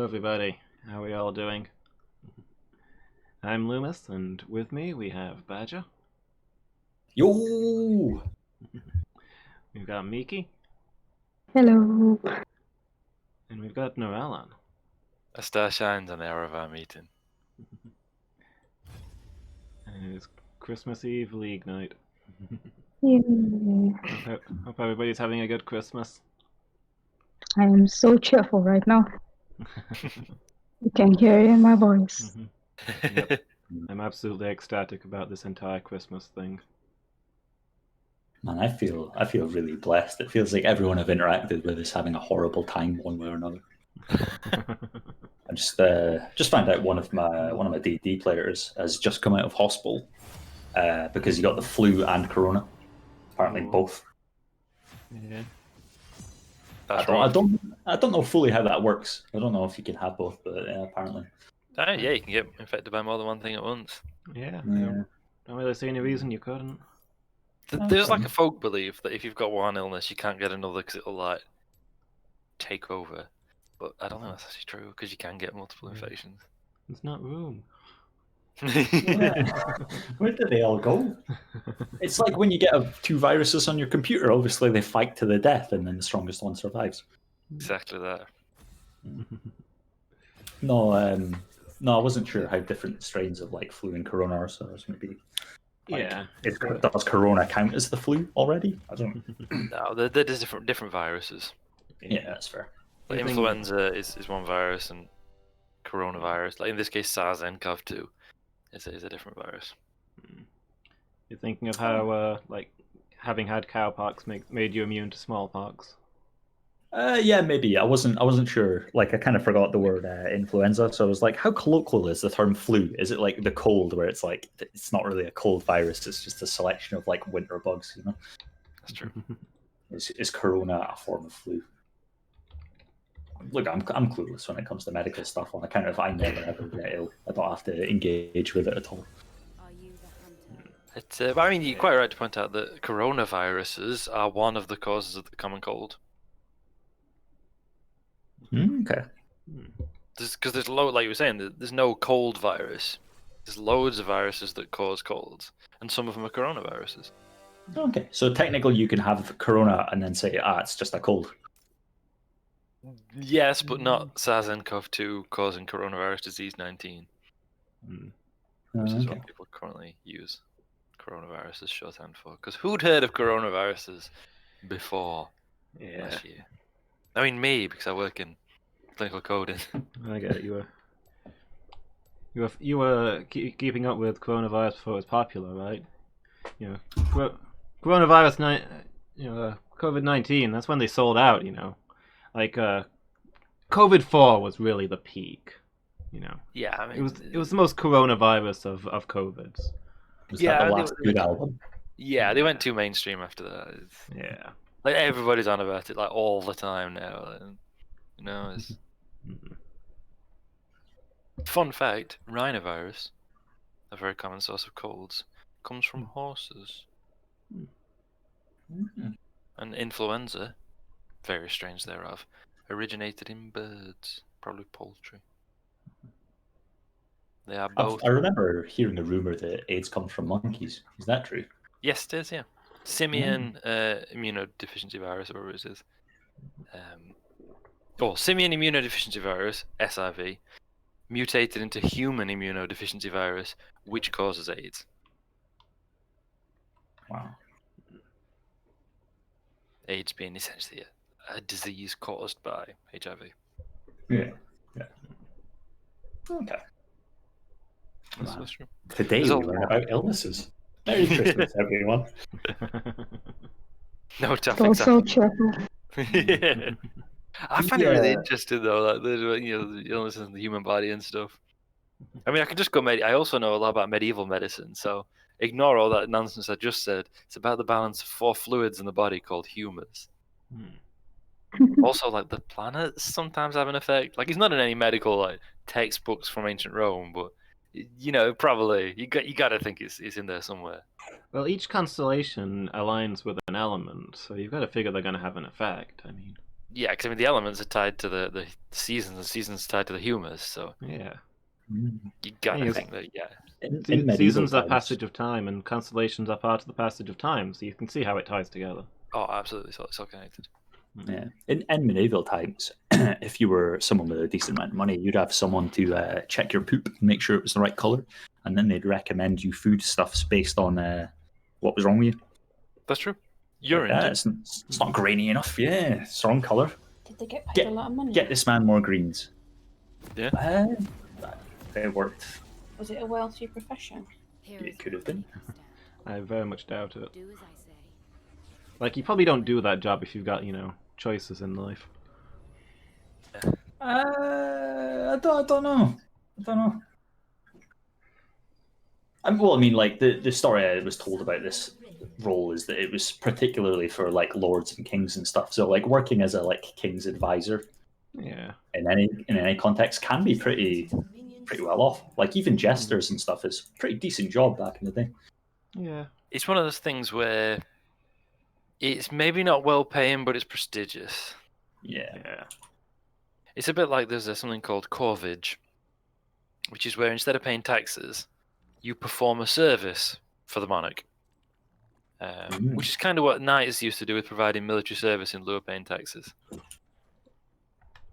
everybody. How are we all doing? I'm Loomis, and with me we have Badger. Yo! We've got Miki, Hello. and we've got Noralan. A star shines on the hour of our meeting. And it's Christmas Eve League night. Yay. Hope everybody's having a good Christmas. I am so cheerful right now. You can hear it in my voice. Yep. I'm absolutely ecstatic about this entire Christmas thing. Man, I feel really blessed. It feels like everyone I've interacted with is having a horrible time one way or another. I just found out one of my D&D players has just come out of hospital because he got the flu and corona. Apparently both. Yeah. That's I right. don't know fully how that works. I don't know if you can have both, but apparently. Yeah, you can get infected by more than one thing at once. Yeah. Yeah. Don't really see any reason you couldn't. There's like a folk belief that if you've got one illness, you can't get another because it'll like take over. But I don't know if that's actually true because you can get multiple infections. There's not room. Yeah. Where do they all go? It's like when you get two viruses on your computer. Obviously, they fight to the death, and then the strongest one survives. Exactly that. No, I wasn't sure how different strains of like flu and corona are. So I was maybe. Yeah. Does corona count as the flu already? I don't. No, there's different viruses. Yeah, that's fair. Like I think- influenza is one virus, and coronavirus, like in this case SARS-CoV-2, is a different virus. You're thinking of how, like, having had cowpox made you immune to smallpox. Yeah, maybe. I wasn't sure. Like, I kind of forgot the word influenza, so I was like, how colloquial is the term flu? Is it like the cold, where it's like it's not really a cold virus; it's just a selection of like winter bugs? You know, That's true. is corona a form of flu? Look, I'm clueless when it comes to medical stuff. On account of I never ever get ill. I don't have to engage with it at all. But I mean, you're quite right to point out that coronaviruses are one of the causes of the common cold. Okay. Because there's like you were saying, there's no cold virus. There's loads of viruses that cause colds, and some of them are coronaviruses. Okay. So technically, you can have corona and then say, it's just a cold. Yes, but not SARS-CoV-2 causing coronavirus disease 19, which is what people currently use coronavirus as shorthand for. Because who'd heard of coronaviruses before last year? I mean, me, because I work in clinical coding. I get it. You were keeping up with coronavirus before it was popular, right? You know, coronavirus COVID-19. That's when they sold out. You know, like COVID-4 was really the peak. You know. Yeah, I mean, it was the most coronavirus of COVIDs. Was that the last good album? Yeah, they went too mainstream after that. Yeah. Like everybody's on about it like all the time now, and you know, it's fun fact: rhinovirus, a very common source of colds, comes from horses, and influenza, very strange thereof, originated in birds, probably poultry. They are both. I remember hearing a rumor that AIDS comes from monkeys. Is that true? Yes, it is. Yeah, simian immunodeficiency virus, or whatever it is. Simian immunodeficiency virus (SIV) mutated into human immunodeficiency virus, which causes AIDS. Wow. AIDS being essentially a disease caused by HIV. Yeah. Okay. That's true. Today we learn about illnesses. Merry Christmas, everyone. No So topics. cheerful. Yeah. I find it really interesting though, like the illnesses in the human body and stuff. I mean, I can just go. I also know a lot about medieval medicine, so ignore all that nonsense I just said. It's about the balance of 4 fluids in the body called humours. Also, like the planets sometimes have an effect. Like, it's not in any medical like textbooks from ancient Rome, but you know, probably you got to think it's in there somewhere. Well, each constellation aligns with an element, so you've got to figure they're going to have an effect. I mean, Yeah, because I mean the elements are tied to the seasons, and seasons tied to the humors. So Yeah. you gotta Yes. think that In medieval Seasons are times, passage of time, and constellations are part of the passage of time, so you can see how it ties together. Oh, absolutely. So it's all connected. yeah, in medieval times, if you were someone with a decent amount of money, you'd have someone to check your poop and make sure it was the right color, and then they'd recommend you foodstuffs based on what was wrong with you. That's true. Urine. Yeah, too. it's not grainy enough. Yeah, it's the wrong color. Did they get paid a lot of money? Get this man more greens. Yeah. It worked. Was it a wealthy profession? It could have been. I very much doubt it. Do as I say. Like, you probably don't do that job if you've got, choices in life. I don't know. I don't know. Well, I mean, like the story I was told about this role is that it was particularly for like lords and kings and stuff. So, like working as a king's advisor Yeah. in any context can be pretty well off. Like even jesters and stuff is a pretty decent job back in the day. Yeah. It's one of those things where it's maybe not well paying, but it's prestigious. Yeah. Yeah. It's a bit like there's something called corvage, which is where instead of paying taxes, you perform a service for the monarch. Which is kind of what knights used to do with providing military service in lieu of paying taxes.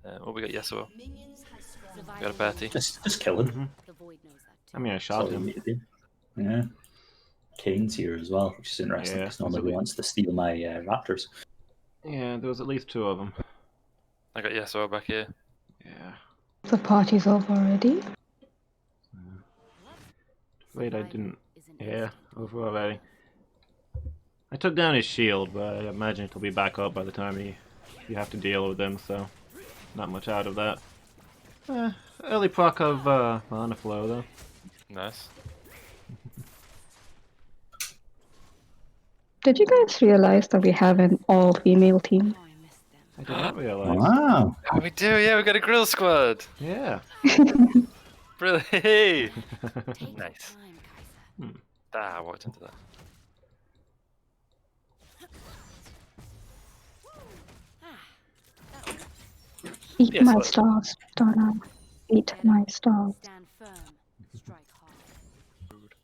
What we got? Yasuo. Got a party. Just kill him. Mhm. The void knows that too. I mean, I That's shot all you him. need to do. Yeah. Kane's here as well, which is interesting Yeah, because normally he wants to steal my raptors. Yeah, there was at least 2 of them. I got Yasuo back here. Yeah. The party's over already. Wait, I didn't. Yeah, over already. I took down his shield, but I imagine it'll be back up by the time you have to deal with him, so not much out of that. Early proc of mana flow, though. Nice. Did you guys realize that we have an all-female team? Oh, I missed them. I did not realize. Wow. Oh, we do, yeah, we got a grill squad. Yeah. Brilliant. Hey. Take Nice. your time, Kaiser. I walked into that. Eat Yes, my look. stars, Donna. Eat my stars. Stand firm. Strike hard.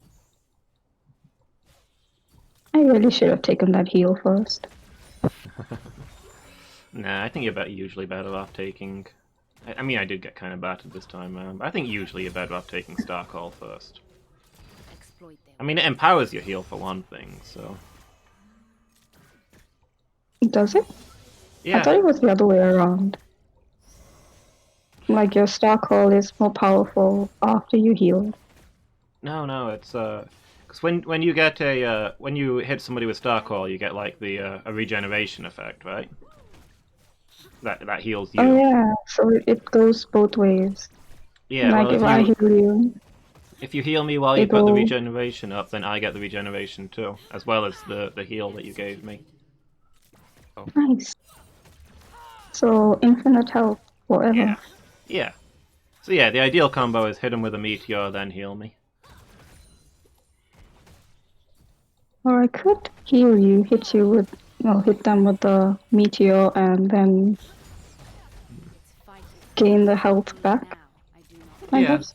I really should have taken that heal first. Nah, I think you're usually better off taking. I mean, I did get kind of battered this time around, but I think usually you're better off taking Star Call first. Exploit them. I mean, it empowers your heal for one thing, so. Does it? I Yeah. thought it was the other way around. Like your star call is more powerful after you heal. No, it's because when you get when you hit somebody with Star Call, you get like a regeneration effect, right? That heals you. Oh yeah, so it goes both ways. Yeah, like well, if I heal you, if you heal me while you They put the go- regeneration up, then I get the regeneration too, as well as the heal that you gave me. nice. So infinite health forever. Yeah. Yeah. So yeah, the ideal combo is hit him with a meteor, then heal me. Or I could heal you, hit them with the meteor and then It's fighting. gain the health back, Now, I do not. I Yeah. guess.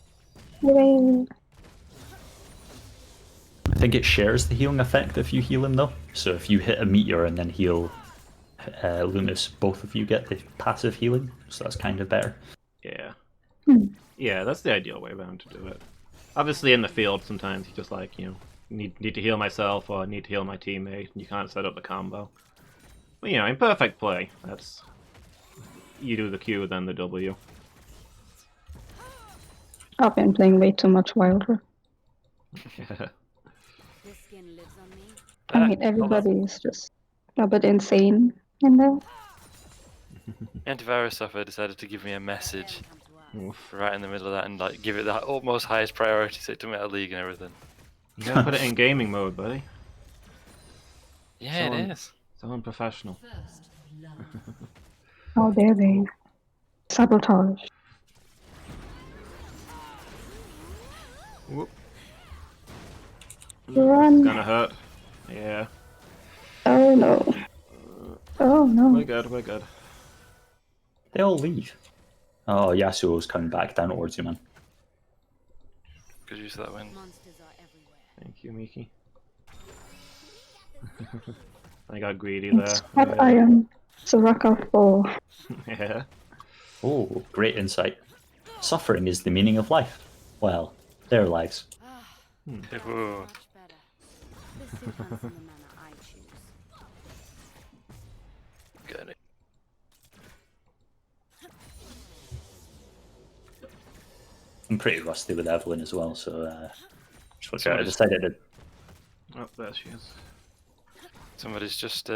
Yay. I think it shares the healing effect if you heal him, though. So if you hit a meteor and then heal Loomis, both of you get the passive healing. So that's kind of better. Yeah. Hmm. Yeah, that's the ideal way around to do it. Obviously, in the field, sometimes you just need to heal myself or I need to heal my teammate, and you can't set up the combo. But in perfect play, that's you do the Q then the W. I've been playing way too much Wilder. This skin lives on me. I mean, everybody is just a bit insane in there. Antivirus software decided to give me a message Come to us. Oof. right in the middle of that and give it the utmost highest priority, so it took me out of league and everything. You gotta put it in gaming mode, buddy. Yeah, Someone- it is. So unprofessional. How dare they? Sabotage. Whoop. Run. It's gonna hurt. Yeah. Oh no. Oh no. We're good. They all leave. Oh, Yasuo's coming back down towards you, man. Good use of that wind. Monsters are everywhere. Thank you, Miki. I got greedy there. Scrap iron. Soraka 4. Yeah. Oh, great insight. Suffering is the meaning of life. Well, their lives. Ooh. Much better. This suit hunts in the manner I choose. Got it. I'm pretty rusty with Evelyn as well, so I Somebody's- decided to. Oh, there she is. Somebody's just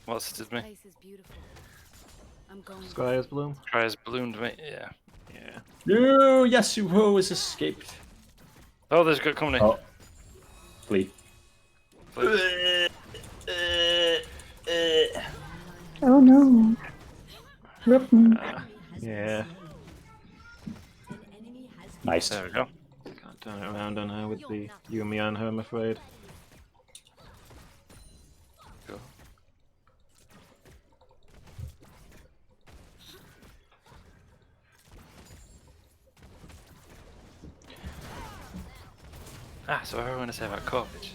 what's it me? Place is beautiful. I'm going. Sky's bloom. Tries ballooned me. Yeah. Yeah. No, Yasuo has escaped. Oh, there's good company. Oh, flee. Oh no. Rip me. Yeah. Nice. There we go. Can't turn it around on her with the Yumi on her, I'm afraid. Go. Ah, so I want to say about Corbage.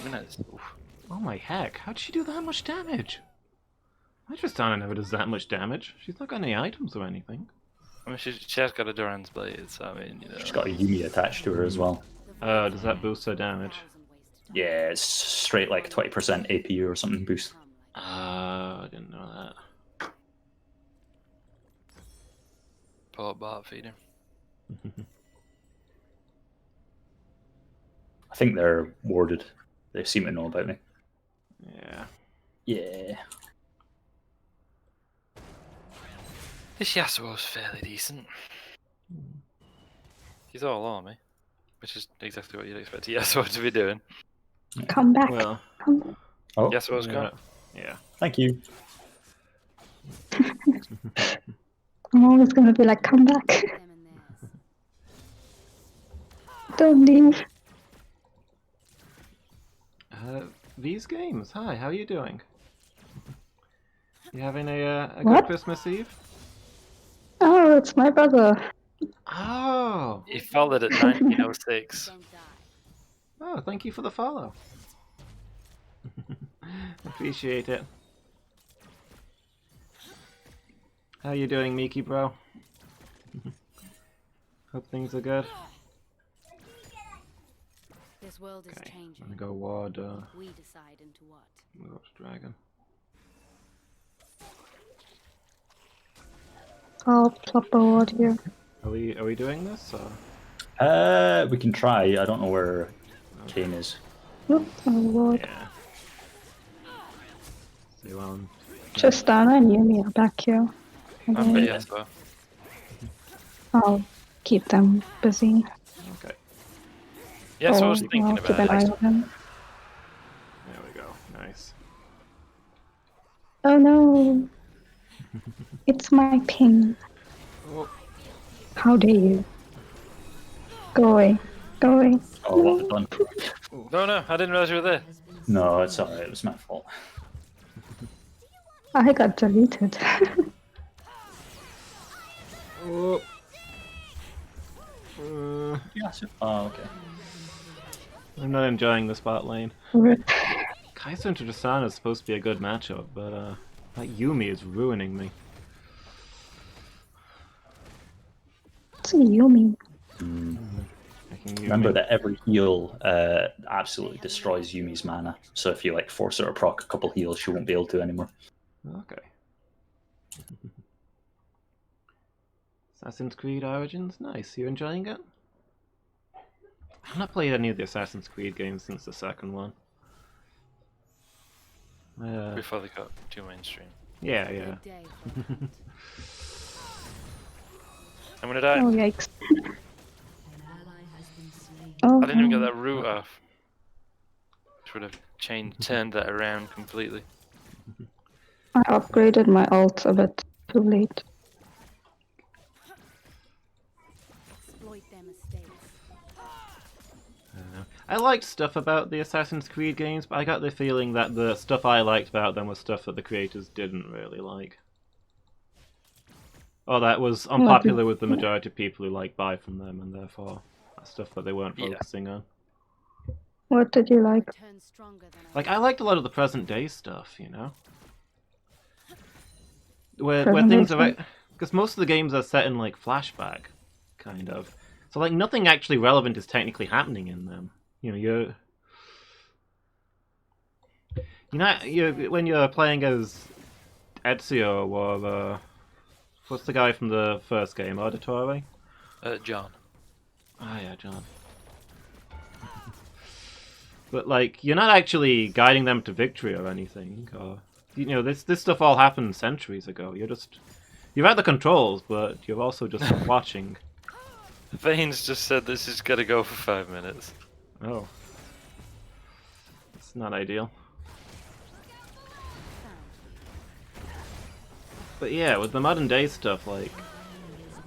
Minutes. Oof. Oh my heck, how'd she do that much damage? I just don't never does that much damage. She's not got any items or anything. I mean, she has got a Duran's blade, so I mean, you know. She's got a Yumi attached to her as well. Does that boost her damage? Yeah, it's straight like 20% AP or something boost. I didn't know that. Poor Bart feeder. I think they're warded. They seem to know about me. Yeah. Yeah. This Yasuo's fairly decent. He's all army, which is exactly what you'd expect a Yasuo to be doing. Come back. Well, Come back. Oh, Yasuo's yeah. gone. Yeah. thank you. I'm always gonna be like, come back. Them and theirs. Don't leave. These games. Hi, how are you doing? You having a good What? Christmas Eve? Oh, it's my brother. Oh. He followed at 1906. Don't die. Oh, thank you for the follow. Appreciate it. How you doing, Miki bro? Hope things are good. This world is Okay, changing. I'm gonna go ward We decide into what. Watch Dragon. I'll plop a ward here. Are we doing this or? We can try. I don't know where Kane is. Whoop, a ward. Yeah. See, well, Tristana and Yumi are back here. I'm Okay. pretty Yasuo. I'll keep them busy. okay. Yasuo's I'll thinking keep an about eye it. on them. There we go. Nice. Oh no! It's my ping. Oh. How dare you? Go away. Go away. Oh, what have I done? No, I didn't realize you were there. No, it's alright. It was my fault. I got deleted. Oh. Yes. Oh, okay. I'm not enjoying the spot lane. Rip. Kai'Sa and Tristana is supposed to be a good matchup, but that Yumi is ruining me. It's a Yumi. Making Yumi. Remember that every heal absolutely destroys Yumi's mana. So if you like force her to proc a couple heals, she won't be able to anymore. Okay. Assassin's Creed Origins, nice. You enjoying it? I've not played any of the Assassin's Creed games since the second one. Before they got too mainstream. Yeah, yeah. Good day for a hunt. I'm gonna die. Oh yikes. Oh, I didn't even get no. that root off. Which would have turned that around completely. I upgraded my ult a bit too late. Exploit their mistakes. I liked stuff about the Assassin's Creed games, but I got the feeling that the stuff I liked about them was stuff that the creators didn't really like. Oh, that was unpopular with the majority of people who like buy from them, and therefore that's stuff that they weren't Yeah. focusing on. What did you like? Turn stronger than Like, I liked a lot of the present day stuff, you know? Where Present day things are... stuff? Because most of the games are set in, like, flashback, kind of. So, like, nothing actually relevant is technically happening in them. You know, when you're playing as Ezio or... what's the guy from the first game? Auditore? John. Ah, yeah, John. But, like, you're not actually guiding them to victory or anything, or... You know, this stuff all happened centuries ago. You're at the controls, but you're also just watching. Vane's just said this is gonna go for 5 minutes. Oh. It's not ideal. But yeah, with the modern day stuff, like...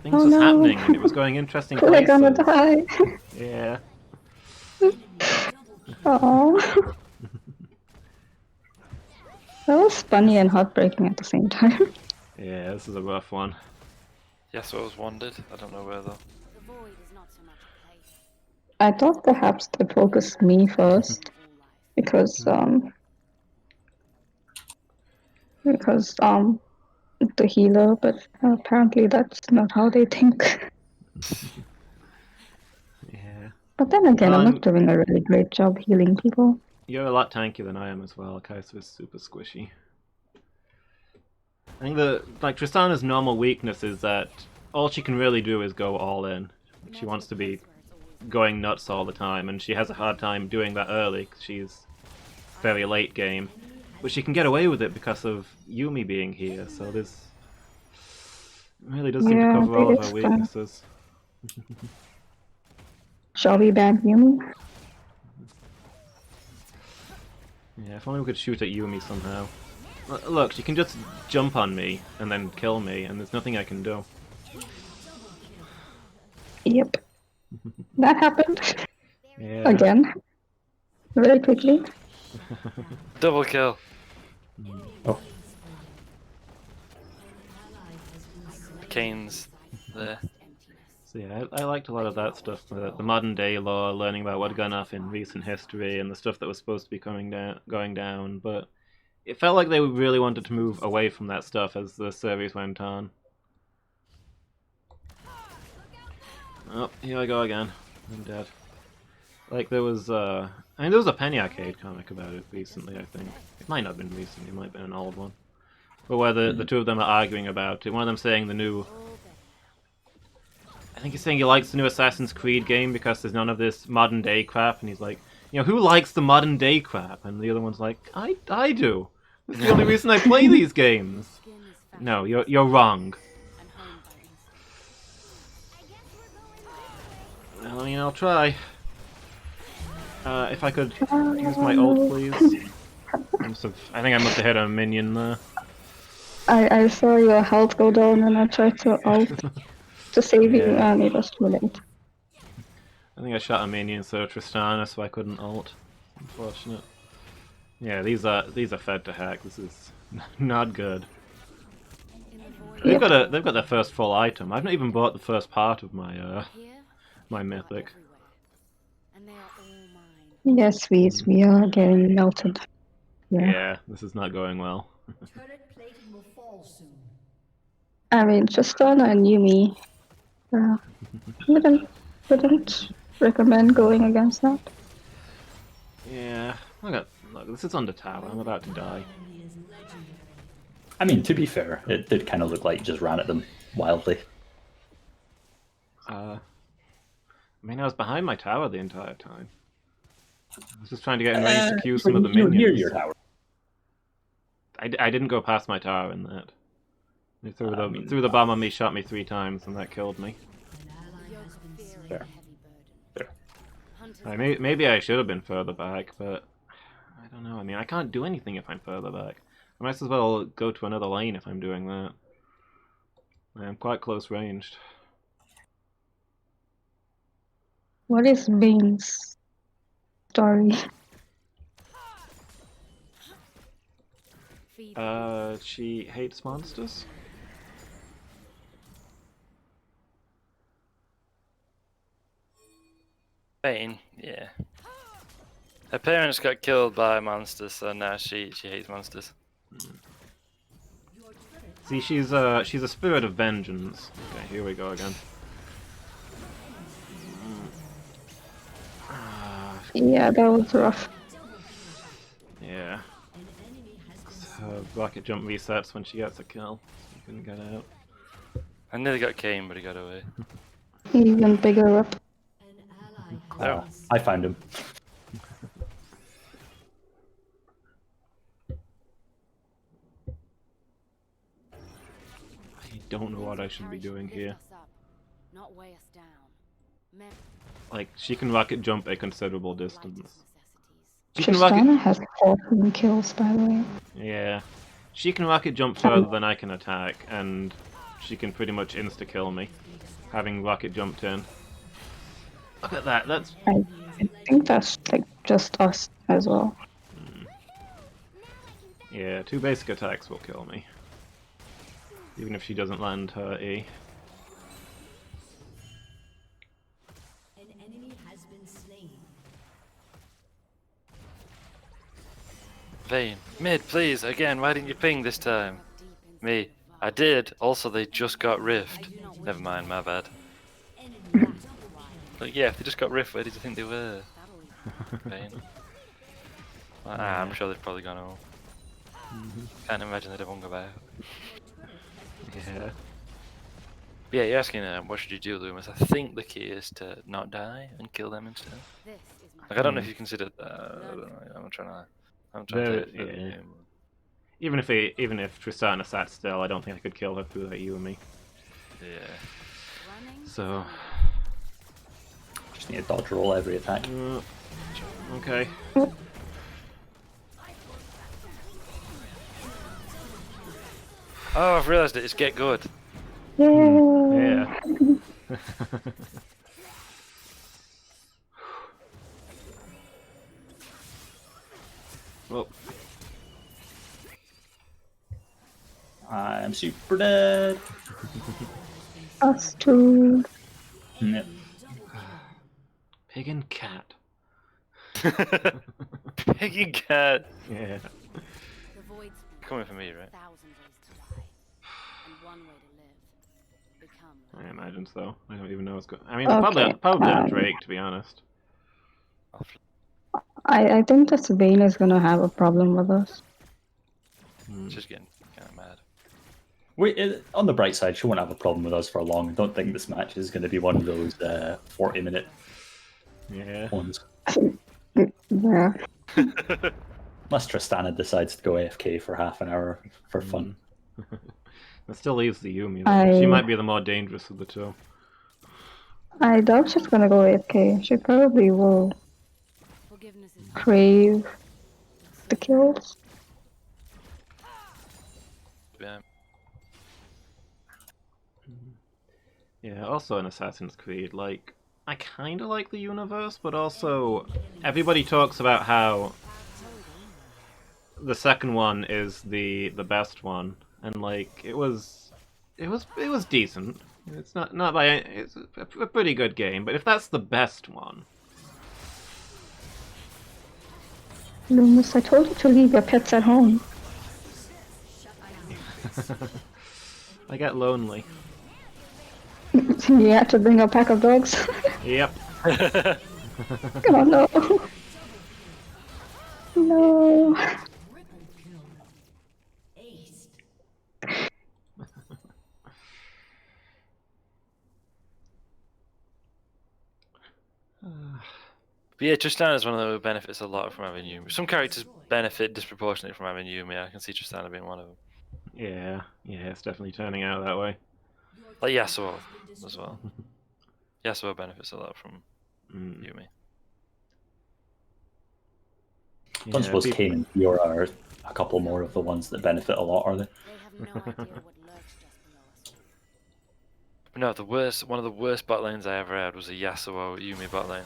Things Oh, was no. happening, and it was going interesting We're places. gonna die. Yeah. Oh. That was funny and heartbreaking at the same time. Yeah, this is a rough one. Yes, I was wandered. I don't know where though. the void is not so much a place. I thought perhaps they focused me first All life. because the healer, but apparently that's not how they think. Yeah. But then again, I'm Um, not doing a really great job healing people. You're a lot tankier than I am as well. Kaiser is super squishy. I think Tristana's normal weakness is that all she can really do is go all in. She wants to be going nuts all the time, and she has a hard time doing that early because she's very late game. But she can get away with it because of Yumi being here, so this really does seem to Yeah, cover all of her biggest, weaknesses. Shall we ban Yumi? Yeah, if only we could shoot at Yumi somehow. Look, she can just jump on me and then kill me, and there's nothing I can do. Yep. That happened. Yeah. Again. Very quickly. Double kill. Oh, Kane's there. So yeah, I liked a lot of that stuff. The modern day lore, learning about what had gone off in recent history, and the stuff that was supposed to be going down. But it felt like they really wanted to move away from that stuff as the series went on. Oh, here I go again. I'm dead. Like there was, there was a Penny Arcade comic about it recently. I think it might not have been recent. It might have been an old one. But where the two of them are arguing about it. One of them saying the new. I think he's saying he likes the new Assassin's Creed game because there's none of this modern day crap, and he's like, you know, who likes the modern day crap? And the other one's like, I do. That's the only reason I play these games. Skin is fat No, you're wrong. and home buttons. Well, I mean, I'll try. If I could use my ult, please. I think I must have hit a minion there. I saw your health go down and I tried to ult to save you Yeah. and it was too late. I think I shot a minion instead of Tristana, so I couldn't ult. Unfortunate. Yeah, these are fed to hack. This is not good. In the void. They've got their first full item. I've not even bought the first part of my Here, my they are mythic. everywhere. And they are all mine. Yes, we are getting melted. Yeah, this is not going well. Turret plating will fall soon. I mean, Tristana and Yumi. Wouldn't recommend going against that. Yeah, look, this is on the tower. I'm about to die. I mean, to be fair, it did kind of look like you just ran at them wildly. I mean, I was behind my tower the entire time. I was just trying to get in range to queue some of the You're minions. near your tower. I didn't go past my tower in that. They threw the bomb on me, shot me 3 times, and that killed me. The yoke of fear is a Fair. heavy burden. Fair. Hunters Maybe I should have been further back, but I don't know. I mean, I can't do anything if I'm further back. I might as well go to another lane if I'm doing that. I'm quite close ranged. What is Vayne's story? feed. She hates monsters. Vayne, yeah. Her parents got killed by monsters, so now she hates monsters. See, she's a spirit of vengeance. Okay, here we go again. Yeah, that was rough. Yeah. So rocket jump resets when she gets a kill. So you couldn't get out. I nearly got Kane, but he got away. Even bigger up. Oh. I found him. I don't know what I should be doing here. Not weigh us down. Like, she can rocket jump a considerable distance. She can rocket... Tristana has 14 kills, by the way. Yeah. She can rocket jump further than I can attack, and she can pretty much insta-kill me, having rocket jumped in. Look at that, that's... I think that's like just us as well. Yeah, 2 basic attacks will kill me. Even if she doesn't land her E. An enemy has been slain. Vayne, mid, please, again, why didn't you ping this time? Me, I did, also they just got rift. Never mind, my bad. But yeah, if they just got rift, where did you think they were? Vayne. I'm sure they've probably gone home. Can't imagine they'd have hung about. Yeah. But yeah, you're asking what should you do, Loomis? I think the key is to not die and kill them instead. Like, I don't know if you consider that. I don't know. I'm trying to take it for the game. Even if Tristana sat still, I don't think I could kill her through that you and me. Yeah. So... Just need to dodge roll every attack. Okay. Oh, I've realised it. It's get good. Yeah. Well, I'm super dead. Us too. Yep. pig and cat. Piggy cat. Yeah. Coming for me, right? I imagine so. I don't even know what's going. I mean, Okay, probably on Drake, to be honest. I think this Vayne is gonna have a problem with us. Just getting kind of mad. On the bright side, she won't have a problem with us for long. I don't think this match is going to be one of those 40-minute ones. Yeah. Unless Tristana decides to go AFK for half an hour for fun. That still leaves the Yumi, though. She might be the more dangerous of the two. I doubt she's gonna go AFK. She probably will crave the kills. Yeah. Yeah, also in Assassin's Creed, like, I kind of like the universe, but also everybody talks about how the second one is the best one, and like it was decent. It's not by it's a pretty good game, but if that's the best one, Loomis, I told you to leave your pets at home. I get lonely. You had to bring a pack of dogs. Yep. Oh no. No. But yeah, Tristana is one of those who benefits a lot from having Yumi. Some characters benefit disproportionately from having Yumi. I can see Tristana being one of them. Yeah, it's definitely turning out that way. Like Yasuo as well. Yasuo benefits a lot from Yumi. I don't suppose Kane and Fiora are a couple more of the ones that benefit a lot, are they? But no, one of the worst bot lanes I ever had was a Yasuo Yumi bot lane.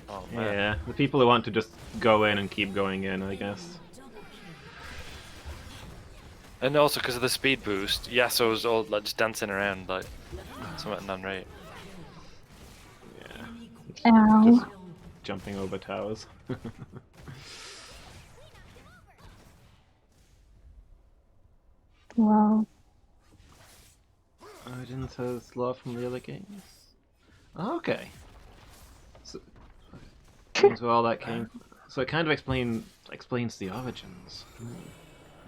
Oh, man. Yeah, the people who want to just go in and keep going in, I guess. And also because of the speed boost, Yasuo's all like just dancing around like something non-rate. Ow. Jumping over towers. Wow. Odin says love from the other games. Okay. So, games where all that came. So it kind of explains the origins.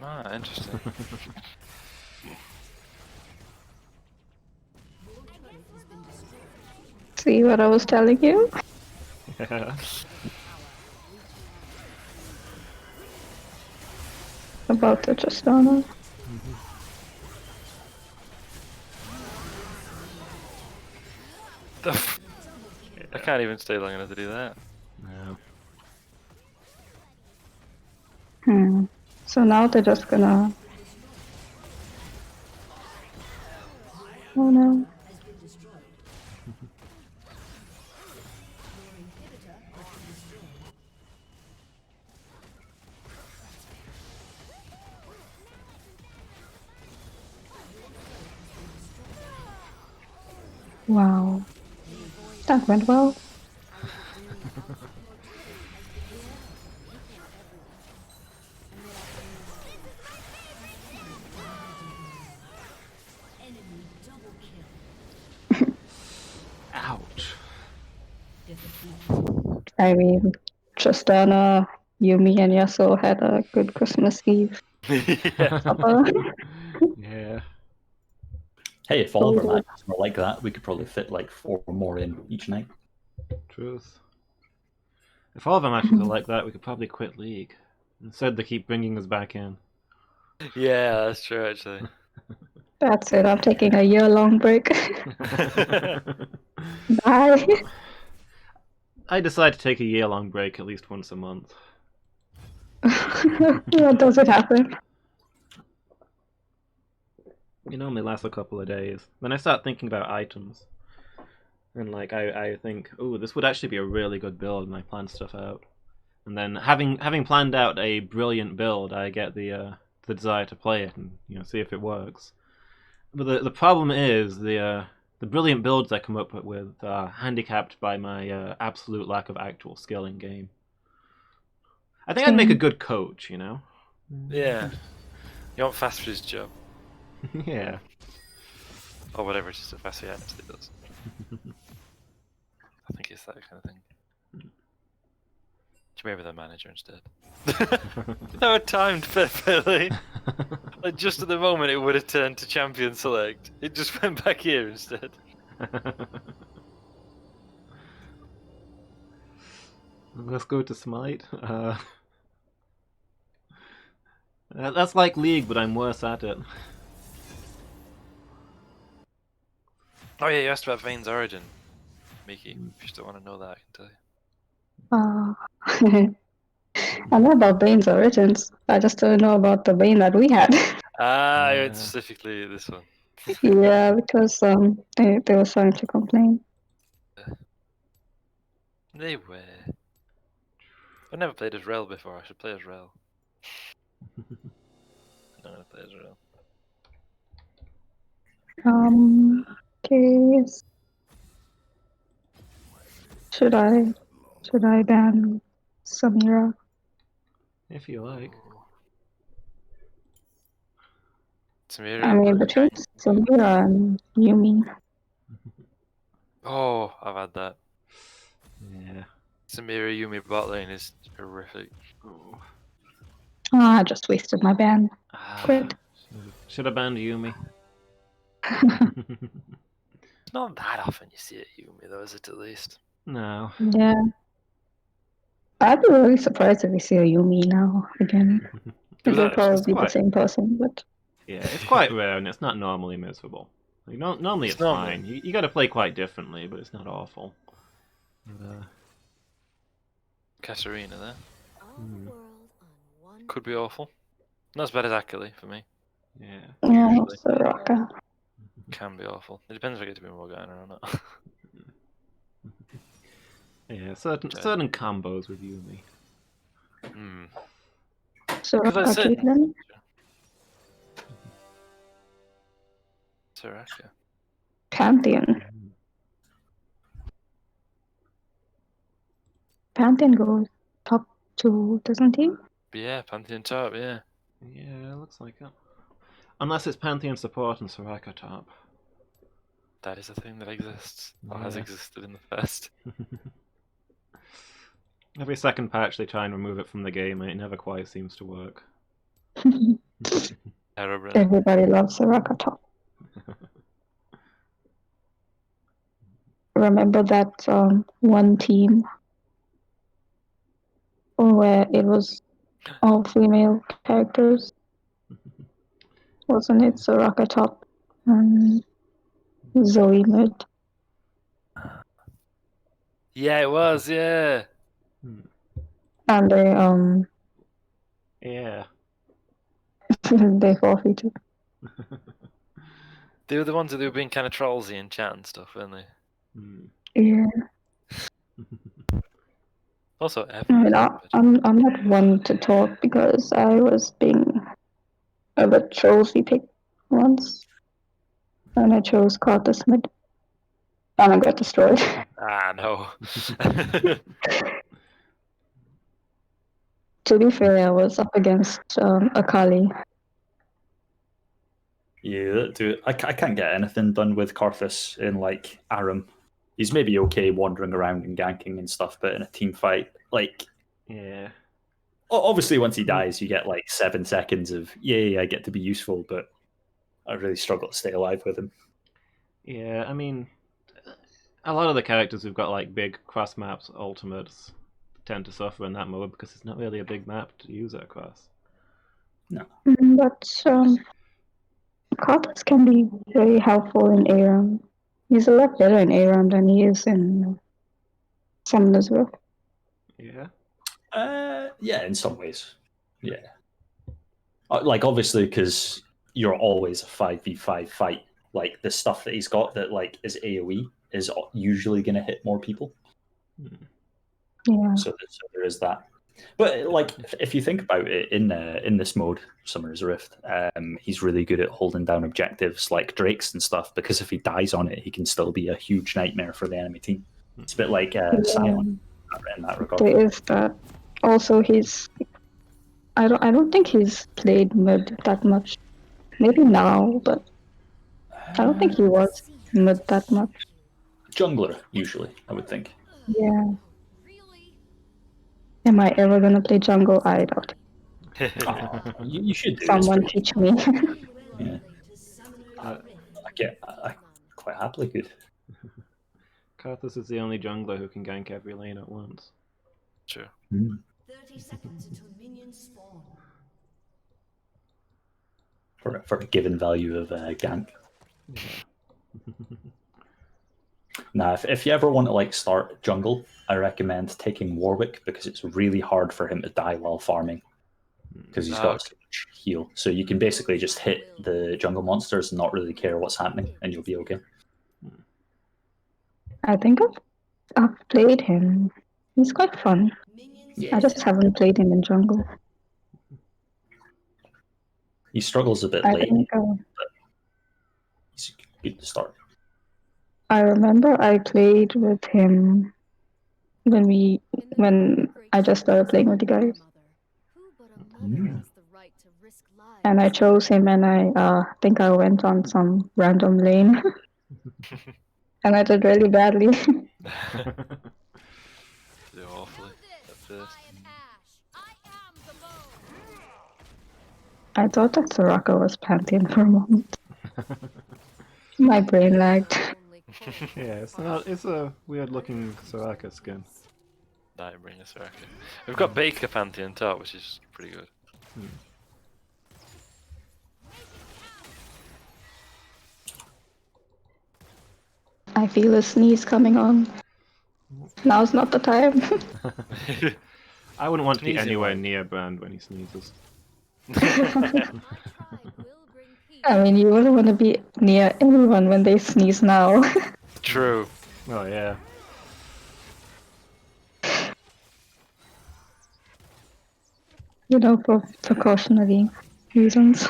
Ah, interesting. See what I was telling you? Yeah. About the Tristana. I can't even stay long enough to do that. No. So now they're just gonna... Oh no. Wow. That went well. Ouch. I mean, Tristana, Yumi, and Yasuo had a good Christmas Eve. Yeah. supper. Yeah. Hey, if all of our matches were like that, we could probably fit like 4 more in each night. Truth. If all of our matches are like that, we could probably quit League. Instead, they keep bringing us back in. Yeah, that's true, actually. That's it. I'm taking a year-long break. Bye. I decide to take a year-long break at least once a month. What does it happen? It normally lasts a couple of days. Then I start thinking about items. And like I think, oh, this would actually be a really good build, and I plan stuff out. And then having planned out a brilliant build, I get the desire to play it and see if it works. But the problem is the brilliant builds I come up with are handicapped by my absolute lack of actual skill in game. I think I'd make a good coach, Yeah. You want fast for his job. Yeah. Or whatever it is that fast actually does. I think it's that kind of thing. Maybe the manager instead. No, it timed perfectly. Like just at the moment it would have turned to champion select. It just went back here instead. Let's go to Smite. That's like League, but I'm worse at it. Oh yeah, you asked about Vayne's origin. Miki, if you still want to know that, I can tell you. I know about Bane's origins. I just don't know about the Bane that we had. Ah, yeah. Specifically this one. Yeah, because they were starting to complain. They were. I've never played as Rel before. I should play as Rel. I'm gonna play as Rel. Okay. Should I ban Samira? If you like. Samira, I mean, between Samira and Yumi. Oh, I've had that. Yeah. Samira Yumi bot lane is horrific. Oh. I just wasted my ban. Quit. Should have banned Yumi. It's not that often you see it Yumi though, is it at least? No. Yeah. I'd be really surprised if we see a Yumi now again. It will probably be the same person, but... Yeah, it's quite rare, and it's not normally miserable. Like, normally it's fine. You got to play quite differently, but it's not awful. But, Kasarina there. Hmm. Could be awful. Not as bad as Akali for me. Yeah. Yeah, Soraka. Can be awful. It depends if I get to be Morgana or not. Yeah, certain combos with Yumi. Hmm. Soraka Caitlyn? Soraka. Pantheon. Pantheon go top 2, doesn't he? Yeah, Pantheon top, yeah. Yeah, looks like it. Unless it's Pantheon support and Soraka top. That is a thing that exists, or has Yeah. existed in the past. Every second patch they try and remove it from the game, and it never quite seems to work. Terrible. Everybody loves Soraka top. Remember that one team where it was all female characters? Wasn't it Soraka top and Zoe mid? Yeah, it was, yeah. And Yeah. they forfeited. They were the ones that were being kind of trollsy in chat and stuff, weren't they? Yeah. Also, I mean, I'm not one to talk because I was being a bit trophy picked once, and I chose Carter mid, and I got destroyed. Ah, no. To be fair, I was up against Akali. Yeah, dude, I can't get anything done with Karthus in like Aram. He's maybe okay wandering around and ganking and stuff, but in a team fight, like, Yeah. obviously once he dies, you get like 7 seconds of yay, I get to be useful, but I really struggle to stay alive with him. Yeah, I mean, a lot of the characters who've got like big cross maps ultimates tend to suffer in that mode because it's not really a big map to use it across. No. But Karthus can be very helpful in ARAM. He's a lot better in ARAM than he is in Summoner's Rift. Yeah. Yeah, in some ways. Yeah. Like, obviously, because you're always a 5v5 fight. Like, the stuff that he's got that, like, is AoE is usually going to hit more people. Yeah. So there is that. But, like, if you think about it, in this mode, Summoner's Rift, he's really good at holding down objectives like Drake's and stuff, because if he dies on it, he can still be a huge nightmare for the enemy team. It's a bit like Sion in that regard. There is that. Also, I don't think he's played mid that much. Maybe now, but I don't think he was mid that much. Jungler, usually, I would think. Yeah. Am I ever gonna play jungle? I doubt. Oh, you should do. Someone teach me. Yeah. I quite happily could. Karthus is the only jungler who can gank every lane at once. Sure. 30 seconds until minions spawn. For a given value of gank. Yeah. Now, if you ever want to like start jungle, I recommend taking Warwick because it's really hard for him to die while farming because he's got so much heal. So you can basically just hit the jungle monsters and not really care what's happening, and you'll be okay. I think I've played him. He's quite fun. I just haven't played him in jungle. He struggles a bit I late, think but he's good to start. I remember I played with him when I just started playing with the guys. And I chose him, and I think I went on some random lane. And I did really badly. They're awfully at first. I thought that Soraka was Pantheon for a moment. My brain lagged. Yeah, it's a weird looking Soraka skin. That bring us back. We've got Baker Pantheon top, which is pretty good. I feel a sneeze coming on. Now's not the time. I wouldn't want to be Sneezing anywhere like- near Brand when he sneezes. I mean, you wouldn't want to be near anyone when they sneeze now. True. Oh yeah. You know, for precautionary reasons.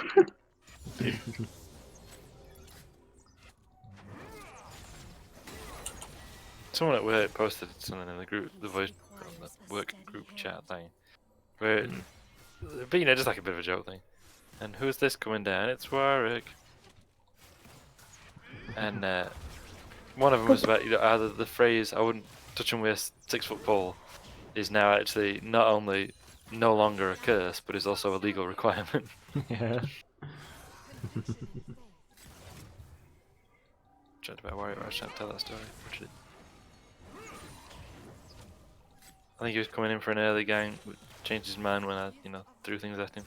Someone at work posted something in the group, the voice the work group chat thing, where, but you know, just like a bit of a joke thing. And who's this coming down? It's Warwick. And one of them was about, you know, either the phrase "I wouldn't touch him with a 6-foot pole" is now actually not only no longer a curse, but is also a legal requirement. Yeah. Chat about Warwick. I was trying to tell that story. I think he was coming in for an early gang, but changed his mind when I, you know, threw things at him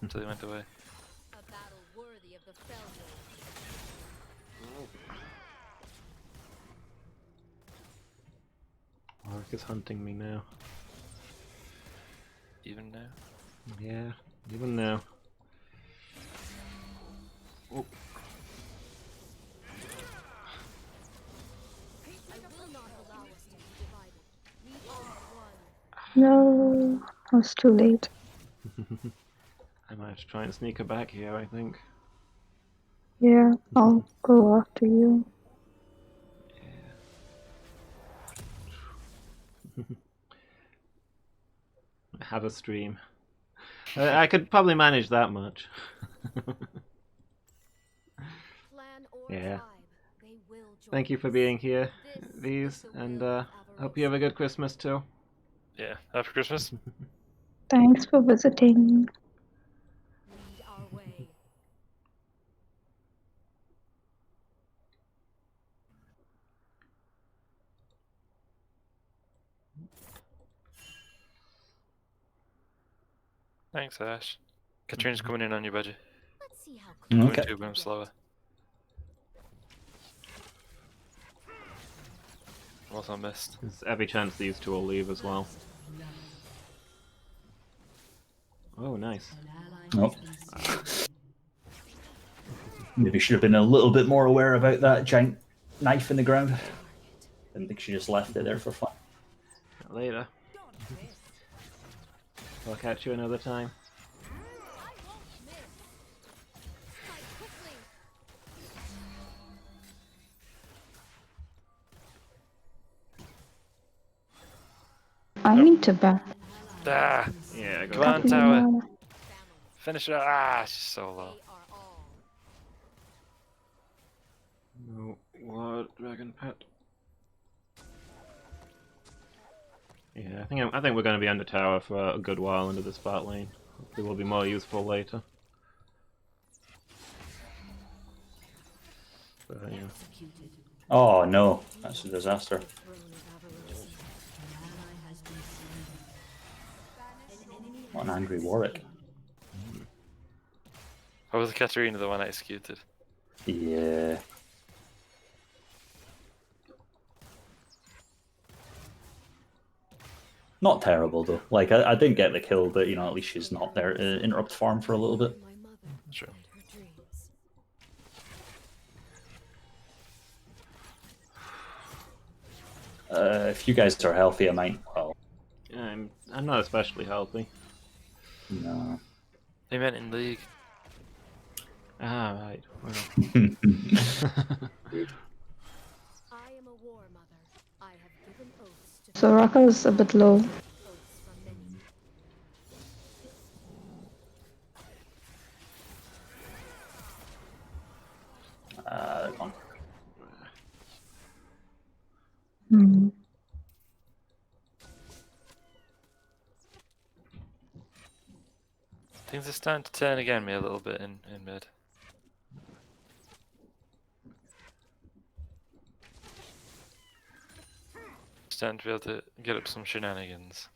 until he went away. A battle worthy of the Felder. Warwick is hunting me now. Even now. Yeah, even now. Oh. I will not allow us to be divided. We are one. No, I was too late. I might have to try and sneak her back here, I think. Yeah, I'll go after you. Have a stream. I could probably manage that much. Clan or Yeah. tribe, they will join Thank you for us. being here, This these, is the and will of hope you have a Avarosa. good Christmas too. Yeah, after Christmas. Thanks for visiting. Lead our way. Thanks, Ash. Katrina's coming in on you, budgie. Let's see how Okay. close Going we to, but I'm get. slower. What I missed. There's every chance these two will leave as well. Oh, nice. Nope. Maybe should have been a little bit more aware about that giant knife in the ground. Didn't think she just left it there for fun. Later. I'll catch you another time. I won't miss. Strike quickly. I need to back. Ah! Yeah, Come on, Copy tower. now. Finish it up. Ah, she's so low. They are all. No, what dragon pet? Yeah, I think we're going to be under tower for a good while into this bot lane. Hopefully, will be more useful later. But, yeah. Oh no, that's a disaster. What an angry Warwick. Oh, was Katarina the one executed? Yeah. Not terrible though. Like I didn't get the kill, but you know at least she's not there to interrupt farm for a little bit. My mother Sure. and her dreams. If you guys are healthy, I might. Well, I'm not especially healthy. no. They meant in league. Ah, right. Well. I am a war mother. I have given oaths to Soraka is a bit low. oaths from many. They're gone. Hmm. Things are starting to turn again me a little bit in mid. Starting to be able to get up some shenanigans.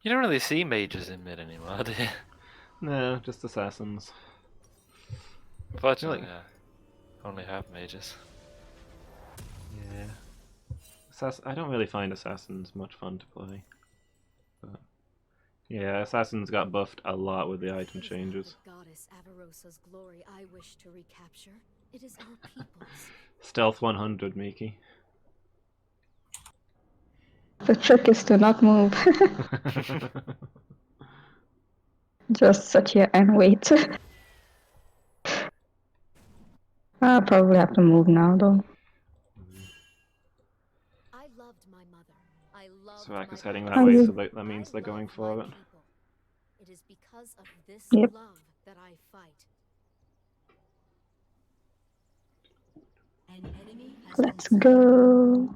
You don't really see mages in mid anymore, do you? No, just assassins. Fortunately, Really? yeah. Only have mages. Yeah. I don't really find assassins much fun to play. But yeah, assassins got buffed a lot with the item changes. The goddess Avarosa's glory I wish to recapture. It is our people's. Stealth 100, Miki. The trick is to not move. Just sit here and wait. I'll probably have to move now though. my mother. I love Soraka's my heading that parents. way, Mhm. so that means they're going for it. People. It is because of this Yep. love that I fight. An enemy has Let's been slain. go.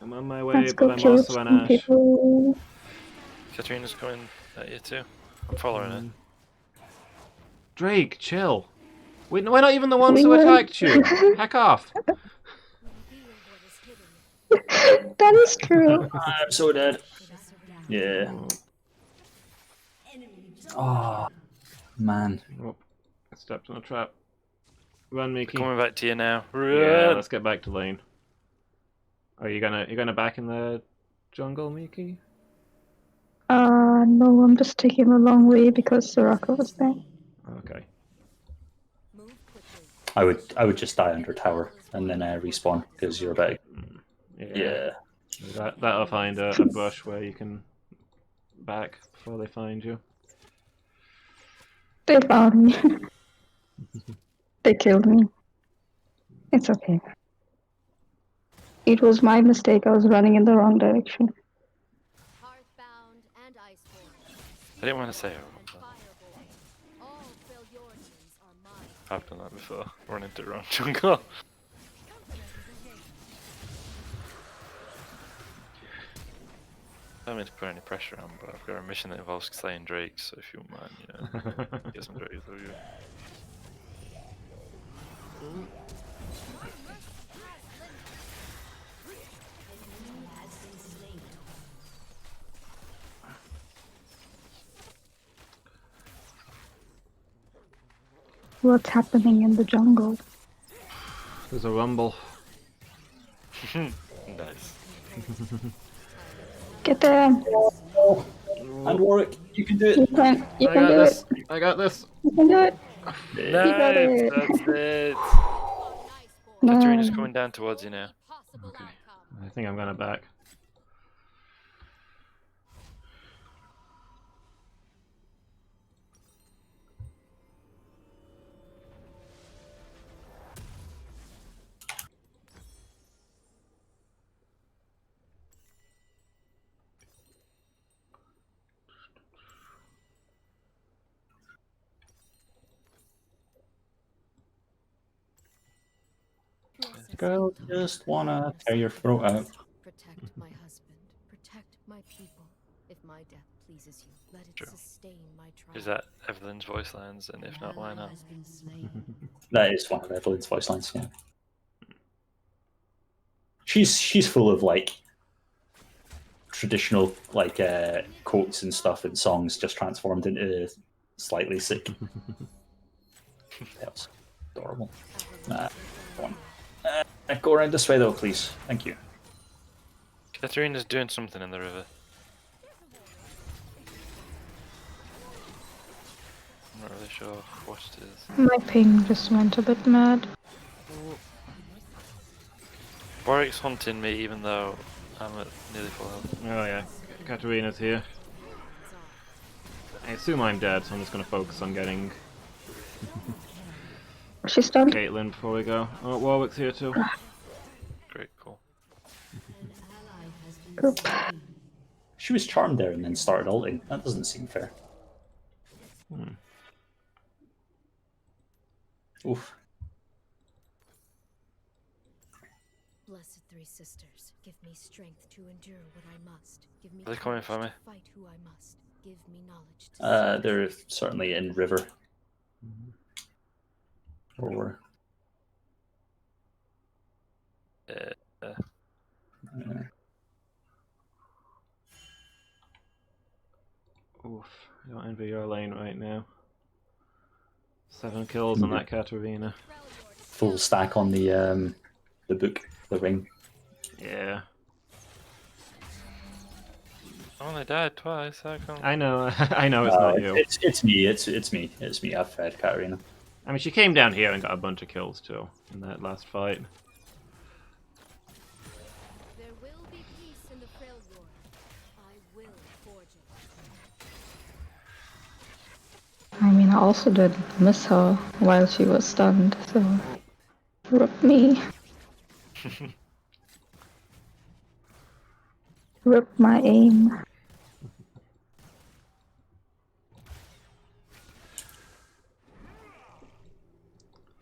I'm on my way, Let's but go I'm kill also on some Ash. people. Katrina's coming at you too. I'm following her. Drake, chill. We're not even the ones We who were- attacked you. Heck off. Reveal what is hidden. That is true. I'm so dead. It is surrounded. Yeah. Enemy double Oh, man. Oh, I stepped on a trap. Run, Miki. Coming back to you now. Yeah, Run! let's get back to lane. Are you gonna back in the jungle, Miki? No, I'm just taking a long way because Soraka was there. Okay. Move quickly. I would just die under tower and then respawn because you're about. Yeah. That'll find a bush where you can back before they find you. They found me. They killed me. It's okay. It was my mistake. I was running in the wrong direction. Hearthbound and Iceborne. I didn't want to say it. And Fireborn. All Freljordians are mine. I've done that before. Run into the wrong jungle. I don't mean to put any pressure on, but I've got a mission that involves slaying drakes, so if you don't mind, you know, get some drakes over you. What's happening in the jungle? There's a rumble. Nice. Get there. And Warwick, you can do You it. can. You I can got do this. it. I got this. You can do it. Nice! it. That's it! No. Katrina's coming down towards you now. Possible Okay. outcome. I think I'm gonna back. Blessings Girl, be upon just you. wanna tear your throat out. Protect my husband. Protect my people. If my death pleases you, let it Sure. sustain my trial. Is that Evelyn's voice lines? And if not, why not? has been slain. That is one of Evelyn's voice lines. Yeah. She's full of like traditional like quotes and stuff and songs just transformed into slightly sick. That was adorable. One. Go around this way though, please. Thank you. Katrina's doing something in the river. I'm not really sure what it is. My ping just went a bit mad. Warwick's hunting me even though I'm at nearly full health. Oh yeah, Katarina's here. I assume I'm dead, so I'm just gonna focus on getting She's stunned. Caitlyn before we go. Oh, Warwick's here too. Great, cool. An ally has been Group. slain. She was charmed there and then started ulting. That doesn't seem fair. Oof. Blessed three sisters, give me strength to endure what I must. Give me Are they coming courage for me? to fight who I must. Give me knowledge to seek They're truth. certainly in river. Or Uh, Oof, I don't envy your lane right now. 7 kills on that Katarina. full stack on the book, the ring. Yeah. I only died twice. How come? I know, I know it's not you. It's me. It's me. I've fed Katarina. I mean, she came down here and got a bunch of kills too in that last fight. There will be peace in the Freljord. I will forge it. I mean, I also did miss her while she was stunned, so. Rip me. Rip my aim.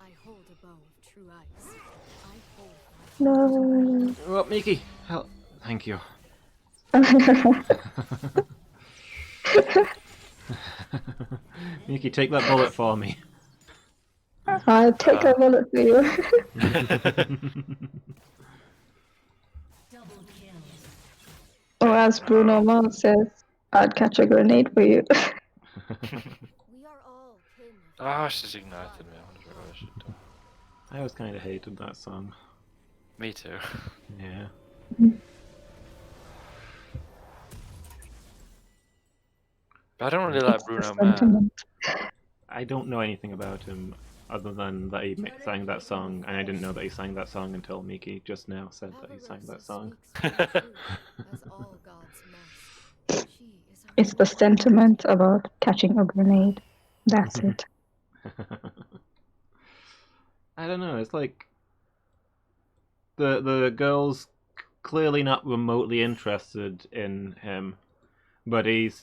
I hold a bow of true ice. I hold No. Oh, Miki, help! Thank you. Miki, take that bullet for me. I'll take a bullet for you. Double kill. Or as Bruno Mars says, I'd catch a grenade for you. We are all kin. Ah, she's ignited me. I wonder what I should do. I always kind of hated that song. Me too. Yeah. But I don't really like It's the Bruno Mars. sentiment. I don't know anything about him other than that he sang that song, and I didn't know that he sang that song until Miki just now said that he sang that song. As all gods must. She is our It's the sentiment about catching a grenade. That's it. I don't know. It's like the girl's clearly not remotely interested in him, but his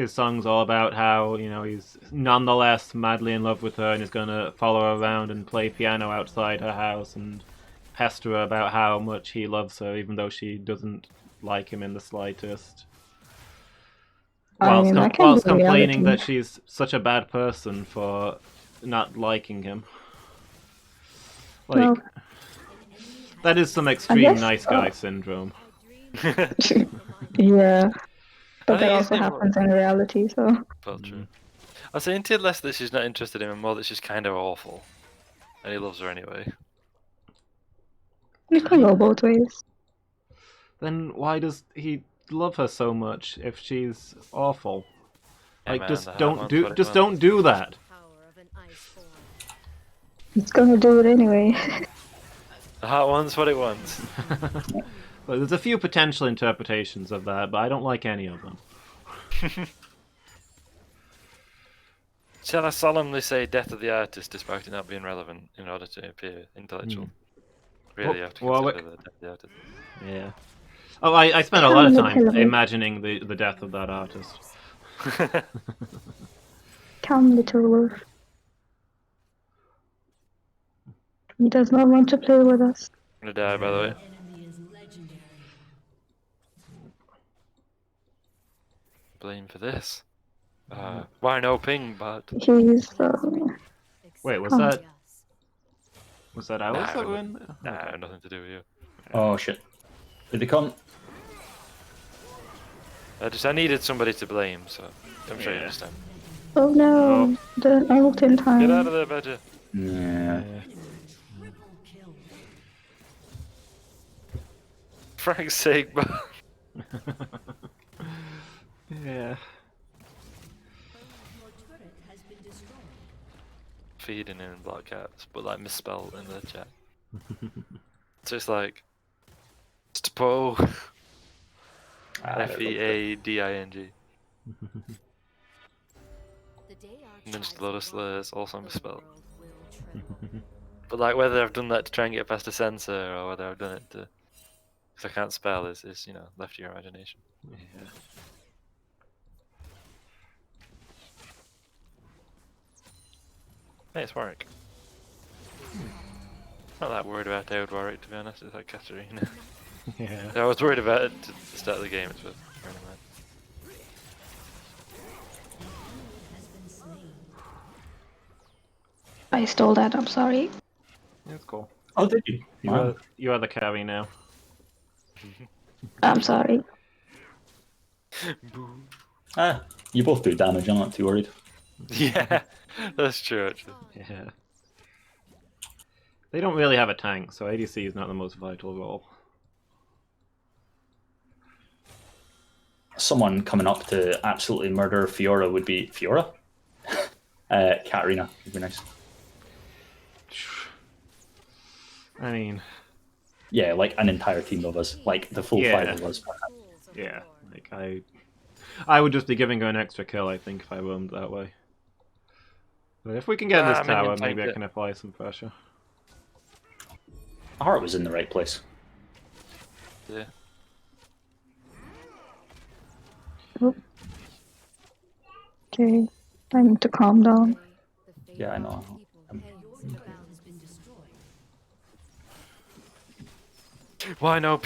song's all about how, you know, he's nonetheless madly in love with her and is gonna follow her around and play piano outside her house and pester her about how much he loves her, even though she doesn't like him in the slightest. I mean, that can Whilst be complaining reality. that she's such a bad person for not liking him. Like, Well, that is some extreme guess, nice guy syndrome. yeah. But I that think also it's happens in reality, so. Well, true. I say until less that she's not interested in him, and more that she's kind of awful, and he loves her anyway. It can go both ways. Then why does he love her so much if she's awful? Yeah, Like, man, just the heart don't wants do what it just wants. don't do that. power of an ice form. It's gonna do it anyway. The heart wants what it wants. Well, there's a few potential interpretations of that, but I don't like any of them. Shall I solemnly say death of the artist despite it not being relevant in order to appear intellectual? Really, you have to Warwick. consider the death of the artist. Yeah. Oh, I spent a lot of time imagining the death of that artist. Come, little wolf. He does not want to play with us. I'm gonna die, by the way. Enemy is legendary. Blame for this. Why no ping, but He's, Wait, was Oh. that ours Nah, that were in there? nah, nothing to do with you. Oh shit. Did they come? I needed somebody to blame, so I'm sure you Yeah. understand. oh no, the ult in time. Get out of there, Badger. Yeah. Triple kill. Frank's sake, but Yeah. Your turret has been destroyed. feeding in block cats, but like misspelled in the chat. So it's like Stapo Feading. The day our And then just a tribes lot of slurs, also the misspelled. world will tremble. But like whether I've done that to try and get past a censor or whether I've done it to because I can't spell is you know left to your imagination. Yeah. Hey, it's Warwick. Not that worried about David Warwick to be honest. It's like Katarina. Yeah. I was worried about it at the start of the game. It's with bearing in mind. Has been slain. I stole that, I'm sorry. That's cool. Oh, did you? Wow. You are the carry now. I'm sorry. Ah, you both do damage. I'm not too worried. Yeah, that's true actually. Yeah. They don't really have a tank, so ADC is not the most vital role. Someone coming up to absolutely murder Fiora would be Fiora. Katarina would be nice. I mean, Yeah, like an entire team of us, like the full Yeah. 5 of us. Tools of yeah, war. like I would just be giving her an extra kill, I think, if I roamed that way. But if we can get Ah, this minion tower, tank maybe I it. can apply some pressure. Heart was in the right place. Yeah. Okay, I need to calm down. Yeah, I know. Why no?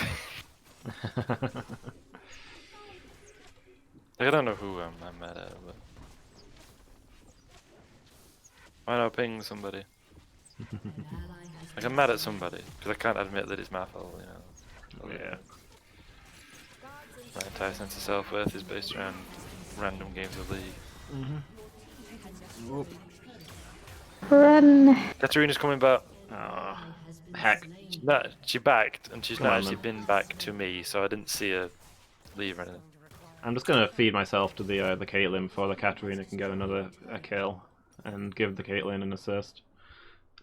I don't know who I'm mad at, but why not ping somebody? Like I'm mad at somebody because I can't admit that it's my fault. You know. Yeah. My entire sense of self-worth is based around random games of League. Whoop. Run. Katarina's coming back. Oh, heck. She backed, and she's Come not on, actually then. been back to me, so I didn't see her leave or anything. I'm just gonna feed myself to the Caitlyn before the Katarina can get another kill, and give the Caitlyn an assist.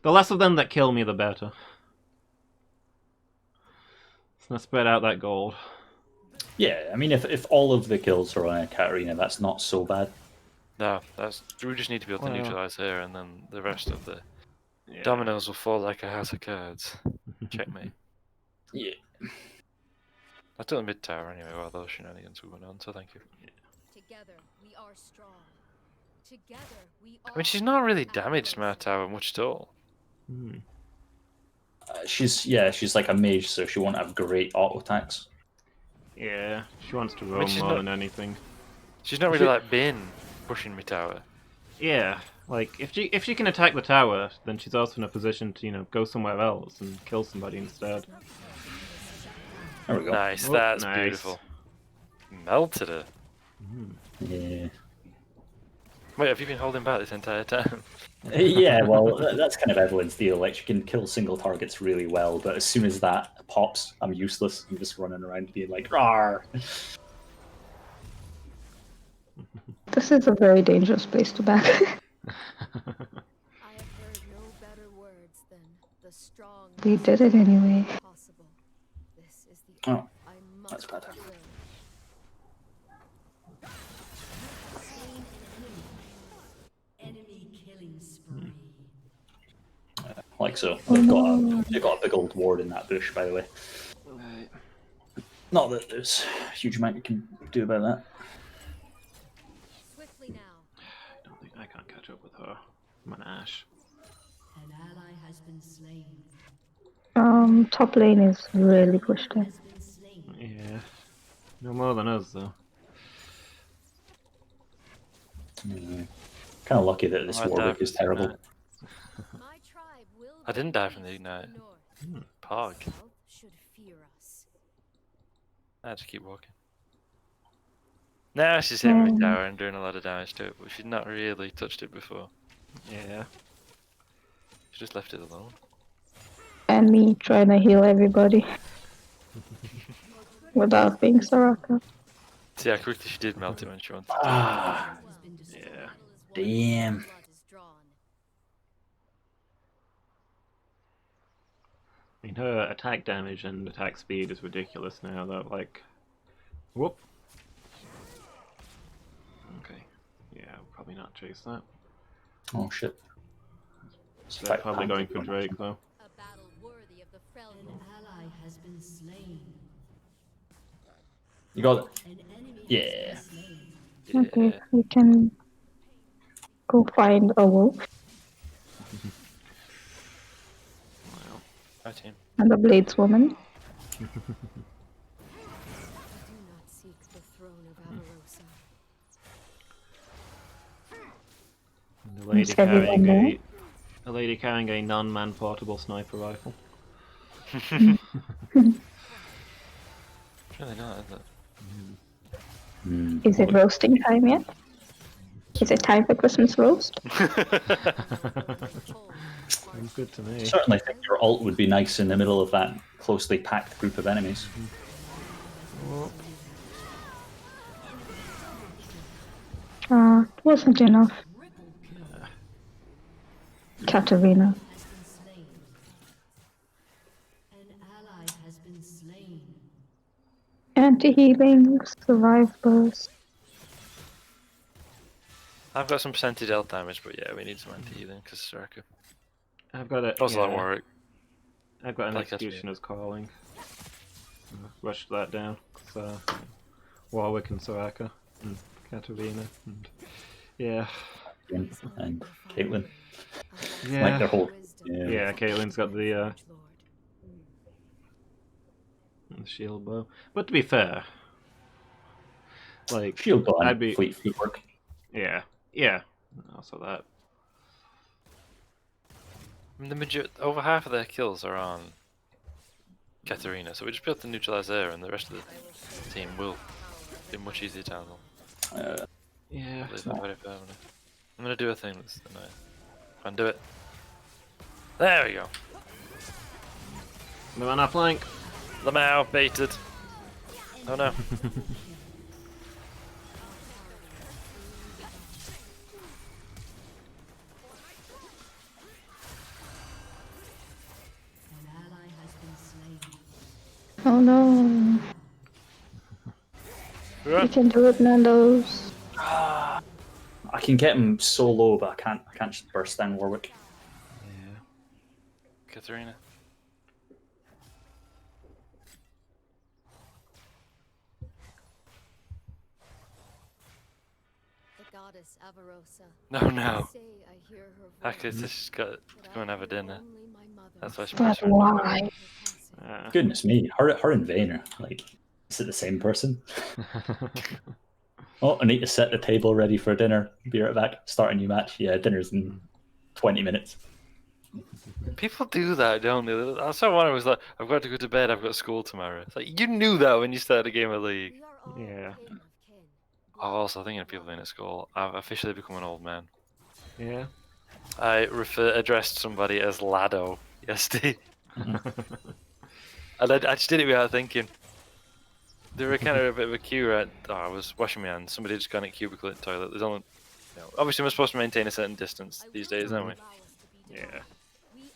The less of them that kill me, the better. Let's not spread out that gold. Yeah, I mean, if all of the kills are on a Katarina, that's not so bad. No, we just need to be able to Well. neutralize her, and then the rest of the Yeah. dominoes will fall like a house of cards. Checkmate. Yeah. I took the mid tower anyway while those shenanigans were going on, so thank you. Together we are strong. Together we are. I mean, she's not really damaged my tower much at all. Hmm. She's like a mage, so she won't have great auto attacks. Yeah, she wants to roam she's more not- than anything. She's not really like been pushing my tower. Yeah, like if she can attack the tower, then she's also in a position to go somewhere else and kill somebody instead. There we go. Nice, Oh, that's nice. beautiful. Melted her. Yeah. Wait, have you been holding back this entire time? Yeah, well, that's kind of Evelyn's deal. Like, she can kill single targets really well, but as soon as that pops, I'm useless. I'm just running around being like, "Rawr!" This is a very dangerous place to back. I have heard no better words than the strong. We did it anyway. Possible. This is the Oh, I must that's better. fulfill. Enemy killing spree. Like so. They've got a big old ward in that bush, by the way. Not that there's a huge amount you can do about that. Swiftly now. I don't think I can't catch up with her. I'm an Ash. An ally has been slain. Top lane is really pushed in. Has been slain. Yeah, no more than us though. Kind of lucky that this I Warwick died is from the terrible. ignite. My tribe will I didn't die from the be ignite. north. Pog. South should fear us. I just keep walking. Now she's hitting my tower and doing a lot of damage to it, but she's not really touched it before. Yeah. She just left it alone. And me trying to heal everybody. Without being Soraka. See how quickly she did melt it when she wanted to. Ah, Has been destroyed. Yeah. damn. Blood is drawn. I mean, her attack damage and attack speed is ridiculous now. That like, whoop. Okay. Yeah, I'll probably not chase that. Oh shit. They're probably going for Drake though. A battle worthy of the An Freljord. ally has been slain. You got it. An enemy Yeah. has been slain. Yeah. Okay, we can go find a wolf Wow. Hi team. and a blades woman. Do not seek the throne of Avarosa. And the lady Is everyone carrying a lady carrying a non-man portable sniper rifle. It's really not, is it? Is it roasting time yet? Is it time for Christmas roast? Sounds good to me. Certainly think your ult would be nice in the middle of that closely packed group of enemies. It wasn't enough. Katarina. Has been slain. An ally has been slain. Anti-healing, survive burst. I've got some percentage health damage, but yeah, we need some anti-healing because Soraka. I've got it. Also, that Yeah, Warwick. I've got an Like executioner's calling. Rushed that down. So, Warwick and Soraka. and Katarina, and yeah, And Caitlyn. yeah, Like their whole. Yeah. yeah. Caitlin's got the shield bow. But to be fair, like Shield bow I'd and be footwork. yeah, yeah. Also that. I mean, over half of their kills are on Katarina, so we just be able to neutralize her, and the rest of the team will be much easier to handle. Yeah. Leave that very firmly. I'm gonna do a thing that's annoying. Undo it. There we go. The man off flank. Lamau baited. Oh no. An ally has been slain. Oh no. You Run. can do it, Nando's. I can get him so low, but I can't. I can't just burst down Warwick. Yeah. Katarina. The goddess Avarosa. No, no. Say I hear her Actually, voice, she's got to but go and I have a hear dinner. only my mother. That's why she But pressed her. why? Goodness me, her and Vayne are like, is it the same person? Oh, I need to set the table ready for dinner. Be right back. Start a new match. Yeah, dinner's in 20 minutes. People do that, don't they? That's what one was like. I've got to go to bed. I've got school tomorrow. It's like you knew that when you started a game of League. We are all Yeah. kin of kin. Oh, also thinking of people being at school. I've officially become an old man. Yeah. I addressed somebody as Lado yesterday, and I just did it without thinking. They were kind of a bit of a queue, right? Oh, I was washing my hands. Somebody just gone in a cubicle in the toilet. There's only, obviously we're supposed to maintain a certain distance these days, aren't we? Yeah.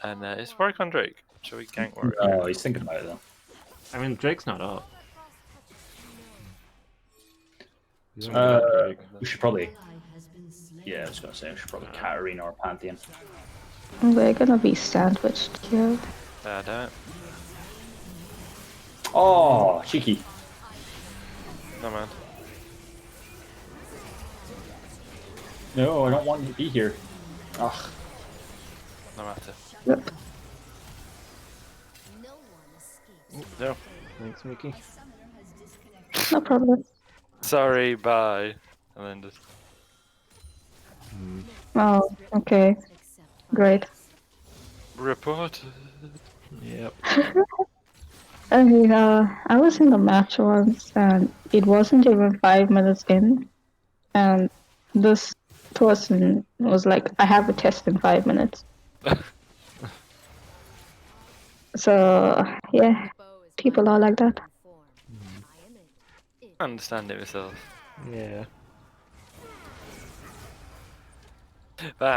And it's Warwick on Drake. Shall we gank Warwick? Oh, he's thinking about it though. I mean, Drake's not up. He's only Uh, got Drake. We should probably. Ally has been slain. Yeah, I was gonna say we should probably Katarina or Pantheon. We're gonna be sandwiched here. Don't. Oh, cheeky. No man. No, I don't want you to be here. Ugh. No matter. Yep. No one escapes. No. Thanks, Mickey. No problem. Sorry. Bye. And then just. Oh, okay. Except Great. Reported. Yep. I mean, I was in the match once, and it wasn't even 5 minutes in, and this person was like, "I have a test in 5 minutes." So yeah, bow is people my are like that. form. I am it. I understand it myself. Yeah.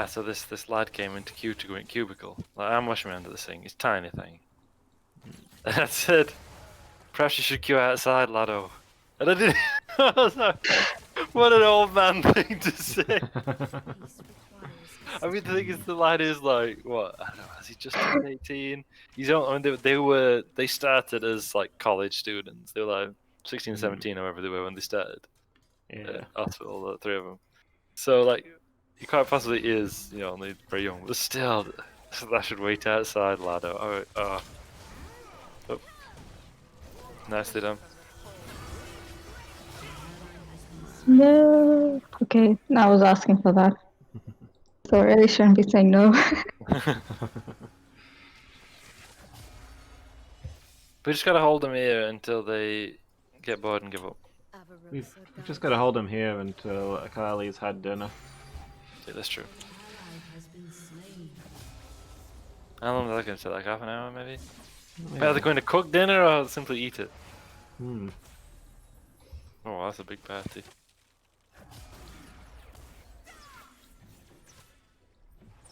So this lad came into queue to go in cubicle. Like, I'm washing my hands of this thing. It's a tiny thing. And I said, perhaps you should queue outside, laddo. And I didn't. I was like, what an old man thing to say. Peace requires I mean, the thing is, the lad is like, what? I don't know. Has he just turned 18? He's on. I mean, they started as like college students. They were like 16, 17, however they were when they started. Yeah. Hospital, the three of them. So like, he quite possibly is, only very young, but still, that should wait outside, laddo. Oh. Nicely done. No. Okay, I was asking for that, so I really shouldn't be saying no. We just gotta hold them here until they get bored and give up. Avarosa We've guides just got to hold him here until Akali's had dinner. Yeah, that's true. Ally has been slain. How long are they gonna take? Like half an hour, maybe? Are they going to cook dinner or simply eat it? Hmm. Oh, that's a big party.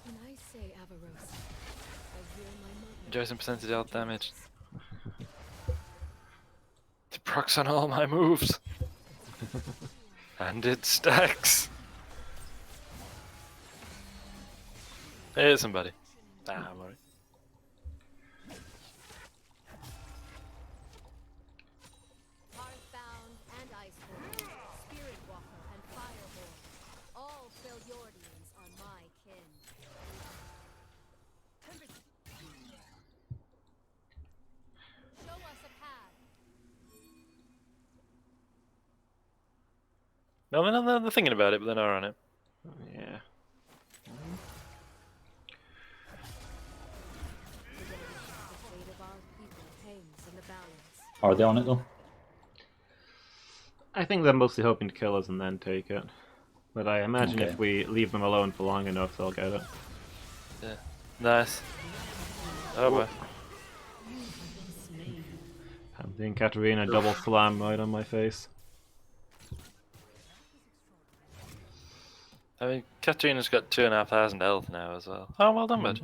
When I say Avarosa, I hear my mother. Enjoy some percentage health damage. It procs on all my moves. And it stacks. Here's somebody. I'm alright. Hearthbound and Iceborne, Spirit Walker. No, they're thinking about it, but they're not on it. Yeah. The fate of our people hangs in the balance. Are they on it though? I think they're mostly hoping to kill us and then take it. But I imagine Okay. if we leave them alone for long enough, they'll get it. Yeah. Nice. Oh boy. Pansy and Katarina double slam right on my face. I mean, Katrina's got 2,500 health now as well. Oh, well done, bud.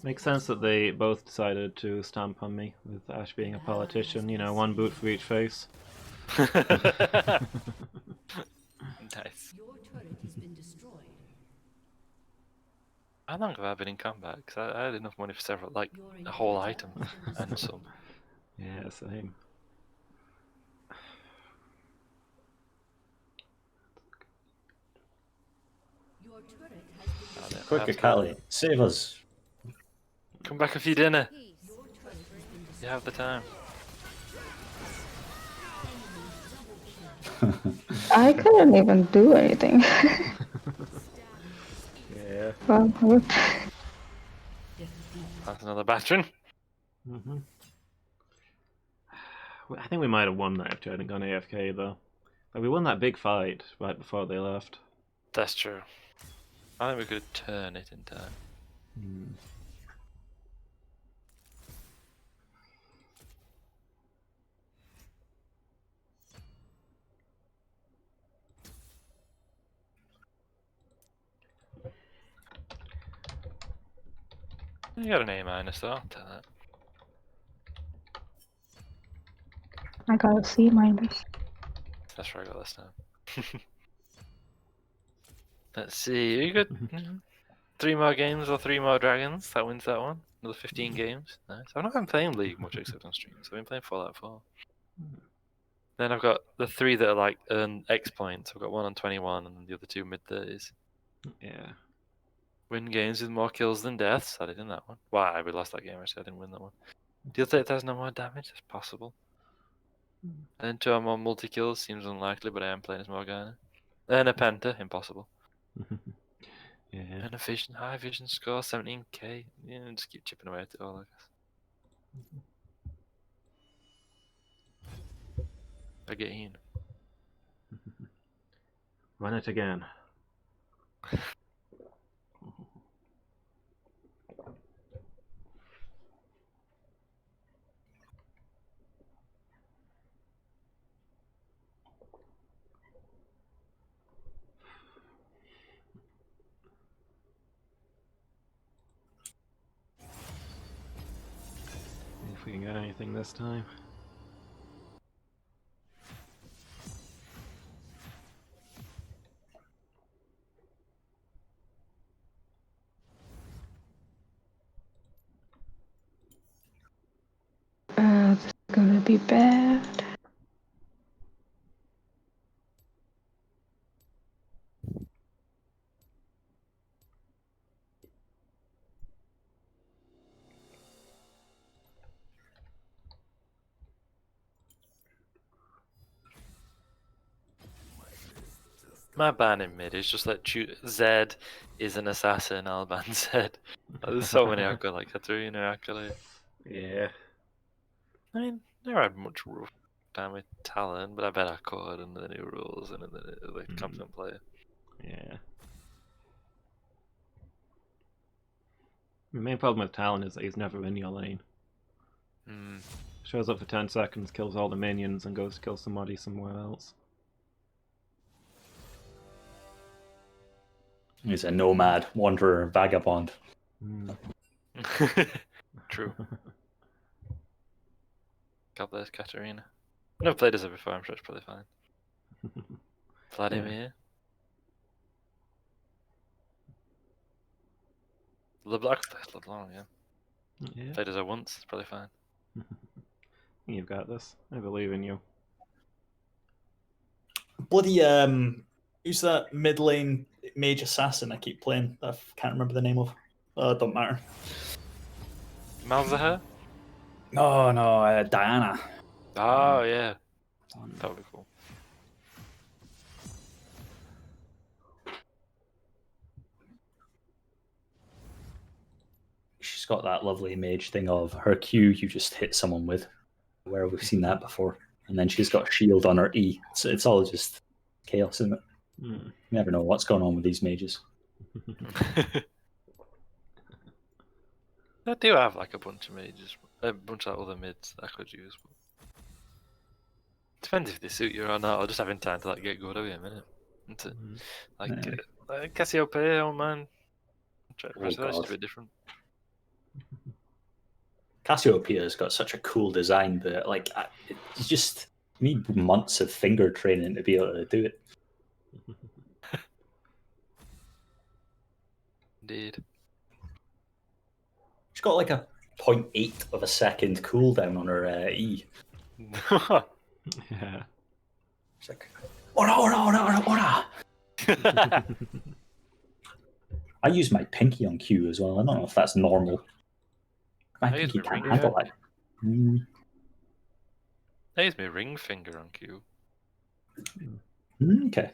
Makes sense that they both decided to stamp on me, with Ash being a politician, you know, one boot for each face. Nice. Your turret has been destroyed. How long have I been in combat? Because I had enough money for several, like, a whole item and some. Yeah, same. Your turret has been Oh, destroyed. Quick, that's Akali, save us. Come back for your dinner. Peace. Your turret has been destroyed. You have the time. I couldn't even do anything. Yeah. Well, what? That's another veteran. Mm-hmm. I think we might have won that if Jay hadn't gone AFK though. Like, we won that big fight right before they left. That's true. I think we could turn it in time. Hmm. You got an A minus though, I'll tell that. I got a C minus. That's what I got this time. Let's see, you got 3 more games or 3 more dragons. That wins that one. Another 15 games. Nice. I've not been playing League much except on streams. I've been playing Fallout 4. Then I've got the 3 that are like earn X points. I've got 1 on 21 and the other 2 mid 30s. Yeah. Win games with more kills than deaths. I did in that one. Why? We lost that game. Actually, I didn't win that one. Deal 30,000 or more damage. That's possible. And then 2 or more multi kills seems unlikely, but I am playing as Morgana. And a Penta, impossible. Yeah. And a vision, high vision score, 17k. Yeah, just keep chipping away at it all, I guess. Again. Run it again. If we can get anything this time. This is gonna be bad. My ban in mid is just like Zed is an assassin, I'll ban Zed. There's so many I've got like Katarina, Akali. Yeah. I mean, never had much rough time with Talon, but I bet I could under the new rules and under the competent player. Yeah. The main problem with Talon is that he's never in your lane. Shows up for 10 seconds, kills all the minions, and goes to kill somebody somewhere else. He's a nomad, wanderer, vagabond. True. God bless Katarina. I've never played as her before, I'm sure it's probably fine. Vladimir. LeBlanc played LeBlanc, yeah. Yeah. Played as her once, it's probably fine. You've got this. I believe in you. Bloody who's that mid lane mage assassin I keep playing? I can't remember the name of. It don't matter. Malzahar? No, Diana. Oh, yeah. That would be cool. got that lovely mage thing of her Q you just hit someone with. Where have we seen that before? And then she's got a shield on her E. So it's all just chaos, isn't it? You never know what's going on with these mages. I do have like a bunch of mages, a bunch of other mids that I could use. But... Depends if they suit you or not, or just having time to like get good every minute. Like Cassiopeia, oh man. That's just a bit different. Cassiopeia's got such a cool design that like you need months of finger training to be able to do it. Indeed. She's got like a 0.8 of a second cooldown on her E. Yeah. It's like, ora, ora, ora, ora. I use my pinky on Q as well. I don't know if that's normal. My pinky can't handle that. I use my ring finger on Q. Okay.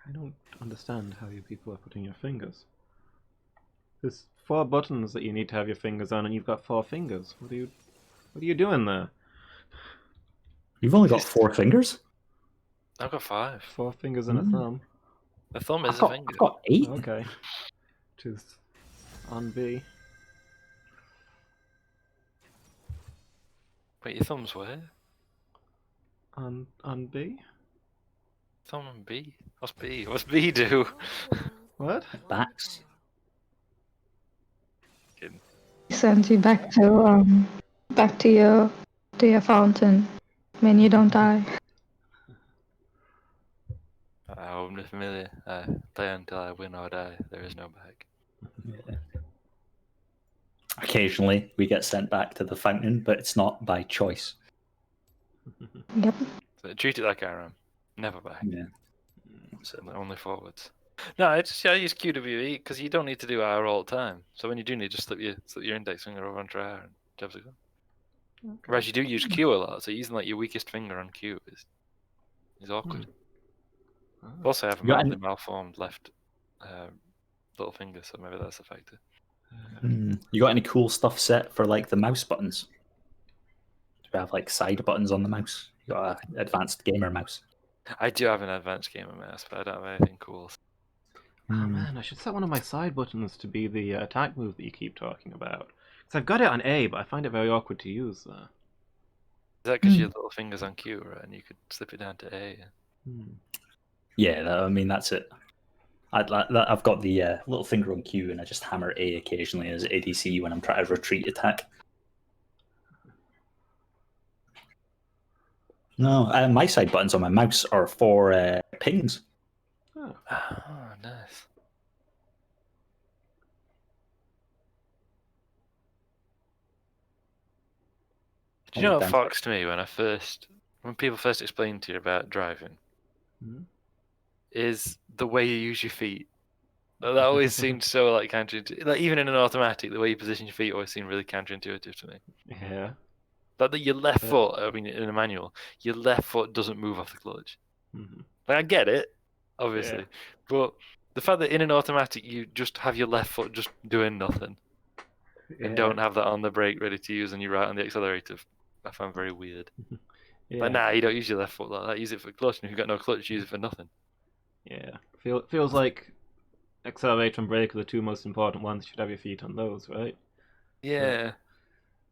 I don't understand how you people are putting your fingers. There's 4 buttons that you need to have your fingers on, and you've got 4 fingers. What are you doing there? You've only got 4 fingers? I've got 5. 4 fingers and a thumb. A thumb is a finger. I've got 8. Okay. Which is on B. Wait, your thumb's where? On B? Thumb and B? What's B? What's B do? What? Backs. Sends you back to your fountain when you don't die. I'm familiar. Play until I win or die. There is no back. Yeah. Occasionally, we get sent back to the fountain, but it's not by choice. Yep. So treat it like Aram. Never back. Yeah. So only forwards. No, I use QWE because you don't need to do R all the time. So when you do need, just slip your index finger over onto R and jobs are good. Okay. Whereas you do use Q a lot, so using like your weakest finger on Q is awkward. Also, I have a mildly malformed left little finger, so maybe that's a factor. You got any cool stuff set for like the mouse buttons? Do you have like side buttons on the mouse? You got an advanced gamer mouse? I do have an advanced gamer mouse, but I don't have anything cool. Oh man, I should set one of my side buttons to be the attack move that you keep talking about. Because I've got it on A, but I find it very awkward to use there. Is that because your little finger's on Q, right? And you could slip it down to A? Yeah, I mean, that's it. I've got the little finger on Q, and I just hammer A occasionally as ADC when I'm trying to retreat attack. No, my side buttons on my mouse are for pings. Oh, nice. Do you know what fucks me when people first explain to you about driving? Is the way you use your feet. That always seemed so like counterintuitive. Like even in an automatic, the way you position your feet always seemed really counterintuitive to me. Yeah. Like your left foot, I mean, in a manual, your left foot doesn't move off the clutch. Like I get it, obviously, but the fact that in an automatic you just have your left foot just doing nothing, and don't have that on the brake ready to use, and you're right on the accelerator, I find very weird. But nah, you don't use your left foot like that. Use it for clutch, and if you've got no clutch, use it for nothing. Yeah, feels like accelerator and brake are the 2 most important ones. You should have your feet on those, right? Yeah.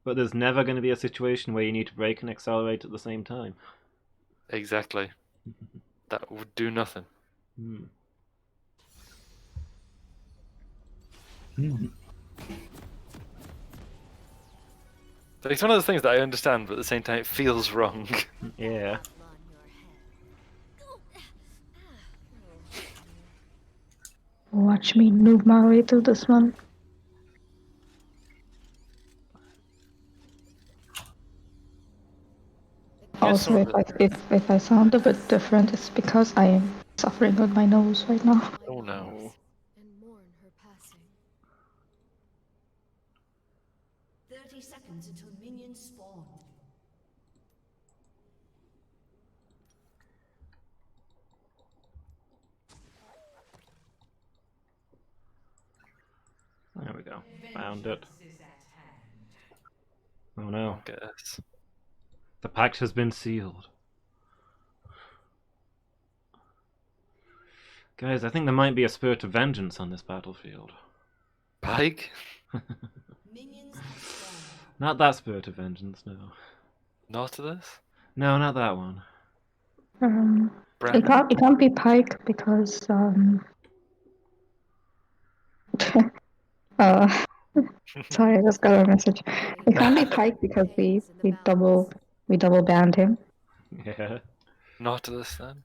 But there's never going to be a situation where you need to brake and accelerate at the same time. Exactly. That would do nothing. But it's one of those things that I understand, but at the same time it feels wrong. Yeah. Watch me move my way through this one. Also, if I sound a bit different, it's because I am suffering with my nose right now. Oh no. And mourn her passing. 30 seconds until minions spawn. There we go. Found it. Oh no. Guess. The pact has been sealed. Guys, I think there might be a spirit of vengeance on this battlefield. Pike? Minions have spawned. Not that spirit of vengeance, no. Nautilus? No, not that one. It can't be Pike because sorry, I just got a message. It can't be Pike because we double banned him. Yeah. Nautilus then?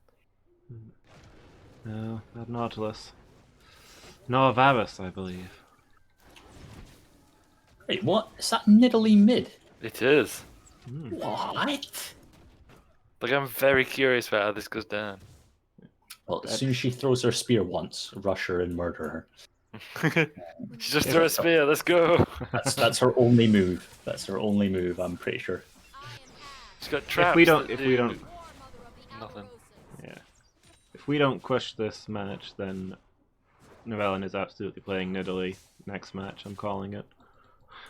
No, not Nautilus. No, Varus, I believe. Wait, what? Is that Nidalee mid? It is. What? Like, I'm very curious about how this goes down. Well, as soon as she throws her spear once, rush her and murder She just threw a spear, let's go! her. That's her only move. That's her only move, I'm pretty sure. She's got traps. If we don't, Nothing. yeah. If we don't crush this match, then Novellen is absolutely playing Nidalee next match. I'm calling it.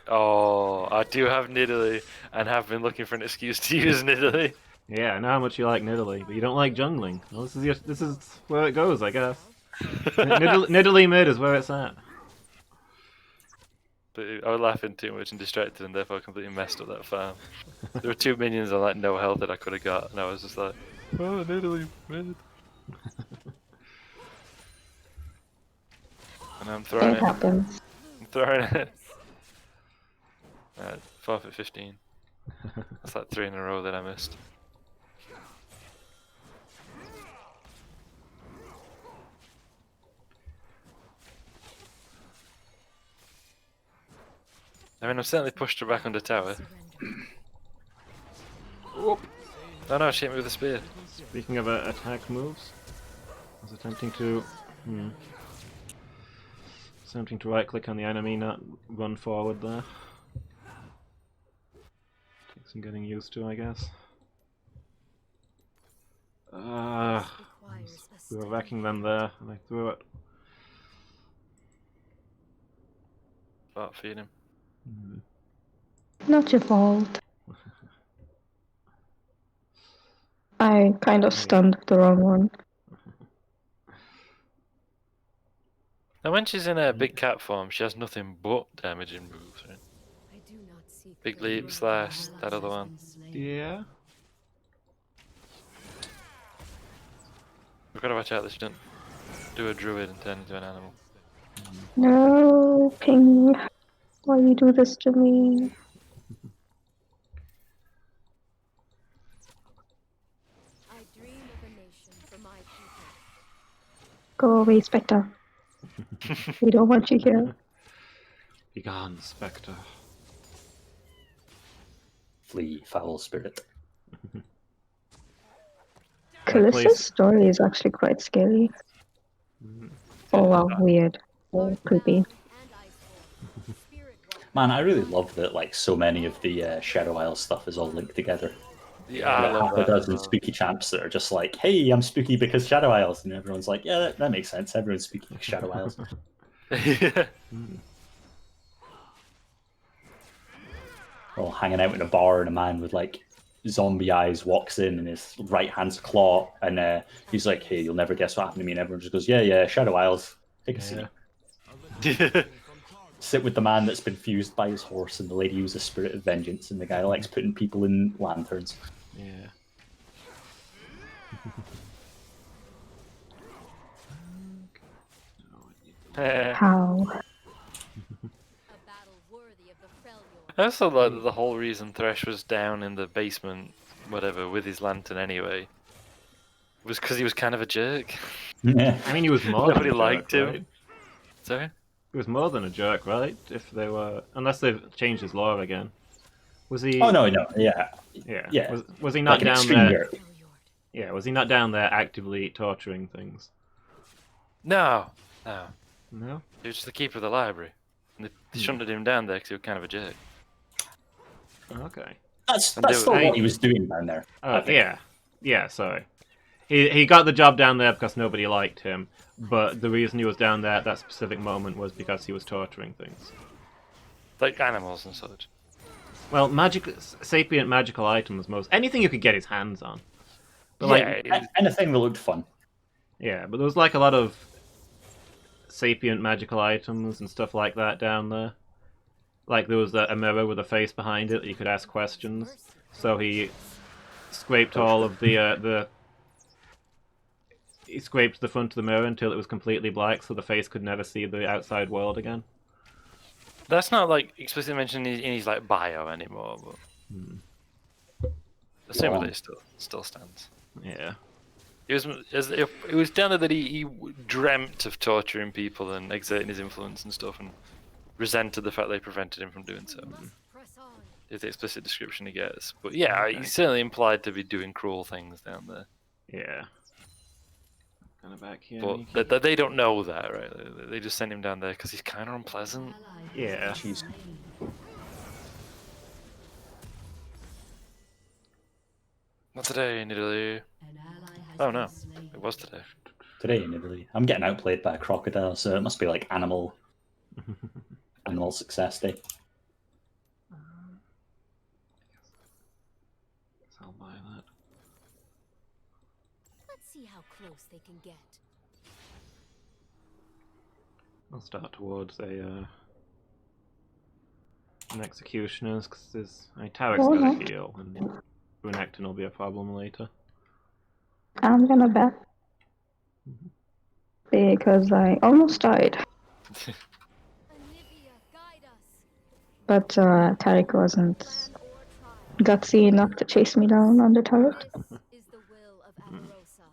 Oh, I do have Nidalee, and have been looking for an excuse to use Nidalee. Yeah, I know how much you like Nidalee, but you don't like jungling. Well, this is where it goes, I guess. Nidalee mid is where it's at. But I was laughing too much and distracted, and therefore completely messed up that farm. There were 2 minions on like no health that I could have got, and I was just like, oh, Nidalee mid. And I'm throwing It it. happens. I'm throwing it. 4 at 15. That's like 3 in a row that I missed. I mean, I've certainly pushed her back under tower. Oh no, she hit me with a spear. Speaking of attack moves, I was attempting to right click on the enemy, not run forward there. Takes some getting used to, I guess. We were wrecking them there, and I threw it. Start feeding. Not your fault. I kind of stunned the wrong one. Now, when she's in her big cat form, she has nothing but damaging moves, right? I do not seek Big blame. leap, slash, that other Has one. been slain. Yeah. We've got to watch out that she doesn't do a druid and turn into an animal. No, Ping. Why you do this to me? I dream of a nation for my people. Go away, Spectre. We don't want you here. Begone, Spectre. Flee, foul spirit. Callista's story is actually quite scary. Oh wow, weird. Oh, creepy. And Iceborne. Spirit walk. Man, I really love that like so many of the Shadow Isle stuff is all linked together. Yeah, I love Half a that. dozen spooky champs that are just like, hey, I'm spooky because Shadow Isles. And everyone's like, yeah, that makes sense. Everyone's spooky because Shadow Isles. Yeah. All hanging out in a bar and a man with like zombie eyes walks in and his right hand's claw. And he's like, hey, you'll never guess what happened to me. And everyone just goes, yeah, Shadow Isles. Take a seat. Sit with the man that's been fused by his horse and the lady who's a spirit of vengeance and the guy likes putting people in lanterns. Yeah. How? A battle worthy of the Freljord. I also like that the whole reason Thresh was down in the basement, whatever, with his lantern anyway, was because he was kind of a jerk. Yeah. I mean, he was more Nobody than a jerk, liked him. right? Sorry? He was more than a jerk, right? If they were, unless they've changed his lore again. Was he? Oh no, yeah. Yeah. Was he not Like an down extreme there? jerk. Freljord. Yeah. Was he not down there actively torturing things? No. No. He was just the keeper of the library. And they shunted him down there because he was kind of a jerk. Okay. That's And still I- what he was doing down there. I Oh think. yeah. Sorry. He got the job down there because nobody liked him, but the reason he was down there at that specific moment was because he was torturing things. like animals and such. Well, sapient magical items, anything you could get his hands on. But Anything that looked fun. Yeah, but there was like a lot of sapient magical items and stuff like that down there. Like there was a mirror with a face behind it that you could ask questions. So he scraped all of the he scraped the front of the mirror until it was completely black, so the face could never see the outside world again. That's not like explicitly mentioned in his like bio anymore, but assumedly it still stands. Yeah. It was down there that he dreamt of torturing people and exerting his influence and stuff, and resented the fact they prevented him from doing so. Is the explicit description he gets. But yeah, Okay. he's certainly implied to be doing cruel things down there. Yeah. Kind of back here. But they don't know that, right? They just sent him down there because he's kind of unpleasant. Yeah. Jeez. Not today in Italy. Oh no, it was today. Today in Italy. I'm getting outplayed by a crocodile, so it must be like animal success day. I'll buy that. Let's see how close they can get. I'll start towards an executioner's because Tarek's got a heal, and Renekton will be a problem later. I'm gonna bet. Because I almost died. Anivia, guide us. But Tarek wasn't gutsy enough to chase me down on the turret. This is the will of Amarosa.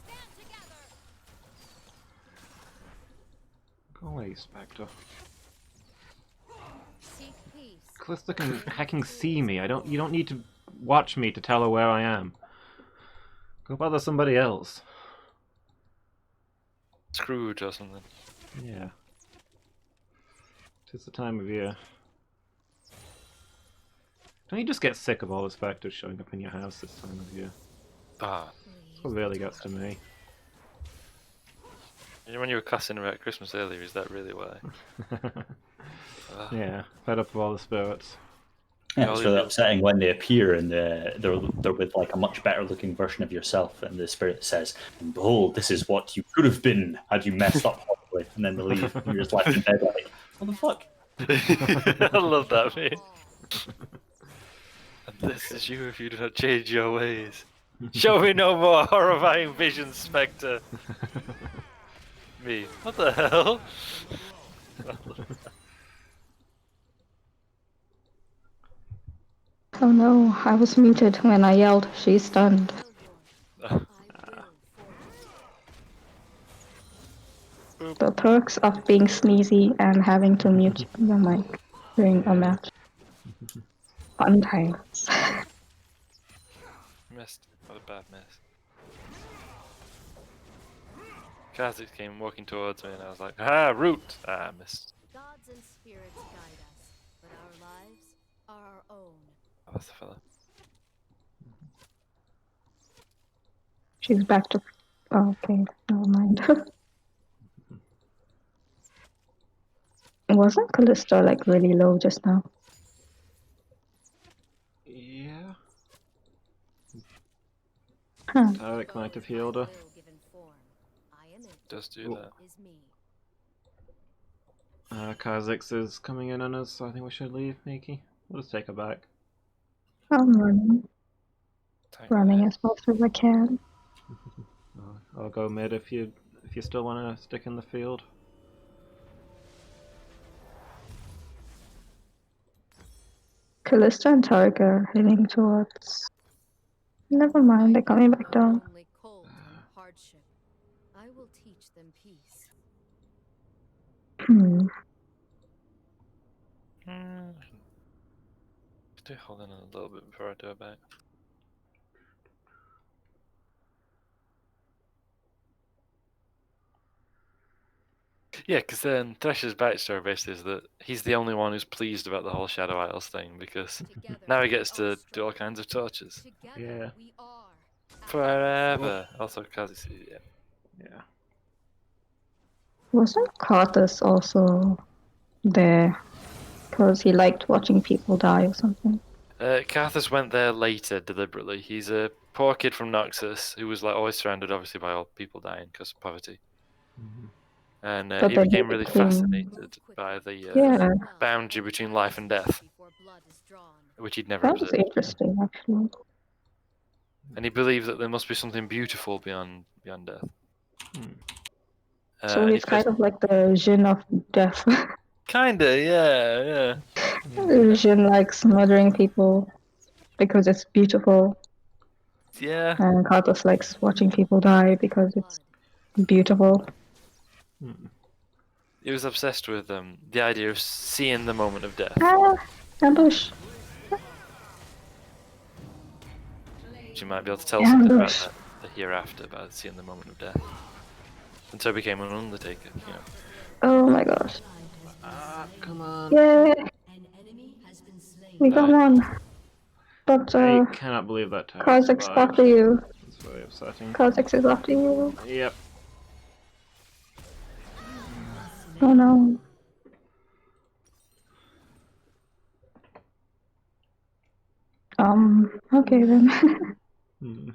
Stand together. Go away, Spectre. Seek peace. Callista can hacking see me. You don't need to watch me to tell her where I am. Go bother somebody else. Scrooge or something. Yeah. 'Tis the time of year. Don't you just get sick of all the specters showing up in your house this time of year? Ah. That's what really gets to me. When you were cussing about Christmas earlier, is that really why? Yeah, fed up with all the spirits. Yeah, it's really upsetting when they appear and they're with like a much better looking version of yourself, and the spirit says, "And behold, this is what you could have been had you messed up horribly." And then they leave, and you're just left in bed like, "What the fuck?" I love that, mate. And this is you if you do not change your ways. Show me no more horrifying visions, Spectre. Me. What the hell? Oh no, I was muted when I yelled, she's stunned. The perks of being sneezy and having to mute your mic during a match. Fun times. Missed. What a bad miss. Kha'Zix came walking towards me and I was like, ah, root! Ah, missed. Gods and spirits guide us, but our lives are our own. Oh, that's the fella. She's back to... Oh, okay, never mind. Wasn't Callista like really low just now? Yeah. Huh. Tarek might have healed her. Will given form. I am it. Just do that. Is me. Kha'Zix is coming in on us, so I think we should leave, Miki. We'll just take her back. I'm running. Thank Running you. as fast as I can. I'll go mid if you still want to stick in the field. Callista and Tarek are heading towards... Never mind, they're coming back down. Only cold and hardship. I will teach them peace. Hmm. Do hold on a little bit before I do it back. Yeah, because then Thresh's backstory basically is that he's the only one who's pleased about the whole Shadow Isles thing because Together now he we gets are to do all kinds of tortures. Together Yeah. we are. Forever. Also, because yeah. Yeah. Wasn't Carthus also there because he liked watching people die or something? Carthus went there later deliberately. He's a poor kid from Noxus who was like always surrounded, obviously, by all people dying because of poverty. Mhm. And But he then he became really became- fascinated by the Yeah, boundary between life and death, Before blood is drawn. which he'd never that was observed. interesting actually. And he believed that there must be something beautiful beyond death. Hmm. So And he he's kind first... of like the Jin of death. Kinda, yeah. Jin likes murdering people because it's beautiful, Yeah. and Carthus likes watching people die because it's beautiful. Hmm. He was obsessed with the idea of seeing the moment of death. Ah, ambush! She might be able to tell something about Ambush! the hereafter by seeing the moment of death. And so became an undertaker, you know. Oh my gosh! Ah, come on. Yay! An enemy has been slain. We got Right. one. But I cannot believe that tower Karzak's survived. after you. It's very upsetting. Karzak is after you. Yep. Oh no. Okay then. Hmm.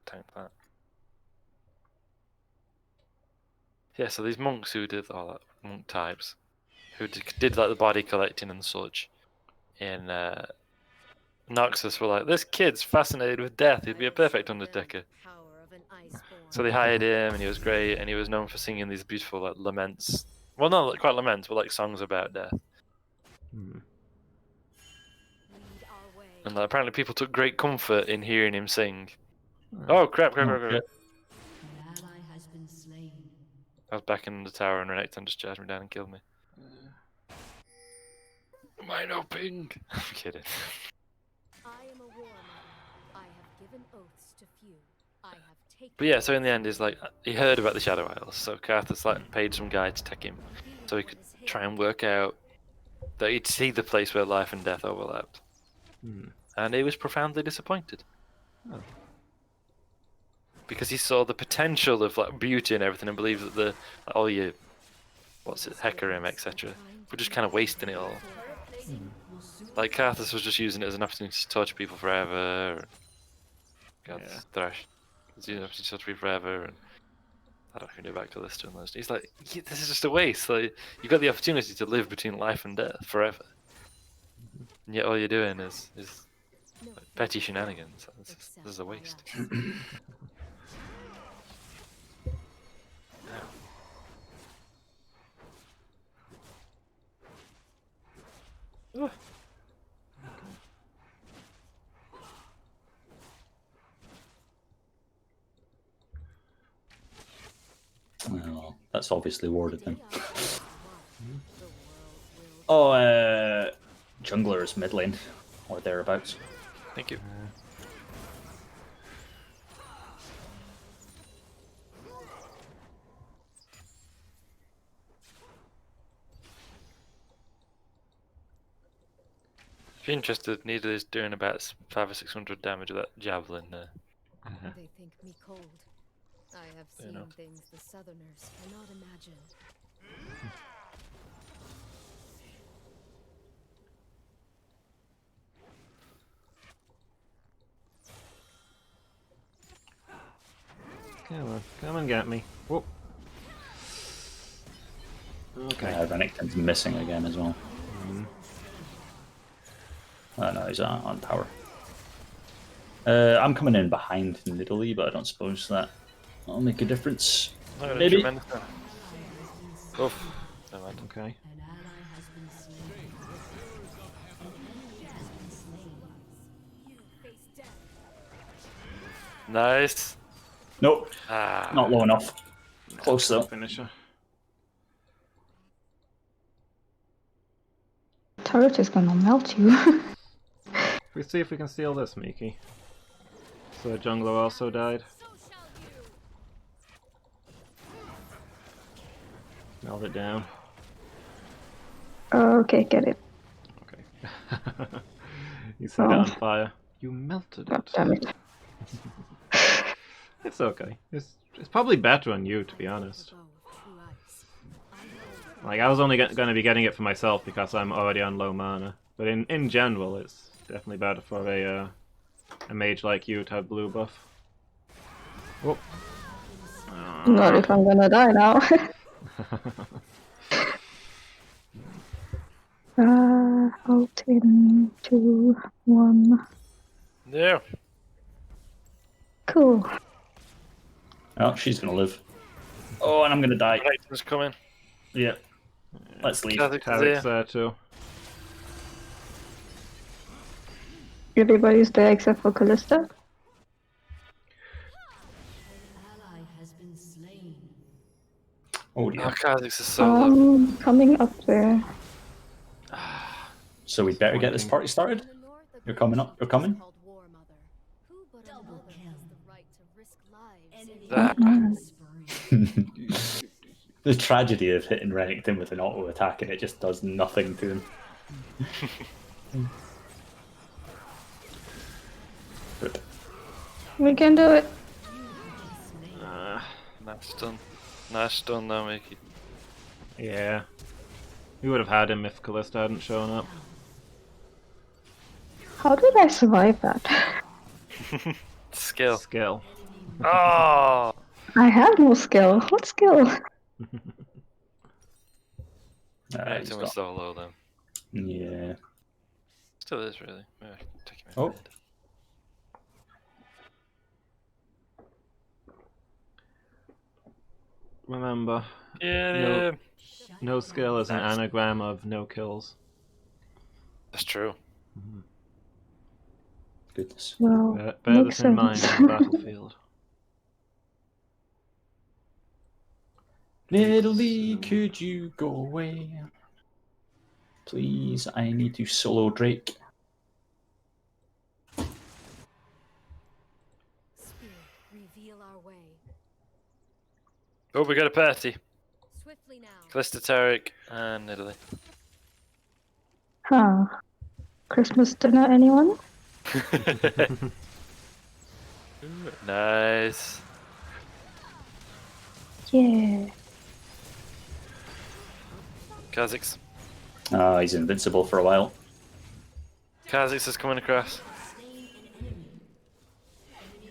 Tank that. Yeah, so these monks who did all that, monk types, who did like the body collecting and such, in Noxus were like, this kid's fascinated with death, he'd be a perfect undertaker. Power of an iceborn. So they hired him, and he was great, and he was known for singing these beautiful like laments. Well, not quite laments, but like songs about death. Hmm. Lead our way. And like, apparently people took great comfort in hearing him sing. Oh. Oh crap! Oh, Crap! shit. An ally has been slain. I was back in the tower, and Renekton just charged me down and killed me. Am I no ping? I'm kidding. I am a war mother. I have given oaths to few. I have taken. But yeah, so in the end, he's like, he heard about the Shadow Isles, so Carthus like paid some guy to take him, so he could try and work out that he'd see the place where life and death overlapped. Hmm. And he was profoundly disappointed. Oh. Because he saw the potential of like beauty and everything, and believed that the all your Hecarim, etc., were just kind of wasting it all. Like Carthus was just using it as an opportunity to torture people forever. God, Yeah. Thresh was using it as an opportunity to torture people forever. And I don't know if we can go back to the list and list. He's like, yeah, this is just a waste. Like you got the opportunity to live between life and death forever, and yet all you're doing is like, petty shenanigans. This is a waste. Well, that's obviously warded then. The world will. Oh, jungler's mid lane, or thereabouts. Thank you. If you're interested, Needle is doing about 500 or 600 damage with that javelin there. They think me cold. I have Fair seen enough. things the Southerners cannot imagine. Come and get me. Whoop. Okay. Renekton's missing again as well. Hmm. Oh no, he's on tower. I'm coming in behind Nidalee, but I don't suppose that'll make a difference. Not gonna Maybe. tremendous damage. Oof. Never mind. Okay. An ally has been slain. An enemy has been slain. You face death. Nice. Nope, Ah. not low enough. Close though. Finisher. Turret is gonna melt you. We see if we can steal this, Miki. So jungler also died. So shall you. Held it down. Oh, okay, get it. Okay. You set it on fire. You melted God it. damn it. It's okay. It's probably better on you, to be honest. The bow of true ice. I hold Like, I was only going to be getting it for myself because I'm already on low mana. But in general, it's definitely better for a mage like you to have blue buff. Oh. Not if I'm gonna die now. Out in 2, 1. Yeah. Cool. Oh, she's gonna live. Oh, and I'm gonna die. Renekton's coming. Yeah. Let's leave. Kha'Zix is Tarek's here. there too. Everybody's there except for Callista. An ally has been slain. Oh Oh, dear. Kha'Zix is so low. Coming up there. So we better get this party started. In the north, a You're great coming up. chief You're is coming. called War Mother. Who but Double another kill. has the right to risk lives in That- Spree. The tragedy of hitting Renekton with an auto attack and it just does nothing to him. But We can do it. Nice stun. Nice stun now, Mickey. Yeah. We would have had him if Callista hadn't shown up. How did I survive that? Skill. Skill. Oh! I have no skill. What skill? he's Renekton was got- so low then. Yeah. Still is, really. Yeah, take him in Oh. mid. Remember, Yeah, no skill is an anagram of no kills. that's true. Goodness. Well, Bear makes this in mind sense. on the battlefield. Italy, could you go away? Please, I need to solo Drake. Spirit, reveal our way. Oh, we got a party. Swiftly now. Calista, Tarek, and Italy. Huh. Christmas dinner, anyone? Nice. Yeah. Kha'Zix. Ah, he's invincible for a while. Kha'Zix is coming across.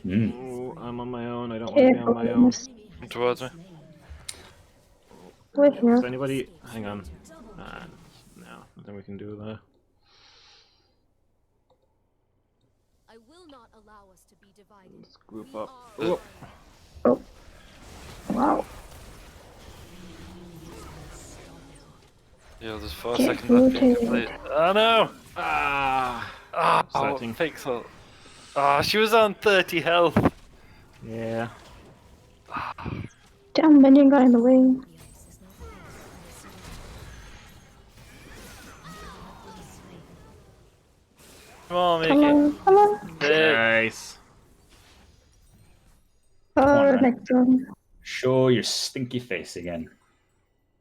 Hmm. Ooh, I'm on my own. I don't want to be Careful, on my own. miss. Come towards me. We're Does here. anybody? Hang on. No, nothing we can do there. I will not allow us to be divided. Let's group We up. are Oh. Wow. Yo, there's 4 Get seconds left to rotated. complete. Oh no! Ah. Ah, Upsetting. Pixel. Ah, she was on 30 health. Yeah. Damn, minion got in the way. the ice is not Come on, make Come it. on, come on. Hey. Nice. on, Oh, Ren. next one. Show your stinky face again.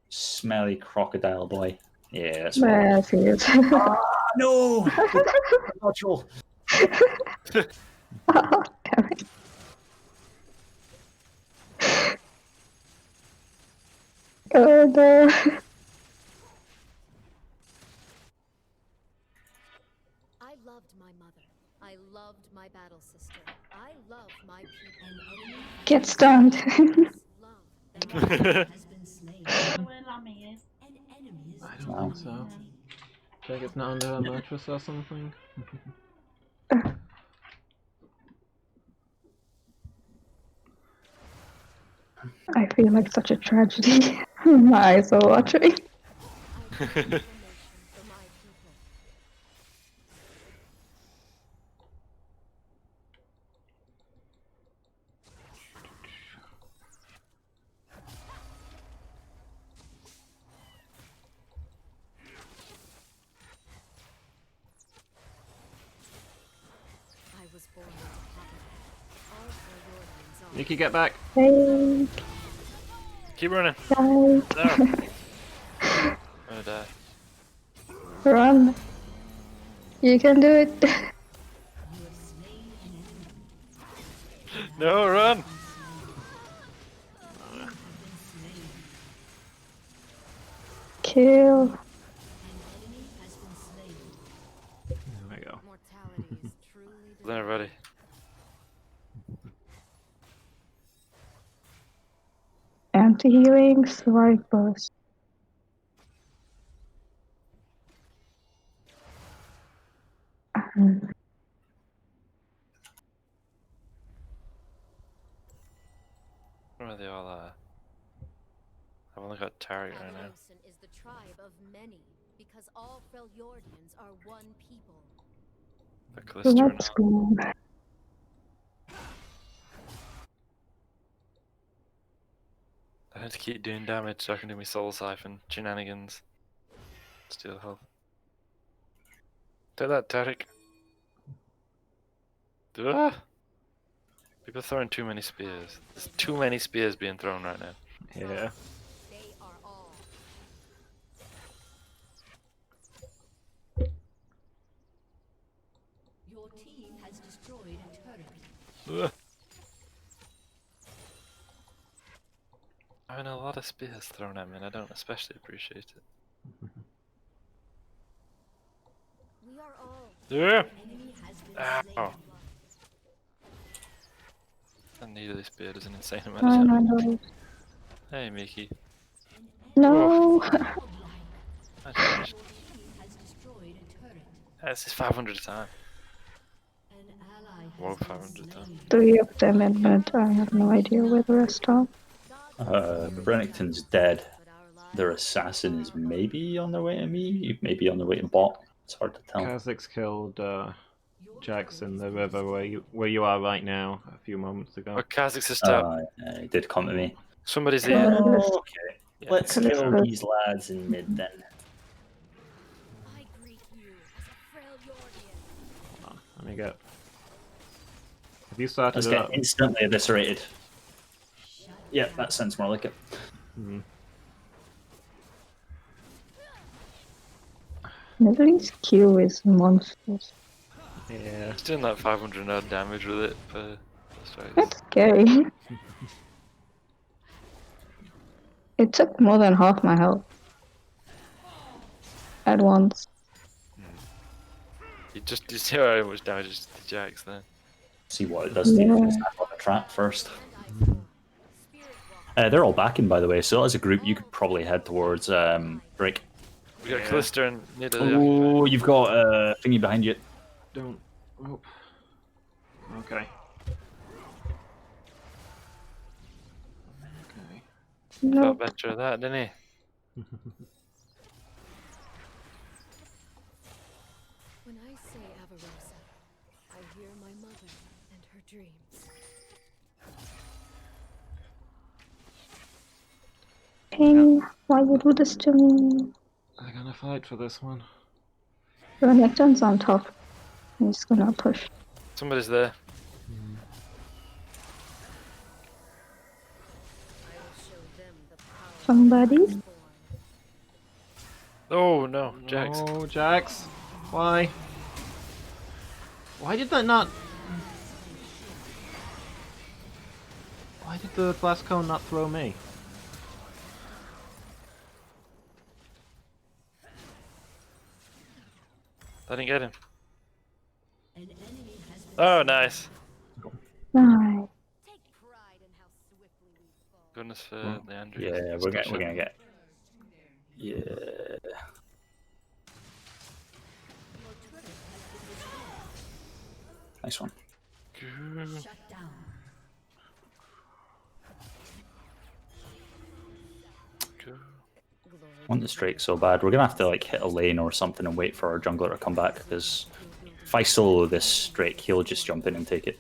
Smelly crocodile boy. Yeah, that's what. Yeah, I see it. No! Natural. Oh, damn it. Oh no. I loved my mother. I loved my battle sister. I love my people. Get stunned. Love. Has been slain. An enemy is I don't think so. Check it's not under a mattress or something. I feel like such a tragedy. My eyes are watering. I want information for my people. I was born into poverty. All for your hands on. Nikki, get back. Hey. Keep running. Die. No. I'm gonna die. Run. You can do it. No, run! Kill. There we go. Mortality is truly They're ready. Anti-healing, survive burst. Where are they all at? I've only got Tari right now. Avalosyn is the tribe of many, because all Freljordians are one people. The Callisto Let's go. I need to keep doing damage so I can do my soul siphon shenanigans. Steal health. Take that, Tarek. Ah! People are throwing too many spears. There's too many spears being thrown right now. Yeah. They are all. Your team has destroyed a turret. Ugh. Having a lot of spears thrown at me and I don't especially appreciate it. We are all. Yeah. Enemy has been Ow. slain. The need of this beard is an insane amount I of damage. know. Hey, Miki. No. Nice damage. Your team has destroyed a turret. This is 500 a time. An ally Whoa, has been 500 times. slain. 3 of them in mid. I have no idea where the rest are. Brennington's dead. But our lives Their assassin is maybe on their way to me, maybe on their way to bot. It's hard to tell. Kha'Zix killed Jax in the river where you are right now a few moments ago. Oh, Kha'Zix is up. He did come to me. Somebody's Yeah. here. Okay, Yeah. let's Let's kill go. these lads in mid then. I greet you as a Freljordian. Let me get. Have you started Let's it get up? instantly eviscerated. Yep, that sounds more like it. Hmm. Middle's Q is monstrous. Yeah. It's doing like 500 odd damage with it, but that's right. That's scary. It took more than half my health. At once. You see how much damage it did to Jax then. See what it does to you. Let's have on the trap first. They're all backing, by the way, so as a group, you could probably head towards Break. We got Yeah. Callisto and Nida. Oh, you've got a thingy behind you. Don't. Oh. Okay. Okay. No. Felt better at that, didn't he? When I say Avarosa, I hear my mother and her dreams. King, why you do this to me? They're gonna fight for this one. Renekton's on top. He's gonna push. Somebody's there. I will show them the power Somebody? of the Oh no, Jax. Oh, Jax. Why? Why did that not? Why did the blast cone not throw me? I didn't get him. An enemy has been Oh, nice. Nice. Take pride in how swiftly we fall. Goodness for Oh. the Andrews. Yeah, we're gonna get. Yeah. Your turret has been destroyed. Nice one. Shut down. Glory Want the strike so bad. We're gonna have to like hit a lane or something and wait for our jungler to come back because if I solo this strike, he'll just jump in and take it.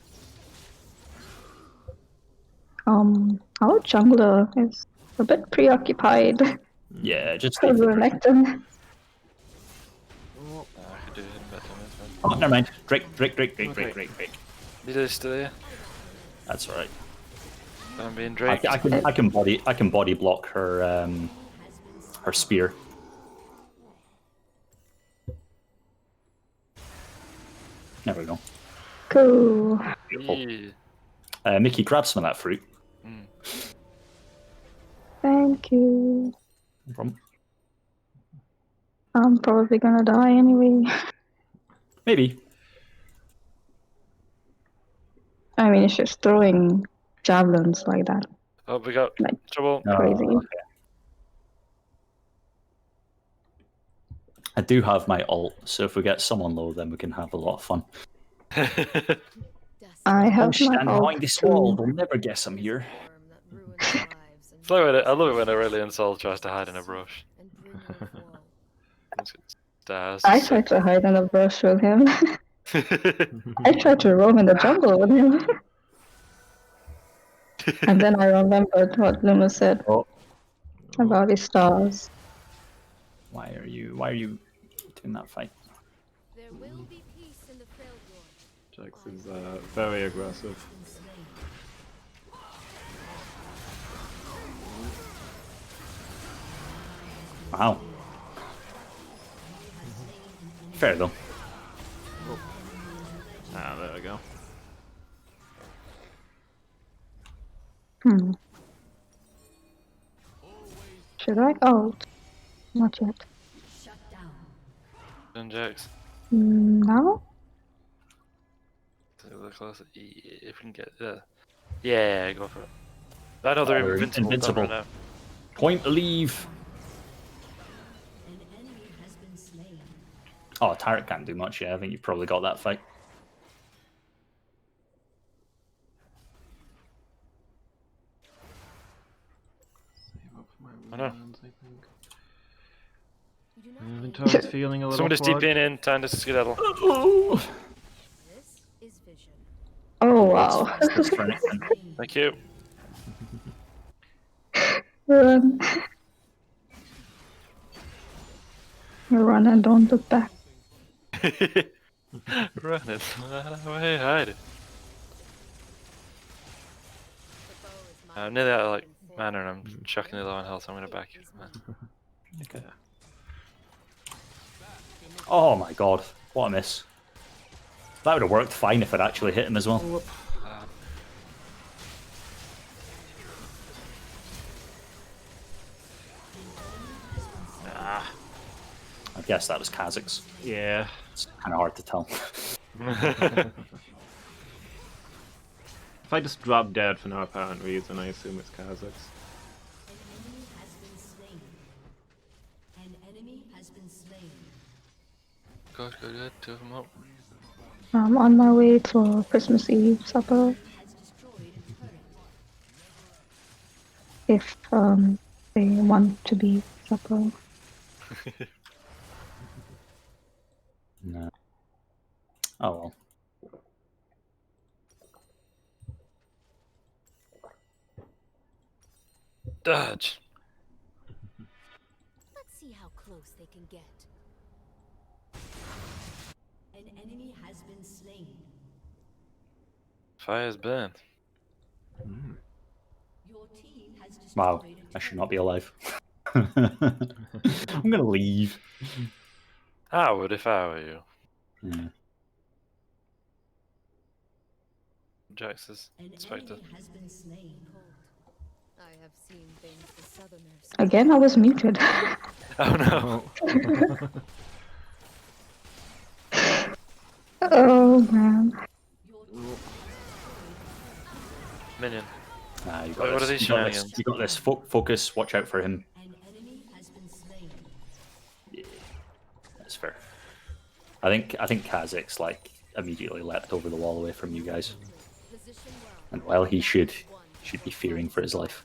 Our jungler is a bit preoccupied Yeah, just with leave it. Renekton. I could do him better. Oh, never mind. Drake. Nida is still here. That's alright. I'm being I, draped. I can body block her her spear. There we go. Cool. Beautiful. Yeah. Mickey, grab some of that fruit. Mm. Thank you. No problem. I'm probably gonna die anyway. Maybe. I mean, it's just throwing javelins like that. Oh, we got Like, trouble. crazy. Okay. I do have my ult, so if we get someone low, then we can have a lot of fun. Dust I is have my Stand ult behind this wall. too. They'll never guess I'm here. worm that ruins lives and I love it when Aurelian Sol tries to hide in a brush. and bring no fall. It's got stars. I tried to hide in a bush with him. I tried to roam in the jungle with him. And then I remembered what Luma said Oh, about his stars. why are you doing that fight? There will be peace in the Freljord. Jax is very aggressive. Wow. Fair though. Ah, there we go. Hmm. Should I ult? Not yet. And Jax. No? Look closer. If we can get yeah, go for it. I know they're They're invincible. invincible. Don't run out. Point to leave. Oh, Tarek can't do much. Yeah, I think you've probably got that fight. Save up for my I know. runes, I think. You do not My need inventory's feeling a little Somebody's clogged. TPing in. Time to skedaddle. this is vision. Oh wow. That's for anything. Thank you. Run. Run and don't look back. Run it. Away, hide it. The bow is my I'm nearly out of like weapon for mana and I'm shockingly low on health, so I'm gonna back you. Okay. Oh my god, what a miss. That would have worked fine if I'd actually hit him as well. I guess that was Kha'Zix. Yeah. It's kind of hard to tell. If I just drop dead for no apparent reason, I assume it's Kha'Zix. Good, good, good. Two of them up. I'm on my way for Christmas Eve supper. If they want to be supper. No. Oh well. Dodge. Let's see how close they can get. An enemy has been slain. Fire's burned. Your team has destroyed Wow, a I should turret. not be alive. I'm gonna leave. I would if I were you. Yeah. Jax is An Spectre. enemy has been slain. I have seen things the Southerners. Again, I was muted. Oh no. Oh man. Minion. Nah, you Wait, got what this. are these You got this. shenanigans? You got this. Focus. Watch out for him. An enemy has been slain. Yeah, that's fair. I think Kha'Zix like immediately leapt over the wall away from you guys, Position well. and while he should be fearing for his life.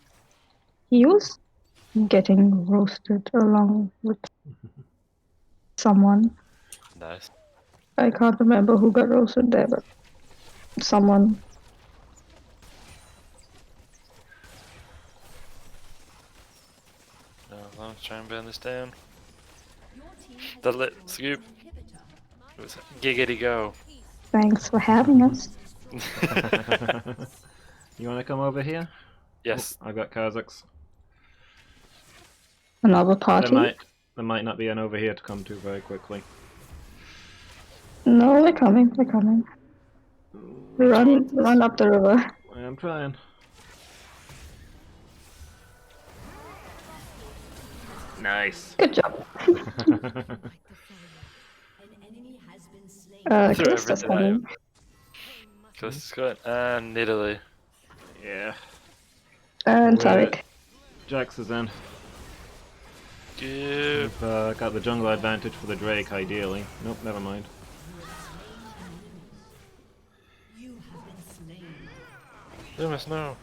He was getting roasted along with someone. Nice. I can't remember who got roasted there, but someone. No, let's try and burn this down. Your team has The lit destroyed scoop. an inhibitor. It was giggity go. Thanks for having us. You want to come over here? Yes. I got Kazakhs. Another party? There might not be an over here to come to very quickly. No, they're coming. They're coming. Run up the river. I'm trying. Nice. Good job. Like the fire. An enemy has been slain. Threw Callista's everything at him. coming. Callista's going. And Nidalee. Yeah. And Where- Tarek. Jax is in. Good. Got the jungle advantage for the Drake, ideally. Nope, never mind. You have been slain. Loomis, no.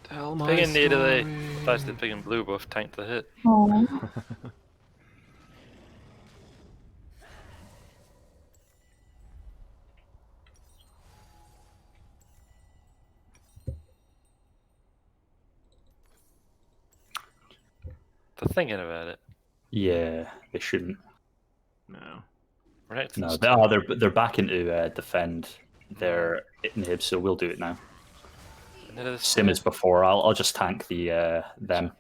Tell my Ping and Nidalee. story. That's the ping and blue buff tanked the hit. Oh. They're thinking about it. Yeah, they shouldn't. No. Right? No, they're back into defend their inhib, so we'll do it now. Same as before. I'll just tank the them.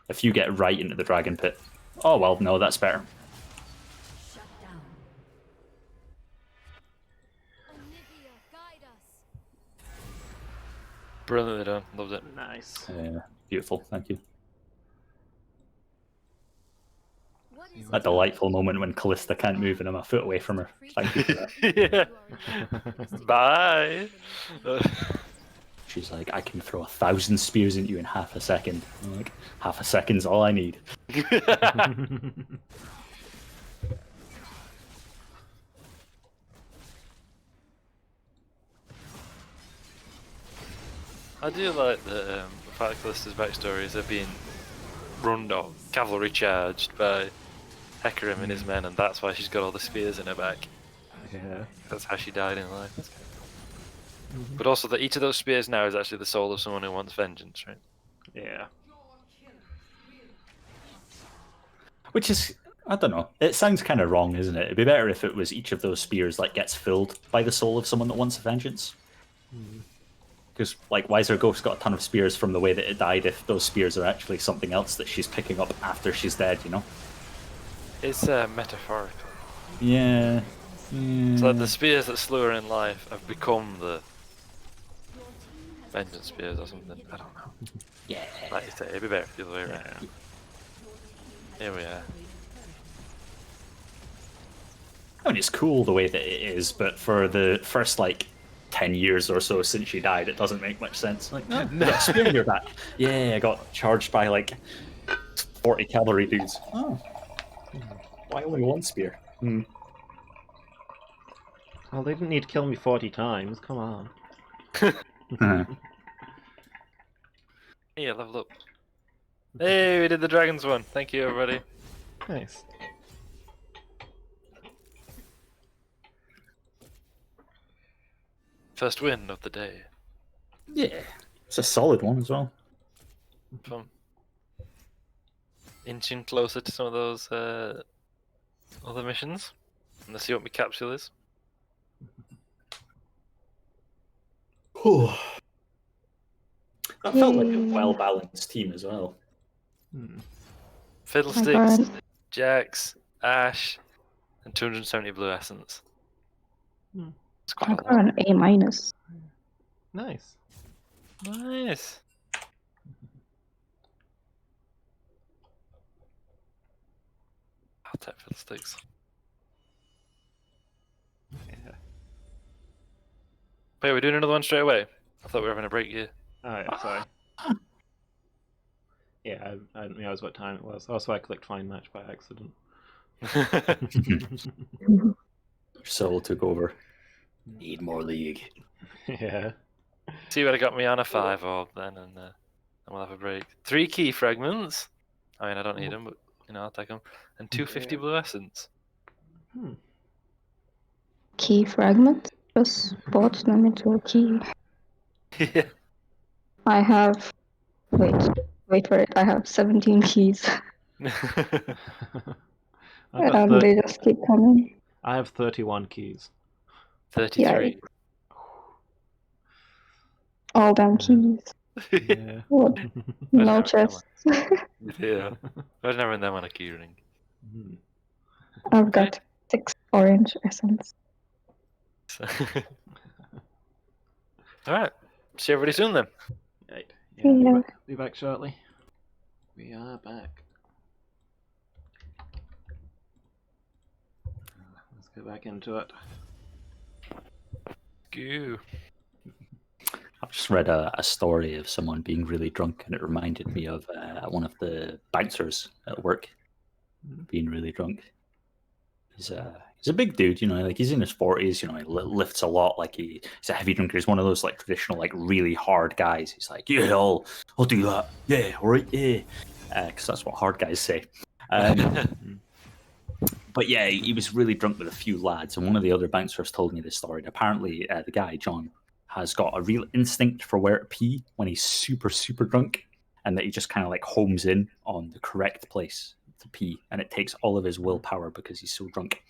If you get right into the dragon pit. Oh well, no, that's better. Shut down. Olivia, guide us. Brilliantly done. Loved it. Nice. Beautiful, thank you. What is A delightful moment when Callista can't move and I'm a foot away from her. Thank you for that. Yeah. Bye. She's like, I can throw 1,000 spears at you in half a second. I'm like, half a second's all I need. I do like the fact Callista's backstory is her being run or cavalry charged by Hecarim and his men, and that's why she's got all the spears in her back. Yeah. That's how she died in life. But also that each of those spears now is actually the soul of someone who wants vengeance, right? Yeah. Which is, I don't know. It sounds kind of wrong, isn't it? It'd be better if it was each of those spears like gets filled by the soul of someone that wants vengeance. Because like, why's her ghost got a ton of spears from the way that it died if those spears are actually something else that she's picking up after she's dead, you know? It's metaphorical. Yeah. So the spears that slew her in life have become the vengeance spears or something. I don't know. Yeah. Like you say, it'd be better the other way around. Here we are. I mean, it's cool the way that it is, but for the first, like, 10 years or so since she died, it doesn't make much sense. Like, no, you got a spear in your back. Yeah, I got charged by, like, 40 cavalry dudes. Oh. Why only one spear? Well, they didn't need to kill me 40 times. Come on. Yeah, level up. Hey, we did the dragons one. Thank you, everybody. Nice. First win of the day. Yeah. It's a solid one as well. Fun. Inching closer to some of those other missions. And let's see what my capsule is. That felt like a well-balanced team as well. Fiddlesticks, God. Jax, Ash, and 270 blue essence. It's I quite a got lot. an A minus. Nice. Nice. I'll take Fiddlesticks. Yeah. Wait, we're doing another one straight away? I thought we were having a break here. Oh, yeah, sorry. Yeah, I didn't realize what time it was. Also, I clicked find match by accident. Soul took over. Need more league. Yeah. See what I got me on a 5 orb then, and we'll have a break. 3 key fragments. I mean, I don't need them, but you know, I'll take them. And 250 blue essence. Key fragment. Just bought them into a key. Yeah. I have. Wait for it. I have 17 keys. I've got And they just keep coming. I have 31 keys. 33. All down keys. Yeah. What? Imagine No having them chests. Yeah. Imagine having them on a keyring. Hmm. I've got 6 orange essence. Alright. See everybody soon then. Right. See Yeah, ya. be back shortly. We are back. Let's get back into it. Goo. I've just read a story of someone being really drunk, and it reminded me of one of the bouncers at work being really drunk. He's a big dude, you know, like he's in his 40s, you know, he lifts a lot, like he's a heavy drinker. He's one of those like traditional, like really hard guys. He's like, yeah, I'll do that. Yeah, all right, yeah, because that's what hard guys say. But yeah, he was really drunk with a few lads, and one of the other bouncers told me this story. And apparently, the guy John has got a real instinct for where to pee when he's super drunk, and that he just kind of like homes in on the correct place to pee, and it takes all of his willpower because he's so drunk.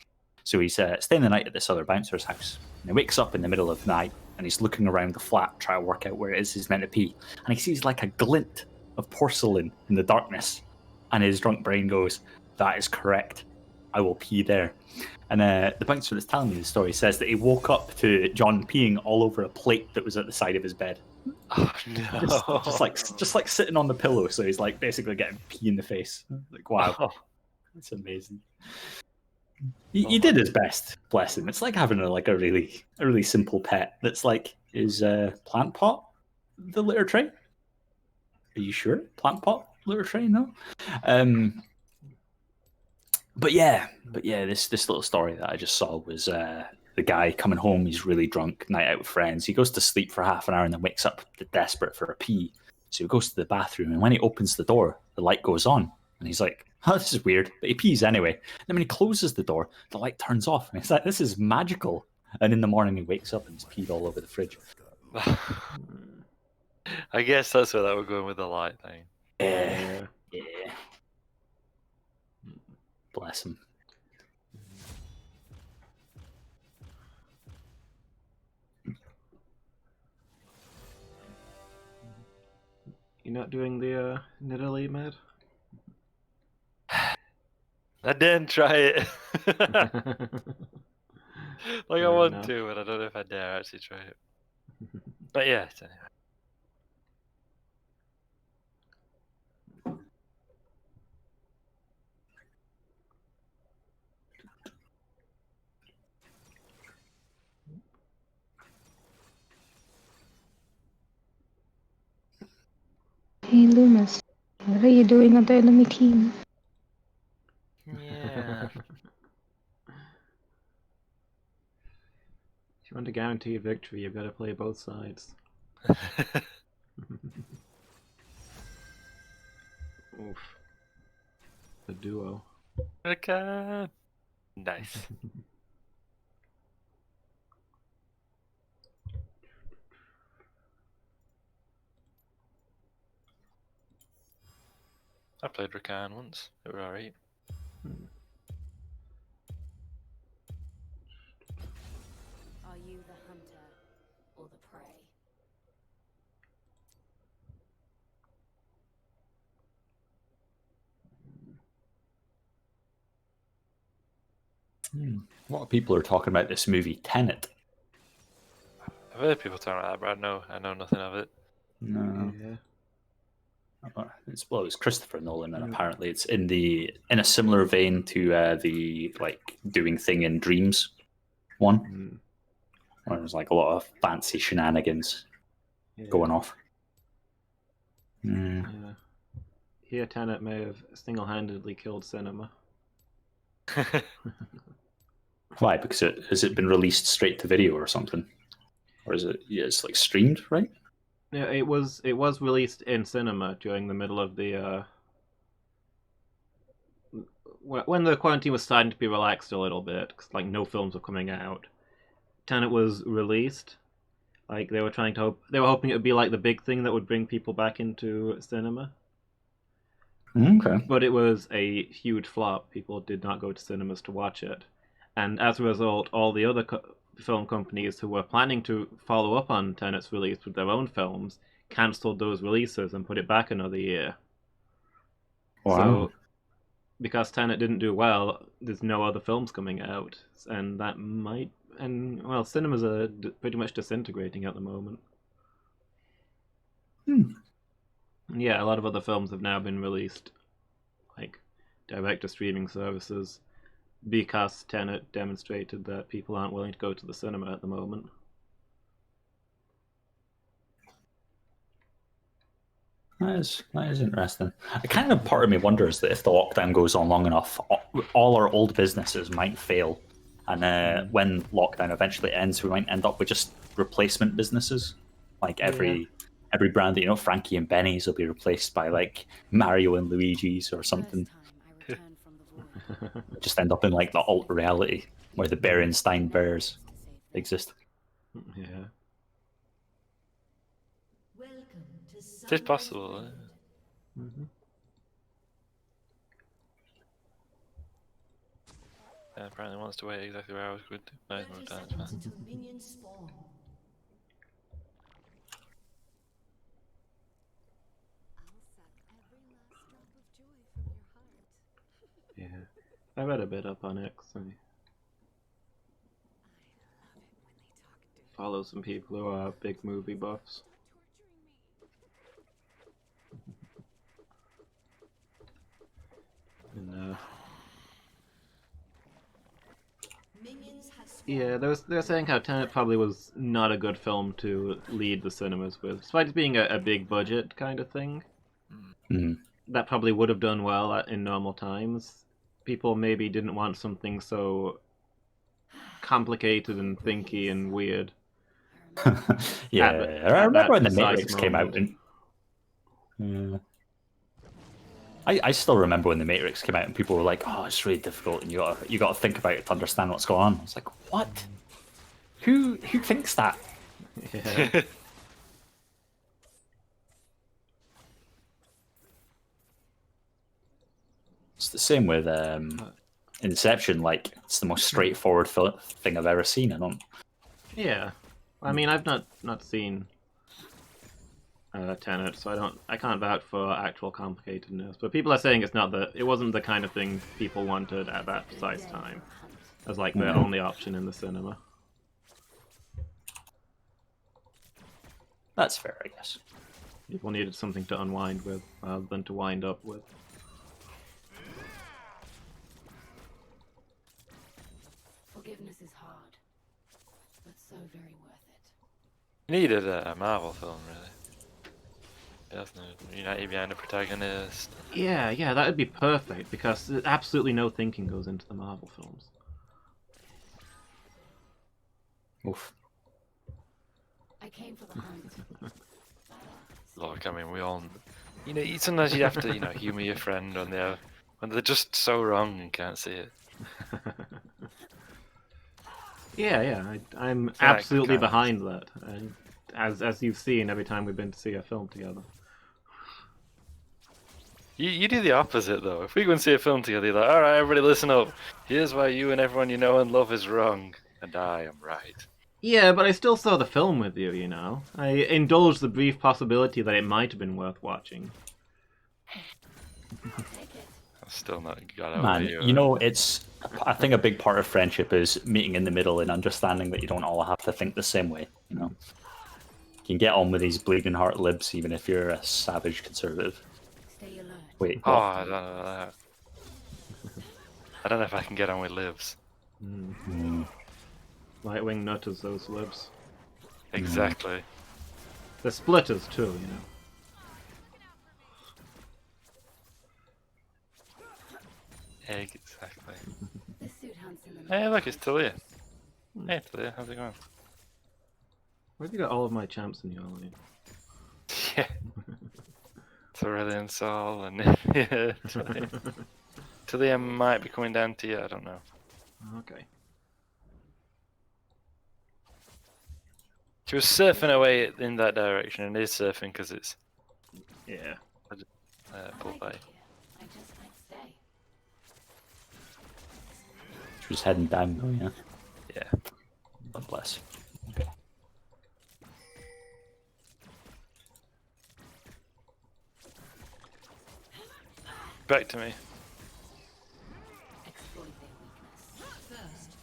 So he's staying the night at this other bouncer's house, and he wakes up in the middle of the night, and he's looking around the flat trying to work out where it is he's meant to pee, and he sees like a glint of porcelain in the darkness, and his drunk brain goes, "That is correct. I will pee there." And the bouncer that's telling me the story says that he woke up to John peeing all over a plate that was at the side of his bed. Oh no. Just like sitting on the pillow, so he's like basically getting pee in the face. Like, wow, Oh. that's amazing. He did his best, bless him. It's like having a really simple pet that's like his plant pot, the litter tray. Are you sure? Plant pot, litter tray? No. But yeah, this little story that I just saw was the guy coming home. He's really drunk, night out with friends. He goes to sleep for half an hour and then wakes up desperate for a pee. So he goes to the bathroom, and when he opens the door, the light goes on, and he's like, "Oh, this is weird," but he pees anyway. And then when he closes the door, the light turns off, and he's like, "This is magical." And in the morning, he wakes up and he's peed all over the fridge. I guess that's where that we're going with the light thing. Yeah. Bless him. You're not doing the Nidalee, Matt? I didn't try it. Like I Fair want enough. to, but I don't know if I dare actually try it. But yeah, anyway. Hey Loomis, what are you doing on the enemy team? Yeah. If you want to guarantee a victory, you've got to play both sides. Oof. The duo. Okay. Nice. I played Rakan once. It was alright. Are you the hunter or the prey? A lot of people are talking about this movie, Tenet. I've heard people talking about that, but I know nothing of it. No. Yeah. It's Christopher Nolan, and apparently it's in a similar vein to the like doing thing in dreams one, where there's like a lot of fancy shenanigans going off. Yeah. Here, Tenet may have single-handedly killed cinema. Why? Because has it been released straight to video or something, or is it? Yeah, it's like streamed, right? Yeah, it was released in cinema during the middle of the when the quarantine was starting to be relaxed a little bit, because like no films were coming out. Tenet was released. Like they were hoping it would be like the big thing that would bring people back into cinema. Okay. But it was a huge flop. People did not go to cinemas to watch it, and as a result, all the other film companies who were planning to follow up on Tenet's release with their own films cancelled those releases and put it back another year. Wow. So, because Tenet didn't do well, there's no other films coming out, and that might. And well, cinemas are pretty much disintegrating at the moment. Yeah, a lot of other films have now been released, like direct to streaming services, because Tenet demonstrated that people aren't willing to go to the cinema at the moment. That is interesting. A kind of part of me wonders that if the lockdown goes on long enough, all our old businesses might fail, and when lockdown eventually ends, we might end up with just replacement businesses. Like every brand that Frankie and Benny's will be replaced by like Mario and Luigi's or something. Just end up in like the alt reality where the Berenstain Bears exist. Yeah. It's possible. Apparently wants to wait exactly where I was good. No, it's fine. Yeah. I read a bit up on X. I follow some people who are big movie buffs. And yeah, they're saying how Tenet probably was not a good film to lead the cinemas with, despite it being a big budget kind of thing. That probably would have done well in normal times. People maybe didn't want something so complicated and thinky and weird. Yeah, I remember when The Matrix came out. I still remember when The Matrix came out and people were like, "Oh, it's really difficult, and you got to think about it to understand what's going on." I was like, "What? Who thinks that?" Yeah. It's the same with Inception. Like, it's the most straightforward thing I've ever seen. I don't. Yeah, I mean, I've not seen Tenet, so I can't vouch for actual complicatedness. But people are saying it wasn't the kind of thing people wanted at that precise time, as like their only option in the cinema. That's fair, I guess. People needed something to unwind with rather than to wind up with. Forgiveness is hard, but so very worth it. You needed a Marvel film, really. United behind a protagonist. Yeah, that would be perfect because absolutely no thinking goes into the Marvel films. Oof. I came for the hunt. Look, I mean, we all, sometimes you have to, humor your friend when they're just so wrong and can't see it. Yeah, I'm absolutely behind that, and as you've seen every time we've been to see a film together. You do the opposite though. If we go and see a film together, you're like, all right, everybody, listen up. Here's why you and everyone you know and love is wrong, and I am right. Yeah, but I still saw the film with you. I indulged the brief possibility that it might have been worth watching. I've still not got over Man, you. I think a big part of friendship is meeting in the middle and understanding that you don't all have to think the same way. You can get on with these bleeding heart libs even if you're a savage conservative. Stay alert. Wait, Oh, what? I don't know that. I don't know if I can get on with libs. Right-wing nutters, those libs. Exactly. They're splitters too, Exactly. The suit hunts in the Hey, look, it's Talia. Hey, Talia, how's it going? Where have you got all of my champs in your lane? Yeah. Cerulean Soul and yeah, Talia might be coming down to you, I don't know. Okay. She was surfing away in that direction, and is surfing because it's Yeah. pulled by. I just might stay. She was heading down though, yeah. Yeah. God bless. back to me. Exploit their weakness. First,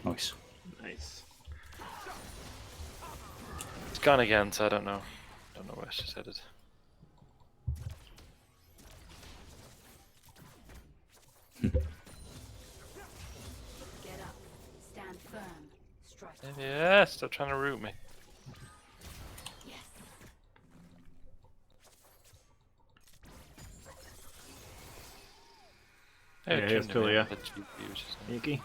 Nice. Nice. It's gone again, so I don't know. Don't know where she's headed. get up. Stand firm. Strike. Yeah, stop trying to root me. Yes. Yeah, here's Tulia. Yuki.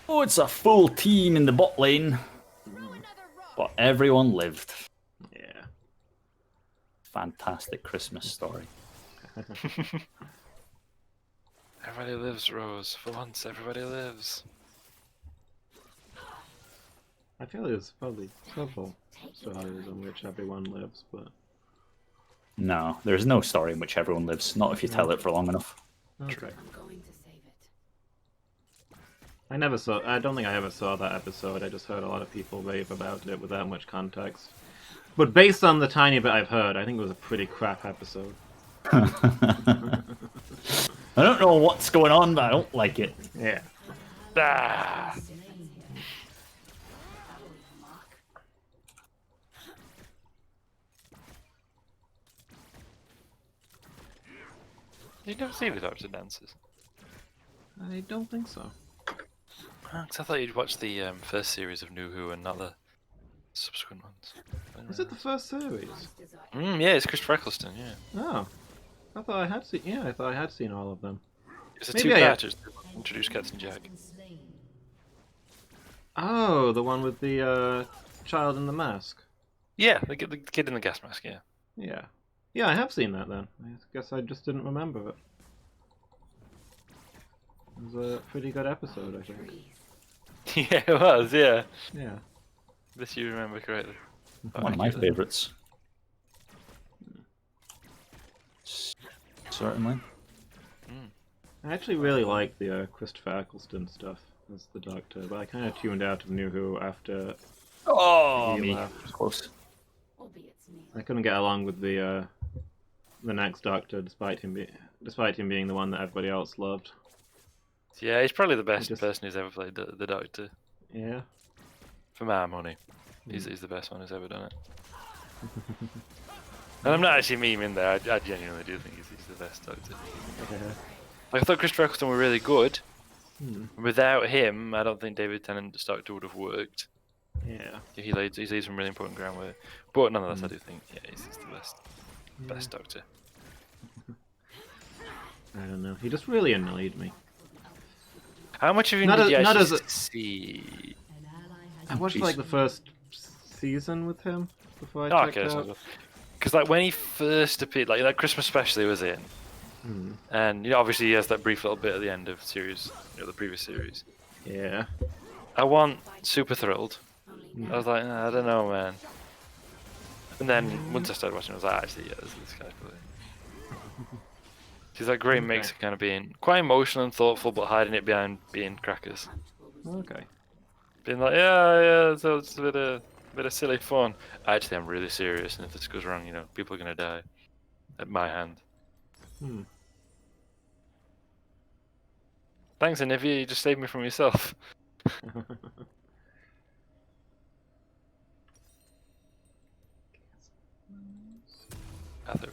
Oh, it's a full team in the bot lane, but everyone lived. Yeah. Fantastic Christmas story. Everybody lives, Rose. For once, everybody lives. I feel there's probably several stories in which everyone lives, but No, there's no story in which everyone lives, not if you tell it for long enough. okay. I'm going to save it. I don't think I ever saw that episode. I just heard a lot of people rave about it without much context. But based on the tiny bit I've heard, I think it was a pretty crap episode. I don't know what's going on, but I don't like it. Yeah. Ah! You never see the Doctor dances. I don't think so. Because I thought you'd watch the first series of New Who and not the subsequent ones. Was it the first series? Yeah, it's Christopher Eccleston, yeah. Oh. I thought I had seen. Yeah, I thought I had seen all of them. It's a Maybe I- two-parter to introduce Captain Jack. Been slain. Oh, the one with the child in the mask. Yeah, the kid in the gas mask, yeah. Yeah. Yeah, I have seen that then. I guess I just didn't remember it. It was a pretty good episode, I think. Yeah, it was, yeah. Yeah. This you remember correctly. One of my favourites. Certainly. I actually really like the Christopher Eccleston stuff as the Doctor, but I kind of tuned out of New Who after Oh, he me. left. Close. Albeit me. I couldn't get along with the next Doctor, despite him being the one that everybody else loved. Yeah, he's probably the best just- person who's ever played the Doctor. Yeah. For my money. He's the best one who's ever done it. And I'm not actually memeing there, I genuinely do think he's the best Doctor. Yeah. Like, I thought Christopher Eccleston were really good. Hmm. Without him, I don't think David Tennant's Doctor would have worked. Yeah. He laid some really important groundwork. But nonetheless, I do think, yeah, he's the best Doctor. I don't know. He just really annoyed me. How much of him Not did you as- not actually as a- see? An ally has I watched Jeez. like the first season with him before I Oh, checked okay, out. because like when he first appeared, like that Christmas special he was in, Hmm. and obviously he has that brief little bit at the end of series, the previous series. Yeah. I want super thrilled. only Hmm. I was like, I don't know, man. And then once I started watching, I was like, actually, yeah, this guy's brilliant. She's that great mix of kind of being quite emotional and thoughtful, but hiding it behind being crackers. Okay. Being like, yeah, so it's a bit of silly fun. Actually, I'm really serious, and if this goes wrong, people are gonna die at my hand. Hmm. Thanks, Anivia, you just saved me from yourself. Other.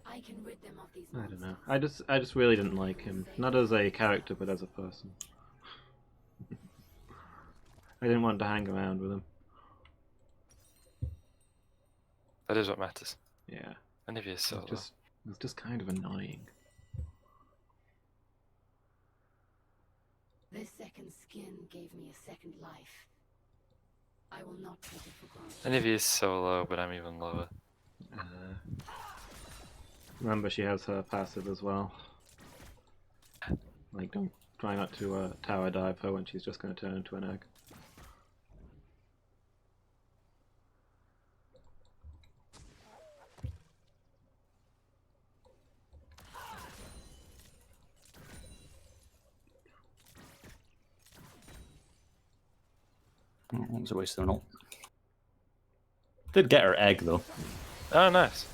I can rid them of these I don't know. I just really didn't like him. Not as a character, but as a person. I didn't want to hang around with him. That is what matters. Yeah. Anivia's so It was just kind of annoying. This second skin gave me a second life. I will not take it for granted. Anivia's so low, but I'm even lower. Remember, she has her passive as well. Like, don't try not to tower dive her when she's just going to turn into an egg. Oh, that was a waste of an ult. Did get her egg though. Oh, nice.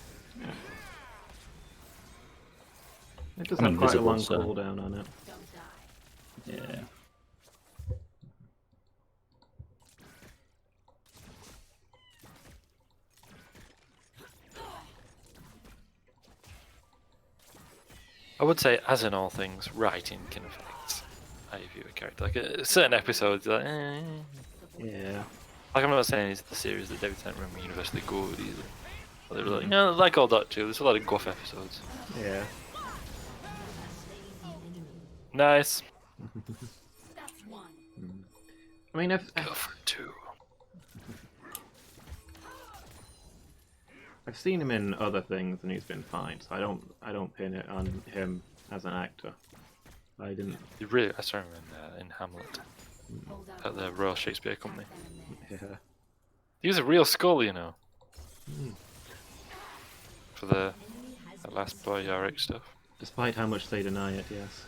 It does I'm have quite a invisible, long so- cooldown on it. Don't die. Yeah. I would say, as in all things, writing can affect how you view a character. Like certain episodes, you're like, Yeah. like I'm not saying it's the series that David Tennant were universally good either. But they're like, you know, like all Doctor Who, there's a lot of guff episodes. Yeah. Nice. That's one. I mean, I've Guff 2. seen him in other things and he's been fine, so I don't pin it on him as an actor. I didn't. You really, I saw him in Hamlet Hold out at the Royal Shakespeare Company. then and there. Yeah. He was a real skull, you know. For the last Boy Yorick stuff. Despite how much they deny it, yes.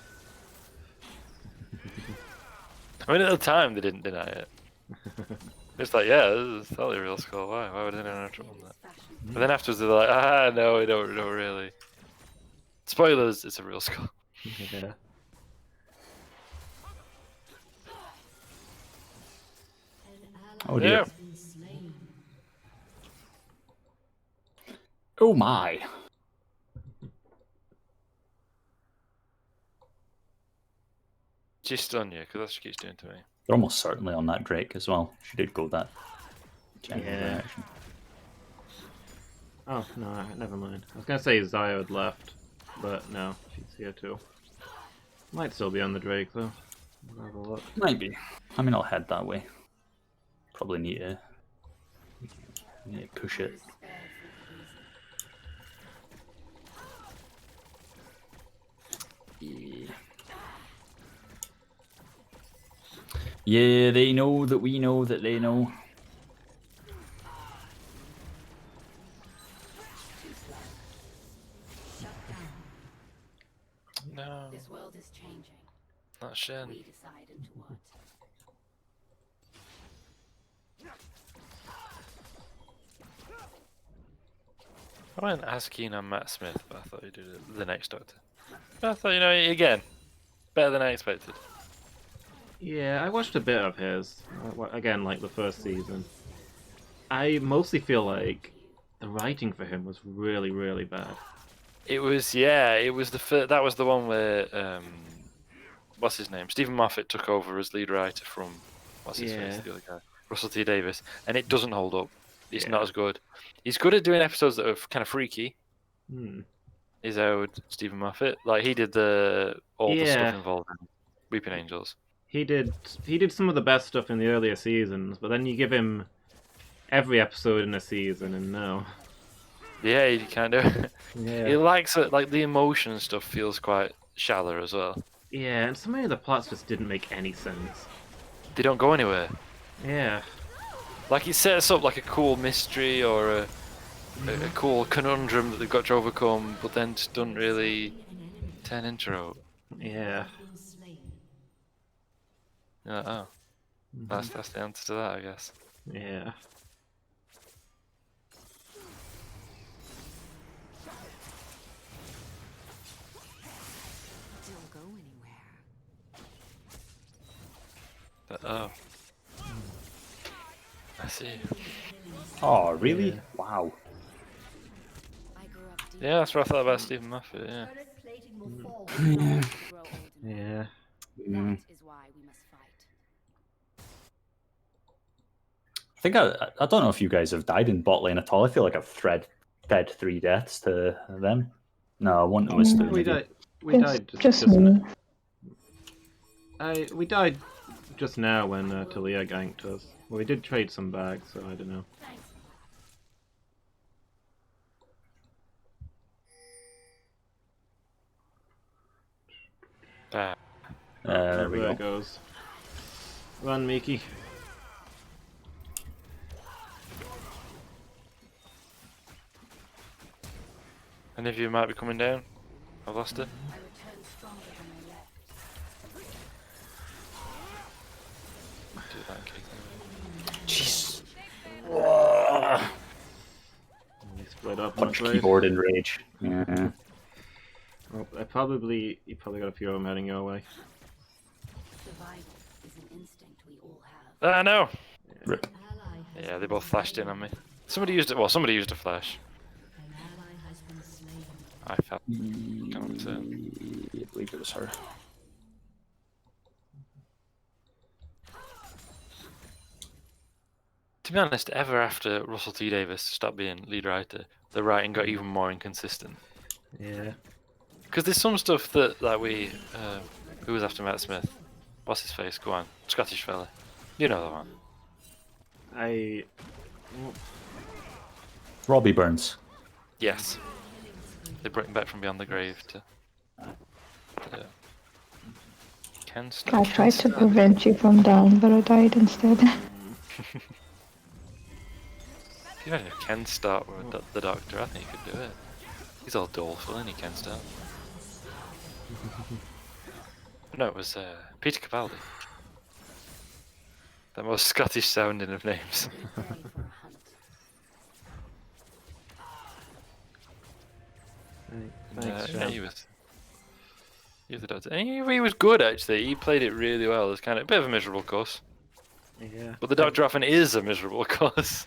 I mean, at the time they didn't deny it. It's like, yeah, this is totally a real skull. Why would anyone have done that? Fashion. But then afterwards they're like, no, we don't really. Spoilers, it's a real skull. Yeah. Oh dear. Yeah. Oh my. She's stun you, because that's what she keeps doing to me. They're almost certainly on that Drake as well. She did go that general Yeah. direction. Oh no, never mind. I was gonna say Zaya had left, but no, she's here too. Might still be on the Drake though. We'll have a look. Might be. I mean, I'll head that way. Probably need to push it. Yeah. Yeah, they know that we know that they know. No, This world is changing. not Shen. We decide into what. I wasn't as keen on Matt Smith, but I thought he did it the next Doctor. But I thought, you know, again, better than I expected. Yeah, I watched a bit of his. Again, like the first season. I mostly feel like the writing for him was really, really bad. It was, yeah, it was that was the one where, what's his name? Stephen Moffat took over as lead writer from, what's his face, Yeah. the other guy? Russell T Davis. And it doesn't hold up. It's Yeah. not as good. He's good at doing episodes that are kind of freaky. Hmm. Is owed Stephen Moffat. Like, he did all the Yeah. stuff involved in Weeping Angels. He did some of the best stuff in the earlier seasons, but then you give him every episode in a season, and no. Yeah, he kind of. Yeah. He likes it, like the emotion stuff feels quite shallow as well. Yeah, and some of the plots just didn't make any sense. They don't go anywhere. Yeah. Like, it sets up like a cool mystery or a cool conundrum that they've got to overcome, but then just doesn't really turn into it. Yeah. You're like, oh, that's the answer to that, I guess. Yeah. Don't go anywhere. But oh, I see. Oh, really? Yeah. Wow. I grew up deep. Yeah, that's what I thought about Stephen Moffat. Yeah. Turret plating will fall. Grow old enough. Yeah. Mm. That is why we must fight. I think I don't know if you guys have died in bot lane at all. I feel like I've fed 3 deaths to them. No, one was still We maybe. died. We It's died just just me. we died just now when Talia ganked us. Well, we did trade some bags, so I don't know. Thanks. There we There go. it goes. Run, Miki. Any of you might be coming down. I've lost it. I returned stronger than I left. Do that kick. Jeez. We split up. I'm Punch afraid. keyboard in rage. Yeah. Well, you probably got a few of them heading your way. Survival is an instinct we all have. Ah, no! Rip. Ally has Yeah, they been both flashed in on me. Somebody used it. Well, somebody used a flash. An ally has been slain. I felt kind of I believe it was her. To be honest, ever after Russell T Davis stopped being lead writer, the writing got even more inconsistent. Yeah. Because there's some stuff that we, who was after Matt Smith? What's his face? Go on, Scottish fella. You know the one. I Robbie Burns. Yes. They brought him back from beyond the grave to Ken I tried to prevent you from dying, but I died instead. If you imagine if Ken Stark were the Doctor, I think he could do it. He's all doleful, isn't he, Ken Stark? No, it was Peter Capaldi. The most Scottish sounding of names. Ready for a hunt. Thanks, Yeah, Sean. he was the Doctor. And he was good, actually. He played it really well. It's kind of a bit of a miserable cuss. Yeah. But the Doctor often is a miserable cuss.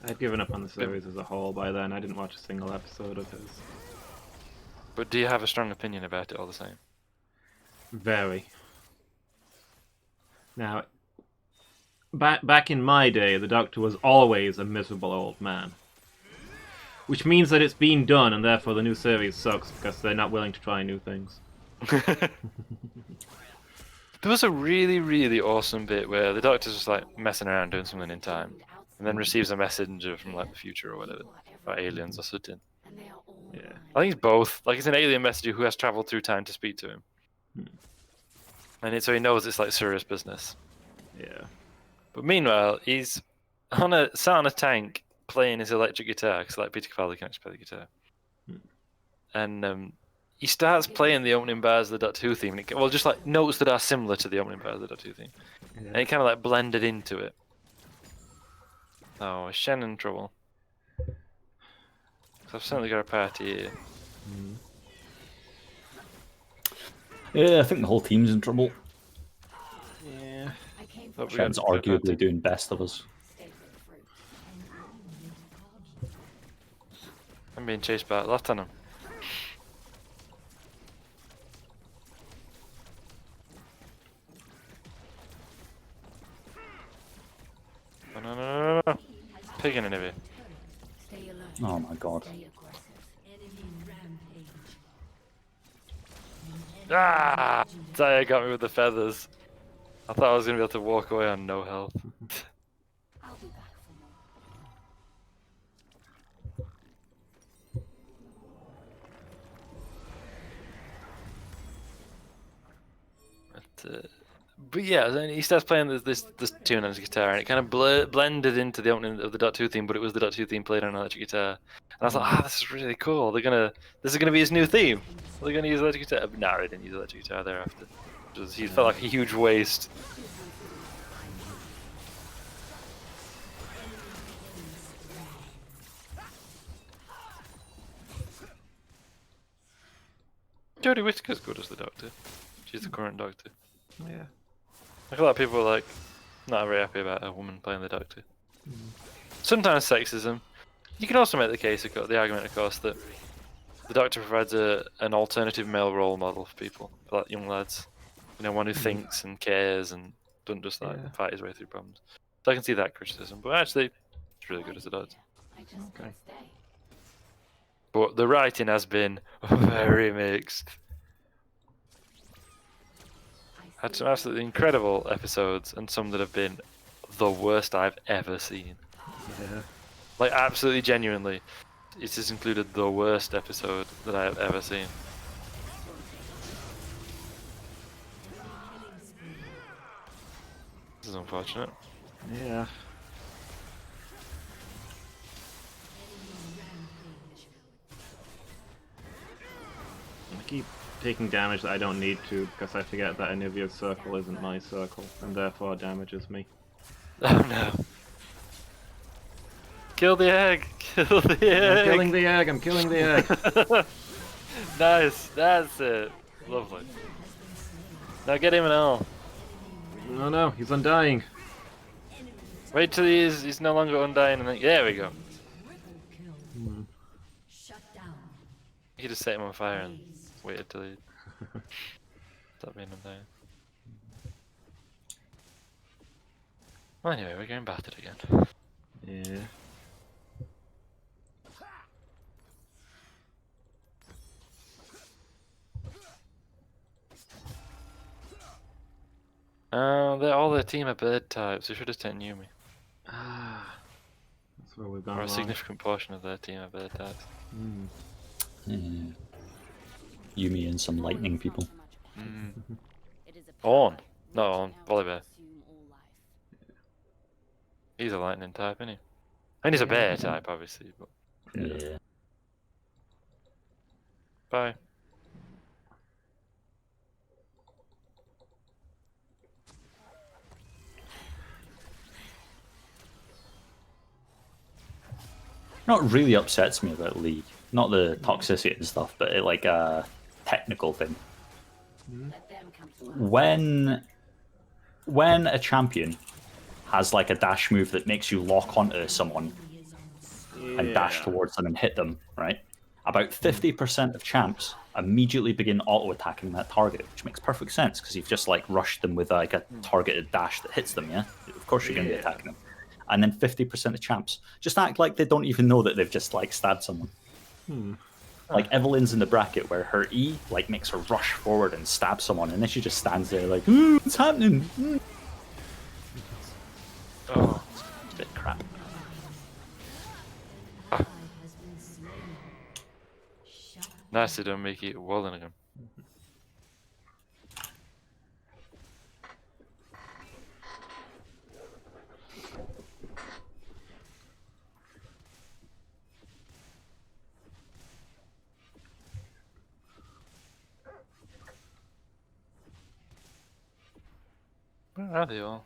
I'd given up on the series as a whole by then. I didn't watch a single episode of his. But do you have a strong opinion about it all the same? Very. Now, back in my day, the Doctor was always a miserable old man. Which means that it's been done, and therefore the new series sucks because they're not willing to try new things. There was a really, really awesome bit where the Doctor's just like messing around doing something in time, and then receives a messenger from like the future or whatever, or aliens or something. And they are all Yeah. mine. I think it's both. Like it's an alien messenger who has travelled through time to speak to him, and so he knows it's like serious business. Yeah. But meanwhile, he's sat on a tank playing his electric guitar because like Peter Capaldi can actually play the guitar, and he starts playing the opening bars of the Doctor Who theme. And just like notes that are similar to the opening bars of the Doctor Who theme, and it kind of like blended into it. Oh, is Shen in trouble? 'Cause I've certainly got a party here. Yeah, I think the whole team's in trouble. Yeah. I came But for we got Shen's a party. arguably doing best of us. stay for the fruit. I'm being chased by a lot on him. No. Pigging in here. Stay alert. Oh my god. Stay aggressive. Enemy rampage. Ah! Zaya got me with the feathers. I thought I was going to be able to walk away on no health. I'll be back for more. But yeah, then he starts playing this tune on his guitar, and it kind of blended into the opening of the Doctor Who theme, but it was the Doctor Who theme played on an electric guitar. And I was like, this is really cool. This is gonna be his new theme. They're gonna use electric guitar. But no, they didn't use electric guitar thereafter. He felt like a huge waste. Jodie Whittaker's good as the Doctor. She's the current Doctor. Yeah. Like a lot of people are like not very happy about a woman playing the Doctor. Sometimes sexism. You can also make the case, the argument, of course, that the Doctor provides an alternative male role model for people, for like young lads. You know, one who thinks and cares and doesn't just like Yeah. fight his way through problems. So I can see that criticism, but actually, it's really good as the Doctor. I just can't stay. But the writing has been very mixed. Had some absolutely incredible episodes and some that have been the worst I've ever seen. Yeah. Like, absolutely genuinely, it has included the worst episode that I have ever seen. This is unfortunate. Yeah. I keep taking damage that I don't need to because I forget that Anivia's circle isn't my circle and therefore damages me. Oh no. Kill the egg! Kill the egg! I'm killing the egg. I'm killing the egg. Nice, that's it. Lovely. Now get him an L. No, no, he's undying. Wait till he's no longer undying and then there we go. You just set him on fire and waited till he stopped being undying. Well, anyway, we're getting battered again. Yeah. All their team are bird types. They should have taken Yumi. Ah, that's where we've gone Or a wrong. significant portion of their team are bird types. Yumi and some lightning people. On. No, on. Volibear. He's a lightning type, isn't he? And he's a bear type, obviously. But Yeah. bye. What really upsets me about League, not the toxicity and stuff, but it, like a technical thing. When a champion has like a dash move that makes you lock onto someone and dash towards them and hit them, right? About 50% of champs immediately begin auto-attacking that target, which makes perfect sense because you've just like rushed them with like a targeted dash that hits them, yeah? Of course you're going to be attacking them. And then 50% of champs just act like they don't even know that they've just like stabbed someone. Like Evelyn's in the bracket where her E like makes her rush forward and stab someone, and then she just stands there like, what's happening? Oh, It's a bit crap. nice to don't make it walling again. Where are they all?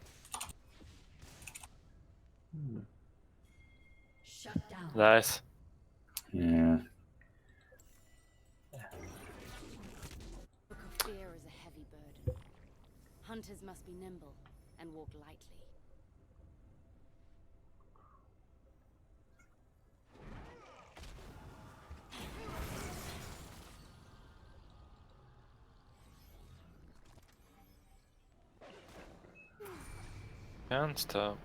Nice. Yeah. Book of fear is a heavy burden. Hunters must be nimble and walk lightly. Can't stop.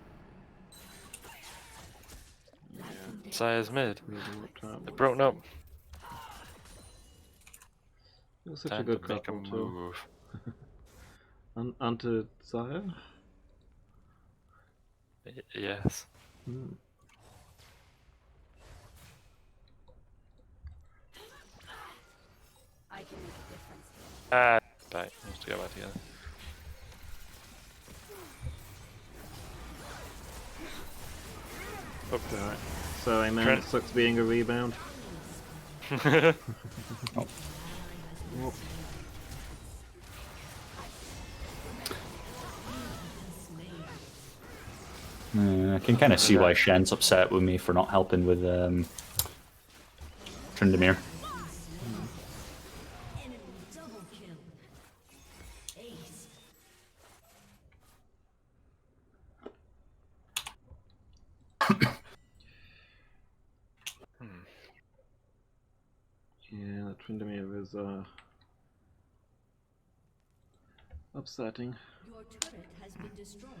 Sire's mid. They're broken up. It was such Time a good to make a couple too. move. Onto Zaya? Yes. I can make a difference. Ah, back. Let's go back together. Alright. Sorry man, Trent. it sucks being a rebound. I can kind of see why Shen's upset with me for not helping with Tryndamere. Yeah, that Tryndamere is upsetting. Your turret has been destroyed.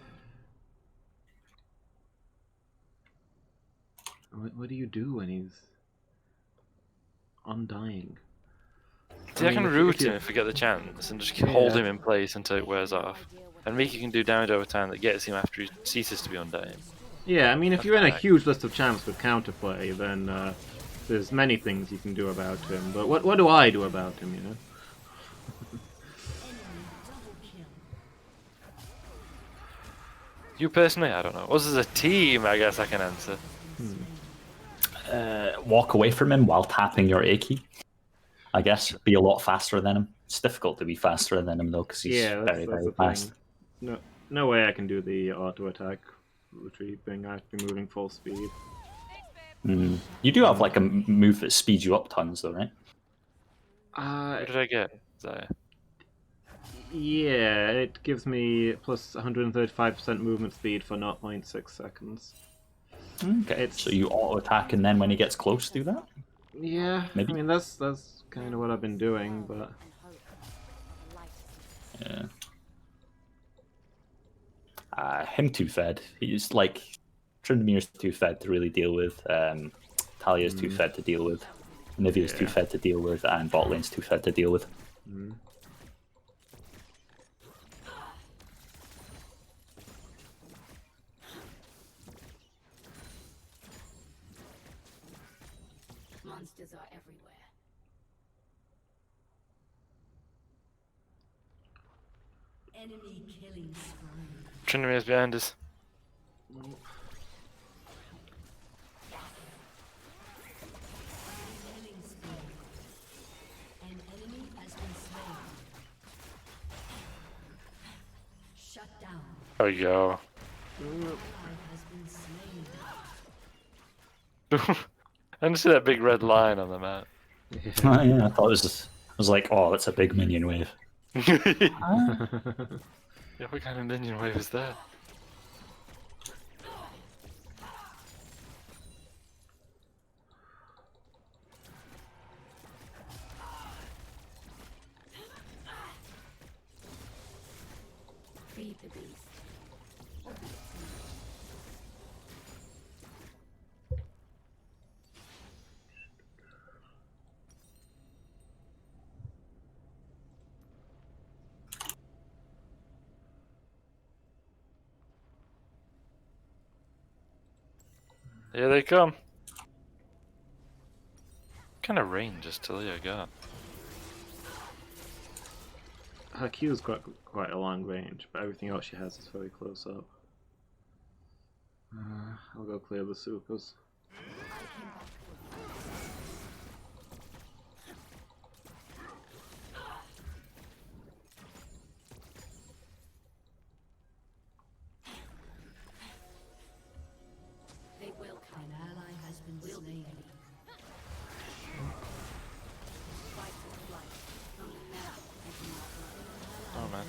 What do you do when he's undying? See, I can if root you- him if we get the chance and just hold him in place until it wears off. And Miki can do damage over time that gets him after he ceases to be undying. Yeah, I mean, if That's you're in a correct. huge list of champs with counterplay, then there's many things you can do about him. But what do I do about him, you know? You personally, I don't know. Us as a team, I guess I can answer. Walk away from him while tapping your A key. I guess be a lot faster than him. It's difficult to be faster than him though, because he's Yeah, very, that's very the fast. thing. No way I can do the auto attack retrieving. I have to be moving full speed. You do have like a move that speeds you up tons, though, right? What did I get? Yeah, it gives me plus 135% movement speed for 0.6 seconds. Okay. So you auto attack, and then when he gets close, do that. Yeah, Maybe. I mean that's kind of what I've been doing, but Yeah. Him too fed. He's like Trindamir's too fed to really deal with. Talia's too fed to deal with. Nivea's too fed to deal with, and bot lane's too fed to deal with. Monsters are everywhere. Enemy killing spree. Trindamir's behind us. Killing spree. An enemy has been slain. Shut down. There we go. An ally has been slain. I didn't see that big red line on the map. Yeah, I thought it was like, oh, that's a big minion wave. Yeah, what kind of minion wave is that? Feed the beast. Here they come. What kind of range does Talia got? her Q's got quite a long range, but everything else she has is very close up. I'll go clear the supers. They will come. An ally has been slain. Fight or flight. Only now I do not run. Oh man.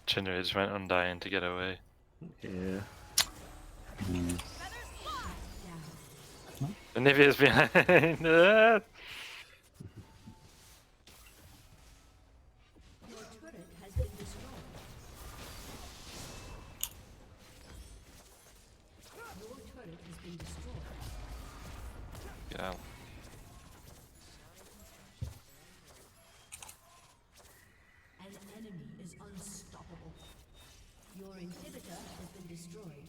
Chinra just went undying to get away. Yeah. And Nivea's behind us. Your turret has been destroyed. Your turret has been destroyed. Yeah. An enemy is unstoppable. Your inhibitor has been destroyed.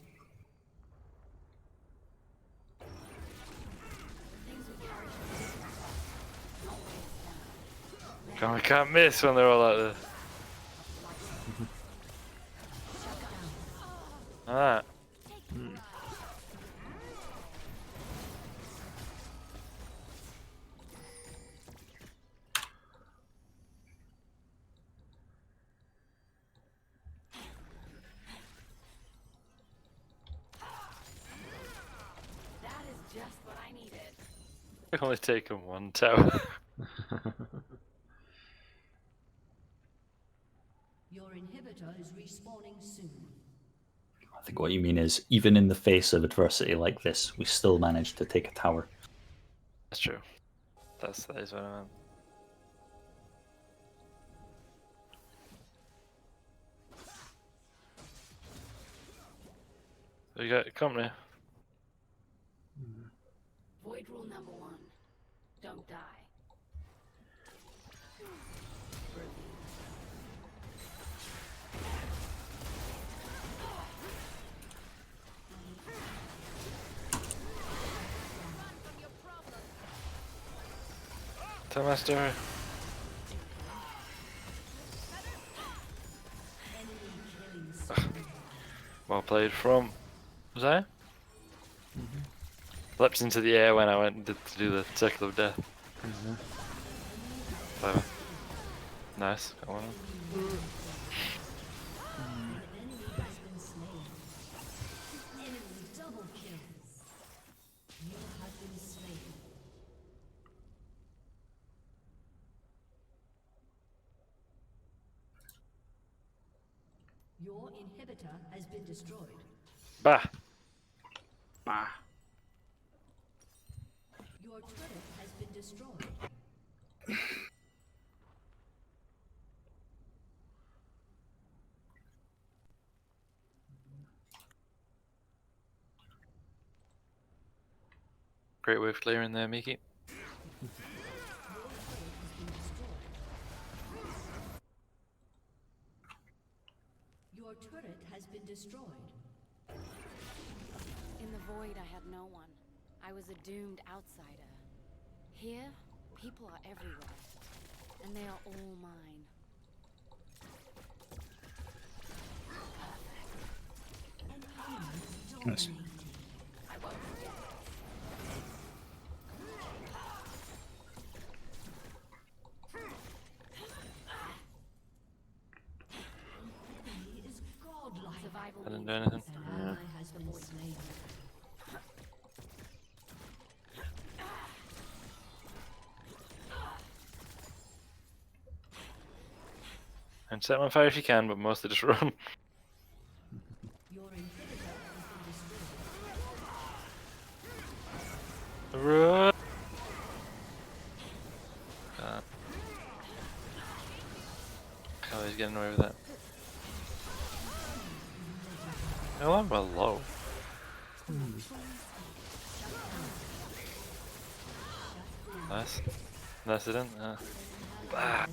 I can't miss when they're all like this. Alright. That is just what I needed. I've only taken one tower. Your inhibitor is respawning soon. I think what you mean is, even in the face of adversity like this, we still managed to take a tower. That's true. That is what I meant. You got company. Void rule number 1. Don't die. Tell my story. Well played from. Was I? leapt into the air when I went to do the circle of death. Clever. Nice. Got one. Your inhibitor has been destroyed. Bah! Bah. Your turret has been destroyed. Great wave clearing there, Miki. Your turret has been destroyed. In the void, I had no one. I was a doomed outsider. Here, people are everywhere, and they are all mine. Nice. Survival I didn't means do anything. An ally has been slain. And set them on fire if you can, but mostly just run. Your inhibitor has been destroyed. Run! Oh, he's getting away with that. Oh, I'm well low. Nice. Nice it in. Bah.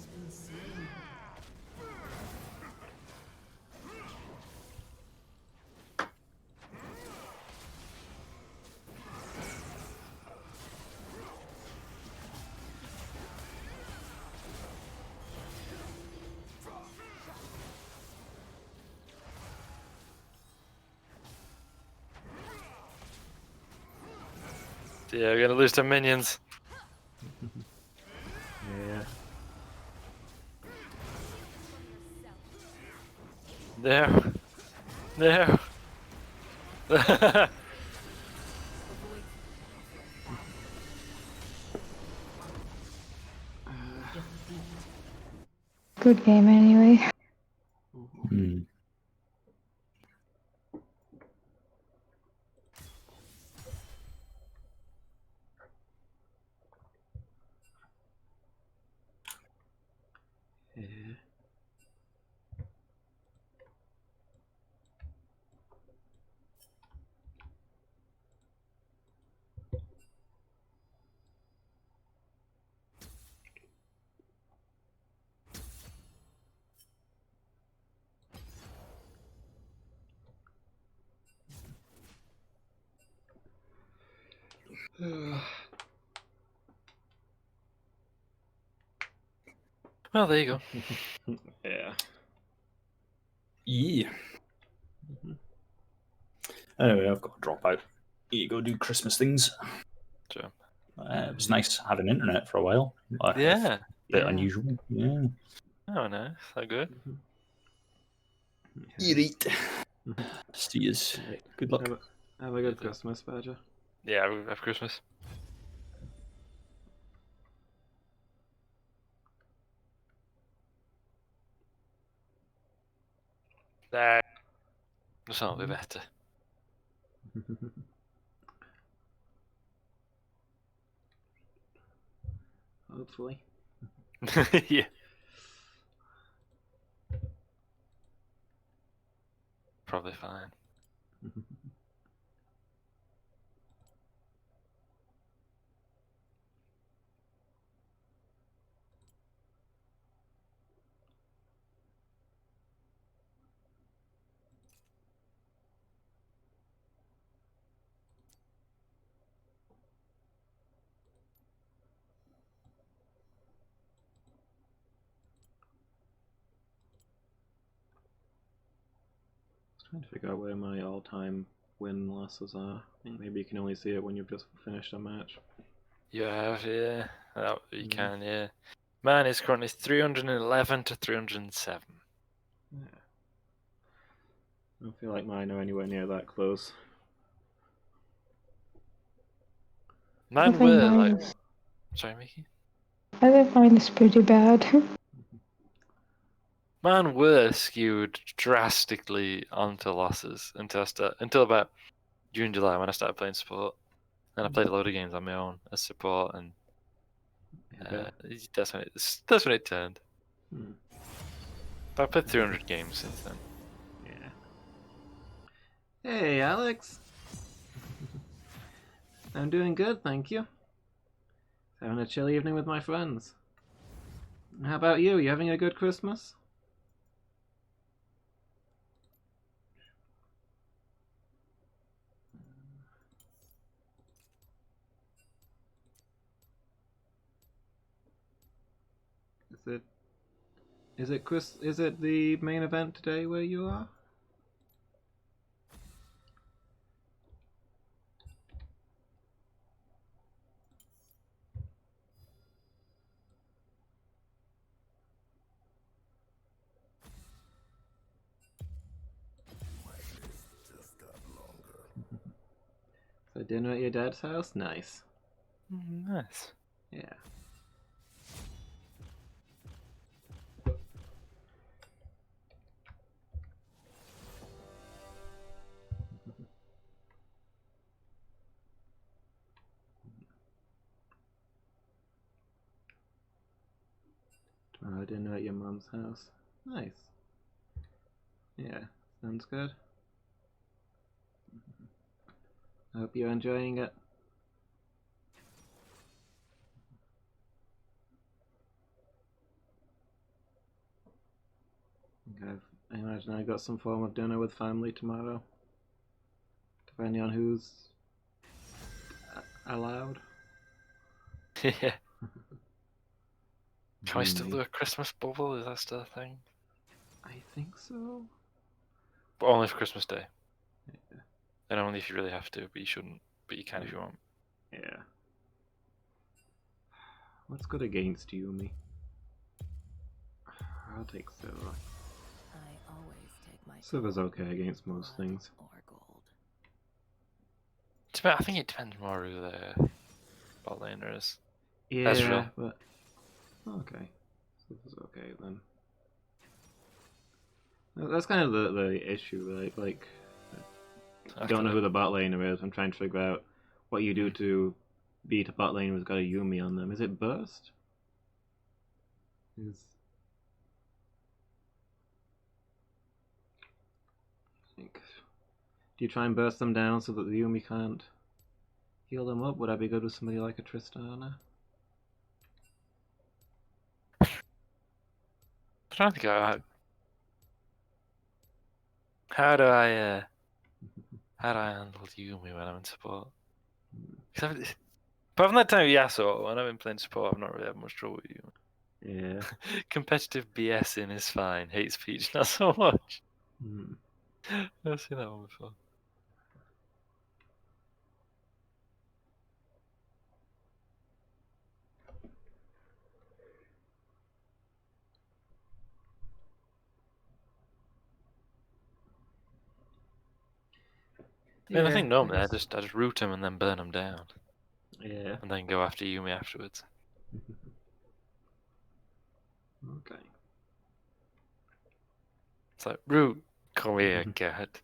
Yeah, we're gonna lose to minions. Yeah. There. There. Good game anyway. Hmm. Yeah. Well, there you go. Yeah. Yeah. Anyway, I've got to drop out. You go do Christmas things. Sure. It was nice having internet for a while. Yeah. Bit Yeah. unusual. Yeah. Oh, nice. That good. You eat. See you. Right. Good luck. Have a good Christmas, Badger. Yeah, we have Christmas. That sounds be better. Hopefully. Yeah. Probably fine. Trying to figure out where my all-time win losses are. I think maybe you can only see it when you've just finished a match. You have, yeah. You Mhm. can, yeah. Man is currently 311 to 307. Yeah. I don't feel like mine are anywhere near that close. I Man think were like. mine's, Sorry, Mickey? I think mine is pretty bad. Man were skewed drastically onto losses until about June, July when I started playing support. Then I played a load of games on my own as support, and Yeah. that's when it turned. Hmm. But I've played 300 games since then. Yeah. Hey, Alex. I'm doing good, thank you. Having a chill evening with my friends. How about you? You having a good Christmas? Is it the main event today where you are? So dinner at your dad's house? Nice. Nice. Yeah. Tomorrow dinner at your mum's house. Nice. Yeah, sounds good. I hope you're enjoying it. I imagine I got some form of dinner with family tomorrow. Depending on who's allowed. Yeah. Can I still Me. do a Christmas bubble? Is that still a thing? I think so. But only for Christmas Day. Yeah. And only if you really have to, but you shouldn't. But you can if you want. Yeah. What's good against Yumi? I'll take Silver. I always take my Silver's gold, okay against most blood, things. or gold. I think it depends more who the bot laner is. Yeah, Ezreal. but okay. Silver's okay then. That's kind of the issue, right? Like, I don't know who the bot laner is. I'm trying to figure out what you do to beat a bot laner who's got a Yumi on them. Is it burst? Think. Do you try and burst them down so that the Yumi can't heal them up? Would I be good with somebody like a Tristana? I'm trying to think how do I handle Yumi when I'm in support? Apart from that time with Yasuo, when I've been playing support, I've not really had much trouble with Yumi. Yeah. Competitive BSing is fine. Hate speech, not so much. Hmm. I've seen that one before. Yeah, I think normally I just root him and then burn him down. Yeah. And then go after Yumi afterwards. Okay. It's like, root, come here, cat.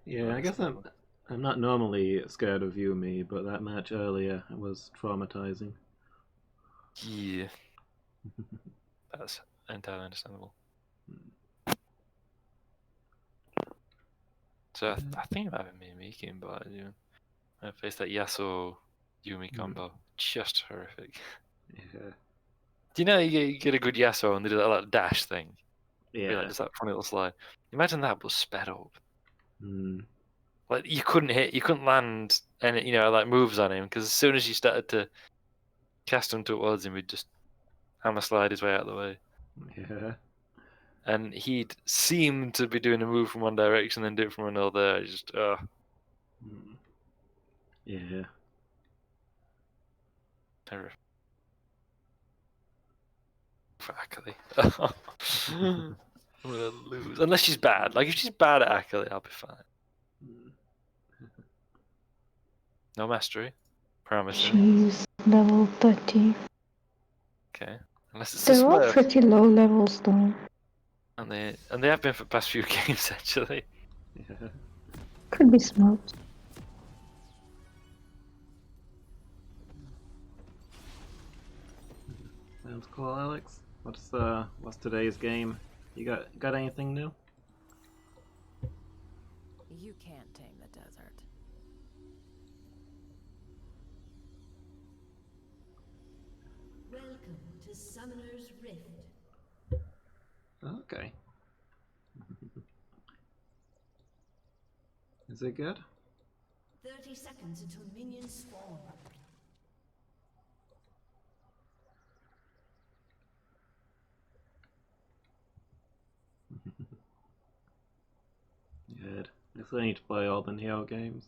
Yeah, I guess I'm not normally scared of Yumi, but that match earlier was traumatizing. Yeah. That's entirely understandable. So I think it might have been me making, but I faced that Yasuo Yumi combo. Just horrific. Yeah. Do you know you get a good Yasuo and they do that little dash thing? Yeah. Like just that funny little slide. Imagine that was sped up. Hmm. Like you couldn't land any like moves on him because as soon as you started to cast him towards him, he'd just hammer slide his way out of the way. Yeah. and he'd seem to be doing a move from one direction, then do it from another. Just Yeah. terrible. For Akali. I'm gonna lose. Unless she's bad. Like, if she's bad at Akali, I'll be fine. No mastery. Parameter. She's level 30. Okay. Unless it's a They're all Smurf. pretty low levels though. And they have been for the past few games, actually. Yeah. Could be smoked. Sounds cool, Alex. What's today's game? You got anything new? You can't tame the desert. Welcome to Summoner's Rift. Okay. Is it good? 30 seconds until minions spawn. Good. Guess I need to play all the Neo games.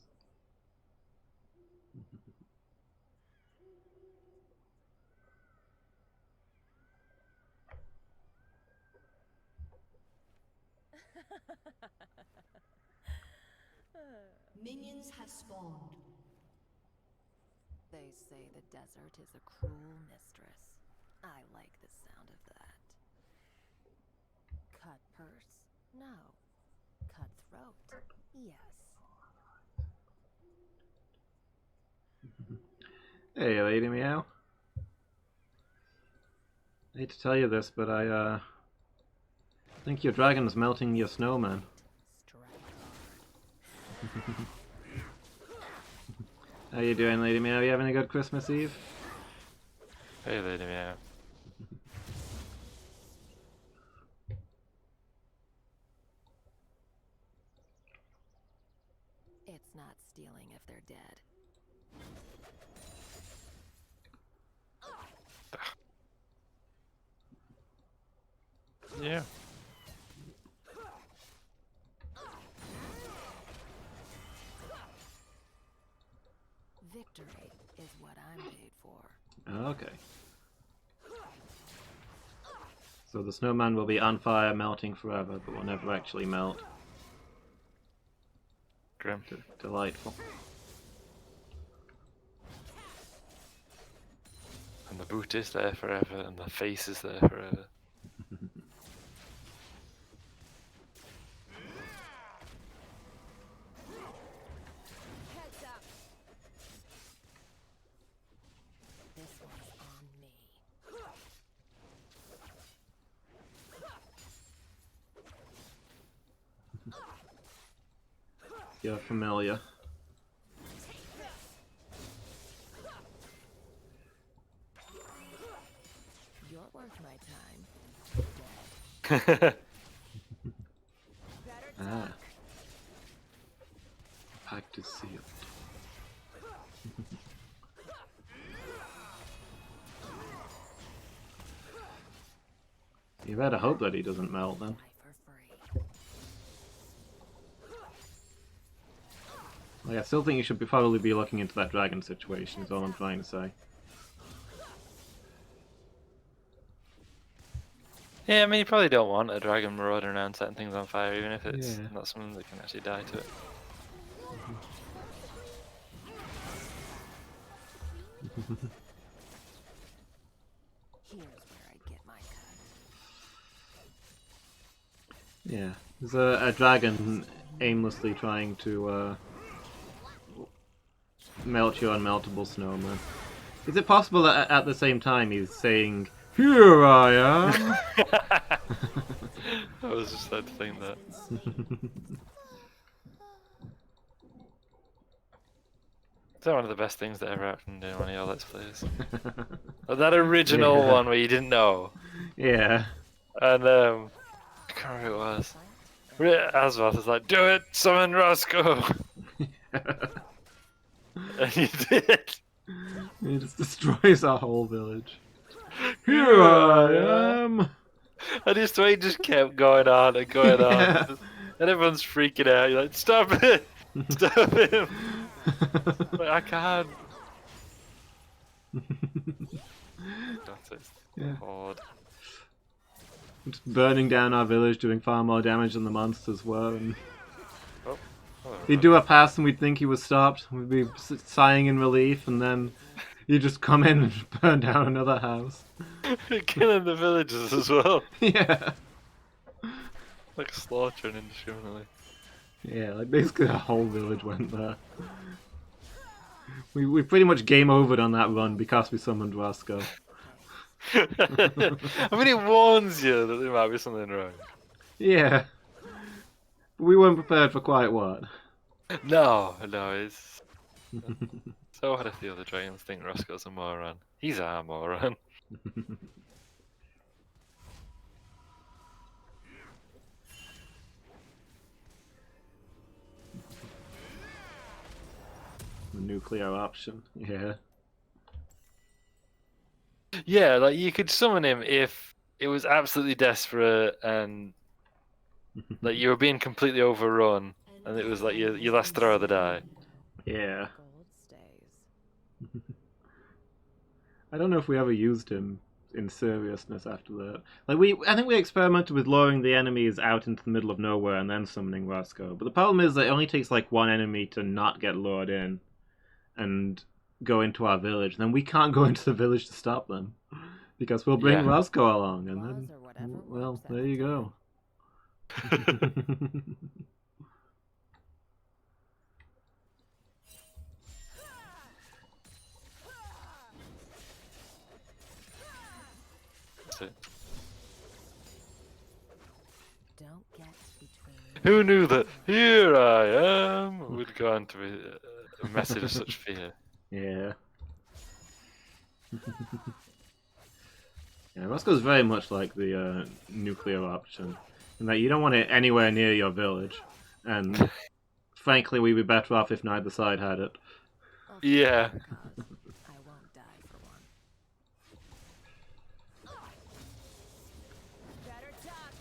Minions have spawned. They say the desert is a cruel mistress. I like the sound of that. Cut purse? No. Cut throat? Yes. Hey, Lady Meow. I hate to tell you this, but I think your dragon's melting your snowman. How you doing, Lady Meow? You having a good Christmas Eve? Hey, Lady Meow. It's not stealing if they're dead. Yeah. Victory is what I'm paid for. Okay. So the snowman will be on fire, melting forever, but will never actually melt. Grim. Delightful. And the boot is there forever, and the face is there forever. Heads up. This one's on me. You're familiar. You're worth my time. Ah. Pact is sealed. You better hope that he doesn't melt then. For free. Like, I still think you should probably be looking into that dragon situation, is all I'm trying to say. Yeah, I mean, you probably don't want a dragon marauding around setting things on fire, even if it's Yeah. not something that can actually die to it. Here's where I get my cut. Yeah, there's a dragon aimlessly trying to melt your unmeltable snowman. Is it possible that at the same time he's saying, "Here I am"? I was just about to think that. Is that one of the best things that ever happened in one of your Let's Plays? That original Yeah. one where you didn't know. Yeah. And, I can't remember who it was. Asvath is like, do it, summon Roscoe! And he did. He just destroys our whole village. Here I am. And his train just kept going on and going Yeah. on. And everyone's freaking out. You're like, stop it! Stop him! Like, I can't. That's it. Yeah. Horde. Just burning down our village, doing far more damage than the monsters were. And Oh. Oh, he'd do a pass and we'd think he was stopped. We'd be sighing in relief, and then he'd just come in and burn down another house. Killing the villagers as well. Yeah. Like slaughtering indiscriminately. Yeah, like basically a whole village went there. We pretty much game overed on that run because we summoned Roscoe. I mean, it warns you that there might be something wrong. Yeah. But we weren't prepared for quite what. No, it's so hard to feel the dragons think Roscoe's a moron. He's a moron. The nuclear option, yeah. Yeah, like you could summon him if it was absolutely desperate and like you were being completely overrun, and it was like your last throw of the die. Yeah. Gold stays. I don't know if we ever used him in seriousness after that. Like I think we experimented with luring the enemies out into the middle of nowhere and then summoning Roscoe. But the problem is that it only takes like one enemy to not get lured in and go into our village. And then we can't go into the village to stop them because we'll bring Yeah. Roscoe along, and then, Was or whatever well, works there every you go. That's it. Don't get between. Who knew that "Here I am" would go on to be a message of such fear? Yeah. Yeah, Roscoe's very much like the nuclear option, in that you don't want it anywhere near your village, and frankly, we'd be better off if neither side had it. Of Yeah. course, I won't die for one. Better duck.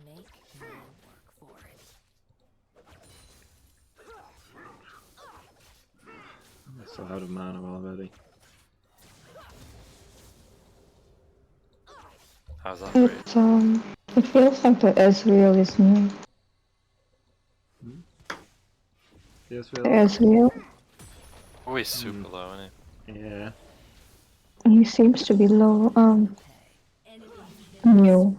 Make me work for it. I'm so out of mana already. How's that for you? It feels like the Ezreal is new. Yes, The really? Ezreal, Oh, he's super low, isn't Yeah. he seems to be low, new.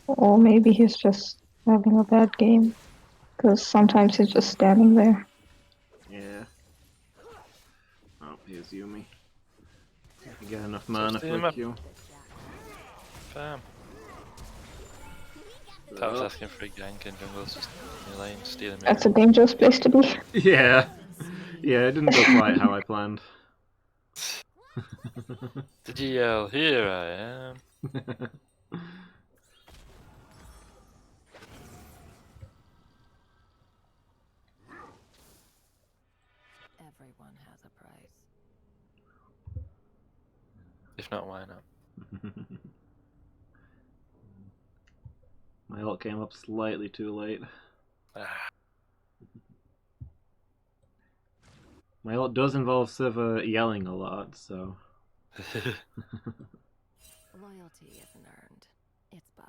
Or maybe he's just having a bad game. Because sometimes he's just standing there. Yeah. Oh, here's Yumi. If you get enough mana steal for him a up. Q. he? Bam. Tap's asking for a gank and jungle's just in your lane, stealing me. That's a dangerous place to be. Yeah. Yeah, it didn't go quite how I planned. Did you yell, "Here I am"? Everyone has a price. If not, why not? My ult came up slightly too late. Ah, My ult does involve Siva yelling a lot, so... Loyalty isn't earned. It's bought.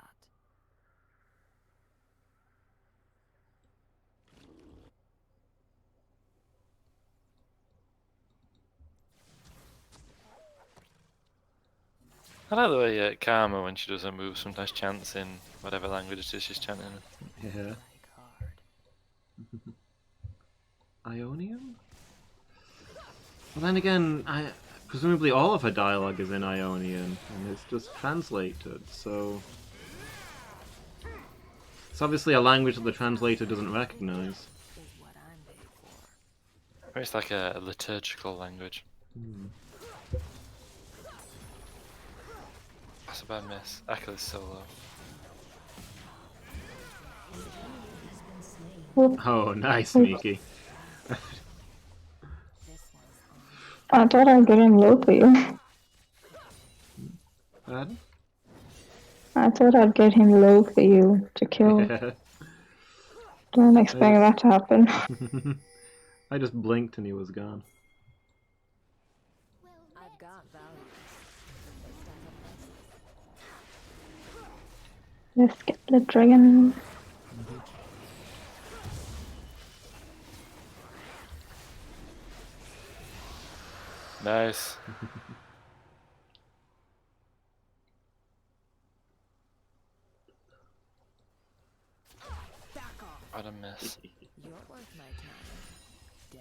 I like the way Karma, when she does her move, sometimes chants in whatever language it is she's chanting in. Yeah. Like hard. Ionian? Well, then again, presumably all of her dialogue is in Ionian, and it's just translated, so... It's obviously a language that the translator doesn't recognize. Is what I'm paid for. Or it's like a liturgical language. That's a bad miss. Echo is so low. Oh, nice, Miki. I thought I'd get him low for you. Pardon? I thought I'd get him low for you to kill. Yeah. Don't expect that to happen. I just blinked and he was gone. I've got values. Let's get the dragon. Nice. What a miss. You're worth my time. Dead.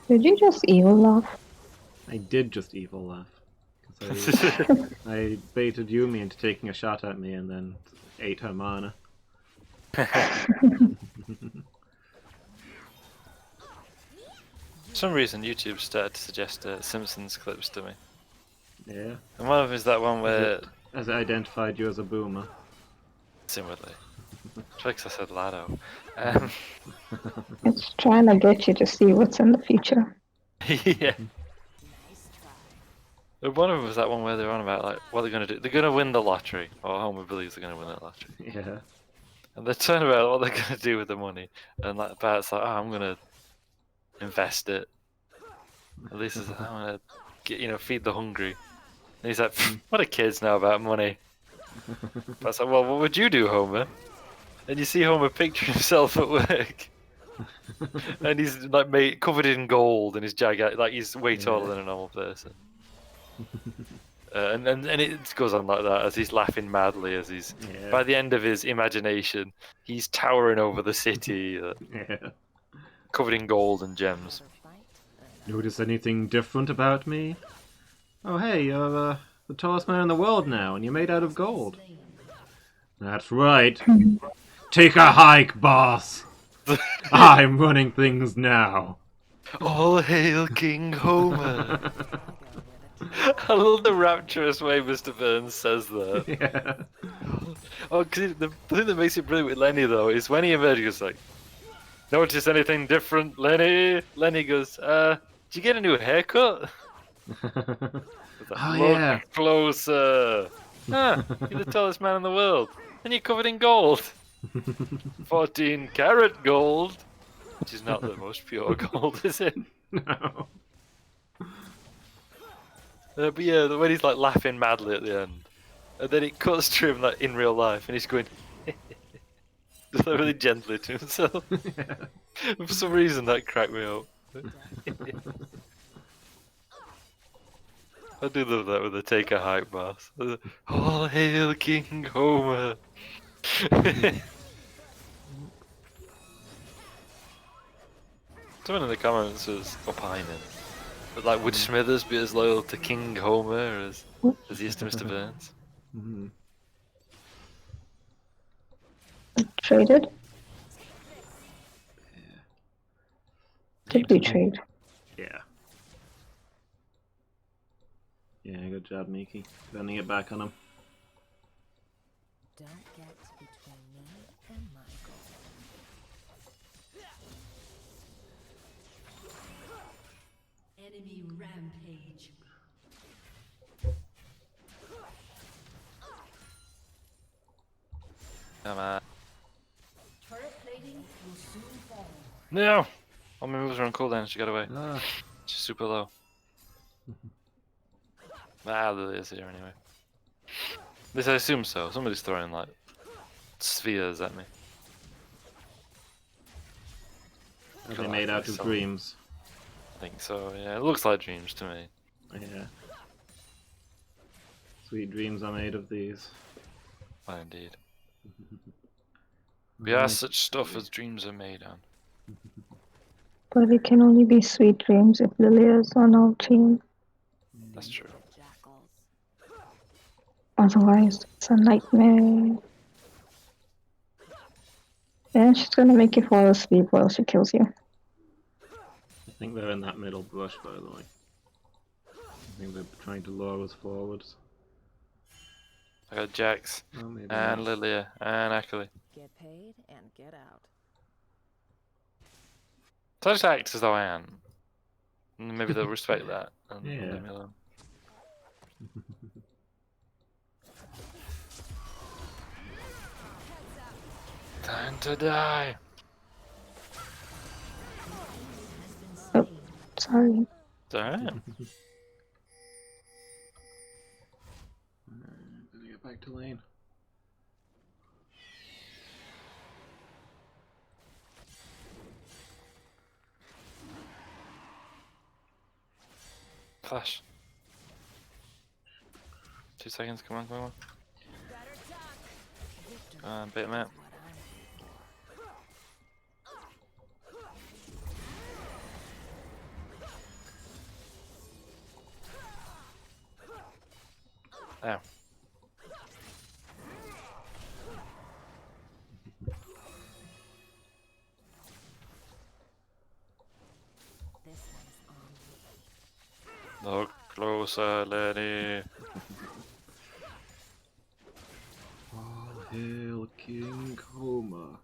Did you just evil laugh? I did just evil laugh. 'Cause I baited Yumi into taking a shot at me and then ate her mana. For some reason, YouTube started to suggest Simpsons clips to me. Yeah. And one of them is that one where... As it identified you as a boomer. Similarly. Tricks I said Lado. It's trying to get you to see what's in the future. Yeah. One of them was that one where they're on about like what they're gonna do. They're gonna win the lottery, or Homer believes they're gonna win the lottery. Yeah. And they're talking about what they're gonna do with the money, and like Bart's like, "Oh, I'm gonna invest it." At least I'm gonna get, feed the hungry. And he's like, "What do kids know about money?" Bart's like, "Well, what would you do, Homer?" And you see Homer picture himself at work. And he's like covered in gold and he's gigantic, like he's way taller than a normal person. And it goes on like that as he's laughing madly as he's by the end of his imagination he's towering over the city, covered in gold and gems. Notice anything different about me? Oh hey, you're the tallest man in the world now, and you're made out of gold. That's right. Take a hike, boss. I'm running things now. All hail King Homer. I love the rapturous way Mr. Burns says that. Yeah. Oh, because the thing that makes it brilliant with Lenny though is when he emerges, like, notice anything different, Lenny? Lenny goes, did you get a new haircut? Oh, Look yeah. closer. You're the tallest man in the world, and you're covered in gold. 14 karat gold, which is not the most pure gold, is it? No. But yeah, when he's like laughing madly at the end, and then it cuts to him like in real life, and he's going just like really gently to himself. For some reason, that cracked me up. I do love that with the take a hike boss. All hail King Homer. Someone in the comments was opining. But like, would Smithers be as loyal to King Homer as he is to Mr. Burns? Mm-hmm. Traded? Did we trade? Yeah. Yeah, good job, Miki. Bending it back on him. Don't get between me and my goal. Enemy rampage. Come on. Turret plating will soon fall. No! All my moves are on cooldown, she got away. Ah. She's super low. Lily is here anyway. At least I assume so. Somebody's throwing like spheres at me. Are they made out of dreams? I think so, yeah. It looks like dreams to me. Yeah. Sweet dreams are made of these. Well, indeed. We are such stuff as dreams are made on. But it can only be sweet dreams if Lilia's on our team. That's true. Otherwise, it's a nightmare. Yeah, she's gonna make you fall asleep while she kills you. I think they're in that middle brush, by the way. I think they're trying to lure us forwards. I got Jax Oh, maybe and not. Lilia and Akali. Get paid and get out. So I just act as though I am. And maybe they'll respect that and Yeah. leave me alone. Time to die. Sorry. It's alright. Gotta get back to lane. Flash. 2 seconds, come on, come on. Bait him out. There. This one's on. Look closer, lady. All hail King Coma.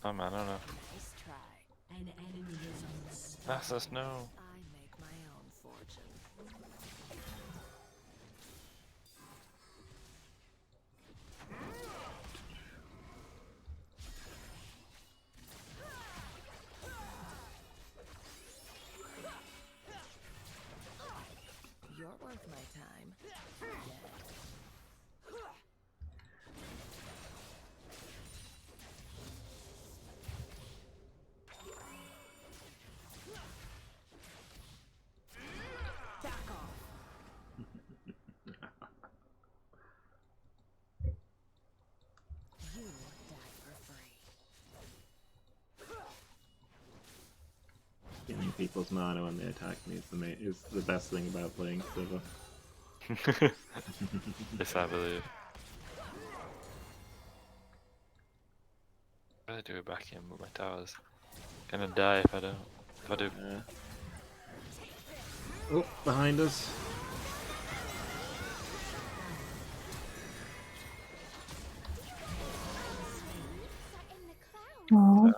Oh man, I don't know. Nice try. An enemy is on the spot. That's us, no. I make my own fortune. You're worth my time. Yeah. Back off. You die for free. Getting people's mana when they attack me is the best thing about playing Sivir. Yes, I believe. I'm gonna do it back in with my towers. Gonna die if I don't. If I do. Oh, behind us. Oh.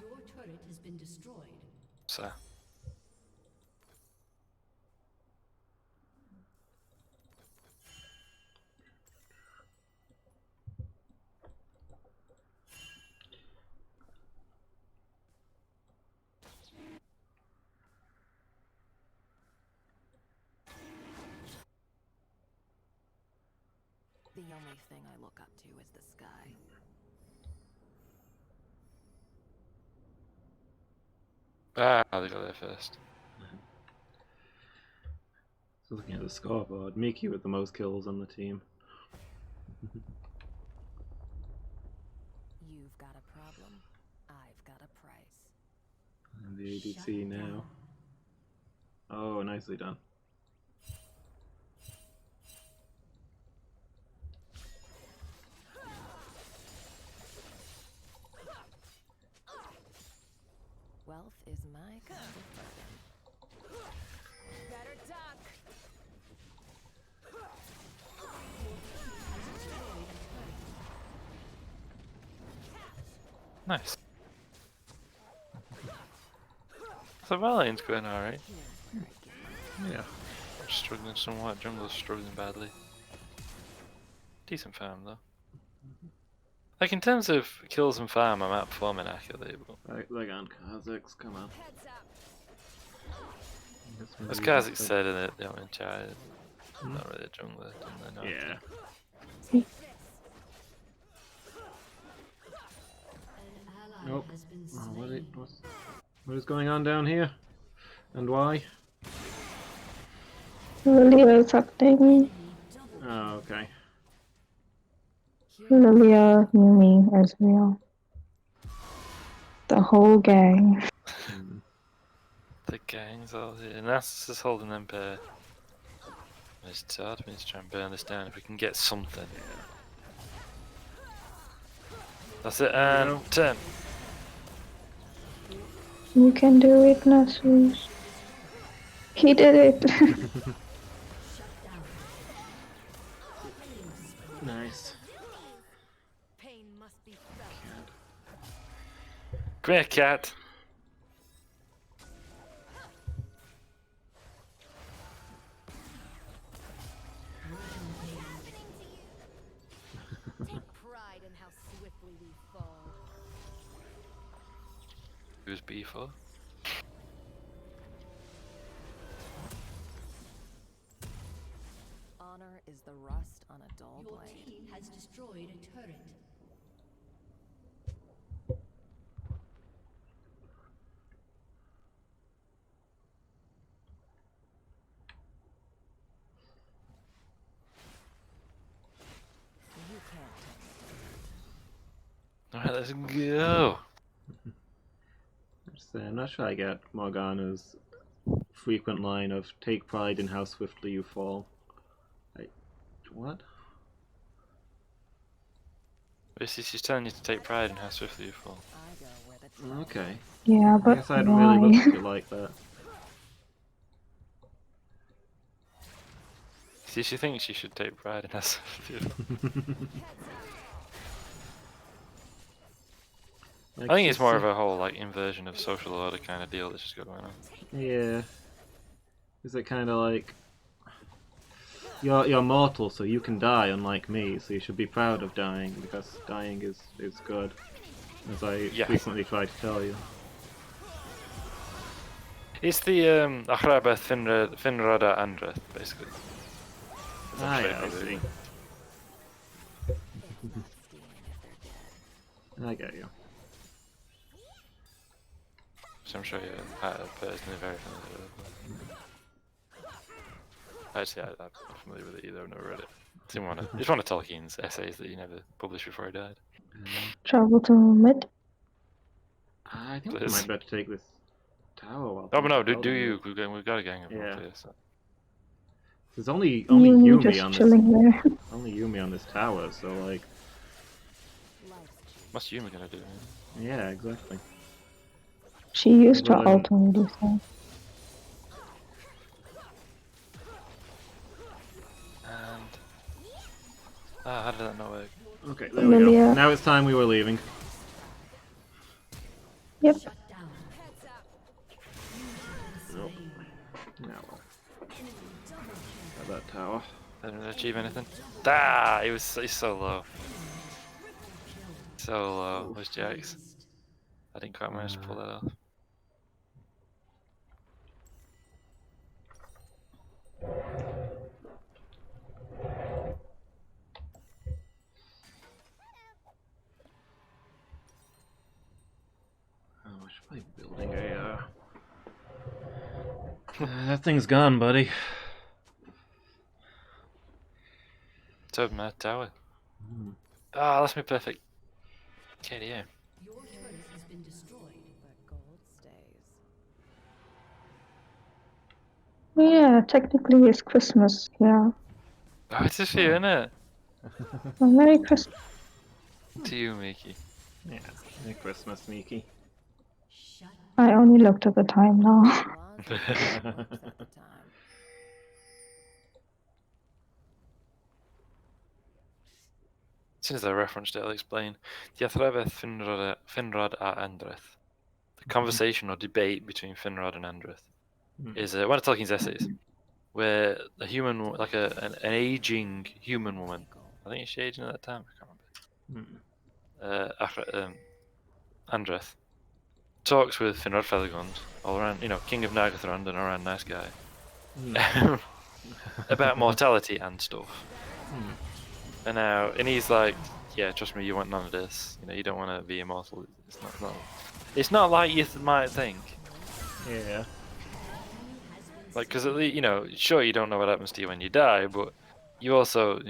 Your turret has been destroyed. So. The only thing I look up to is the sky. Ah, they got there first. So looking at the scoreboard, Miki with the most kills on the team. You've got a problem. I've got a price. And the ADC now. Oh, nicely done. Wealth is my kind of burden. Better duck. Nice. So Valiant's going alright. Yeah. Struggling somewhat. Jungle's struggling badly. Decent farm though. Like in terms of kills and farm, I'm outperforming Akali, but Like on Kazakhs, come on. as Kazik said in it, in chat, not really a jungler, don't they? Yeah. An ally Nope. has been Oh, slain. what is going on down here? And why? Lilia is happening. Oh, okay. Lilia, Yumi, Ezreal. The whole gang. The gang's all here, and that's just holding them pair. It's hard for me to try and burn this down if we can get something. That's it, and turn. You can do it, Nasus. He did it. Nice. Pain must be felt. Come here, cat. Take pride in how swiftly we fall. Who's B for? Honor is the rust on a dull Your blade. team has destroyed a turret. You can't tell me. Alright, let's go. I'm not sure I get Morgana's frequent line of "Take pride in how swiftly you fall." What? She's telling you to take pride in how swiftly you fall. I go where the tide Okay. Yeah, I but guess I hadn't really looked why? at it like that. See, she thinks you should take pride in how swiftly you fall. I think it's more of a whole like inversion of social order kind of deal that's just going on. Yeah. Is it kind of like you're mortal, so you can die, unlike me. So you should be proud of dying because dying is good, as I frequently try to tell you. It's the Achraba Finrada Andreth, basically. Ah, yeah, I see. I get you. So I'm sure you're personally very familiar with it. Actually, I'm not familiar with it either, I've never read it. It's one of Tolkien's essays that he never published before he died. Travel to mid. I think we might better take this tower while Oh, but no, things are do building you? up. We've got a gang of them Yeah. up here, so. There's only You Yumi just on this. chilling there. Only Yumi on this tower, so like. What's Yumi gonna do? Yeah, exactly. She used her Other than- ult already, so. And how did that not work? Okay, there we go. Lilia. Now it's time we were leaving. Yep. Nope. Now got that tower. Didn't achieve anything. Ah, he's so low. So low. Where's Jax? I didn't quite manage to pull that off. Oh, I should probably be building a. That thing's gone, buddy. It's over my tower. Ah, that's my perfect KDA. Your turret has been destroyed. But gold stays. Yeah, technically it's Christmas. Yeah. Oh, it's a few, isn't it? Well, Merry Christmas. To you, Miki. Yeah, Merry Christmas, Miki. I only looked at the time now. Was at the time. As soon as I referenced it, I'll explain. Diathrebe Finrod a Andreth. The conversation or debate between Finrod and Andreth is one of Tolkien's essays, where a human, like an aging human woman, I think she's aging at that time, I can't remember. Andreth talks with Finrod Felagund, all around, King of Nagathron and all around nice guy, about mortality and stuff. And he's like, yeah, trust me, you want none of this. You don't want to be immortal. It's not like you might think. Yeah. Like, because sure, you don't know what happens to you when you die, but you also,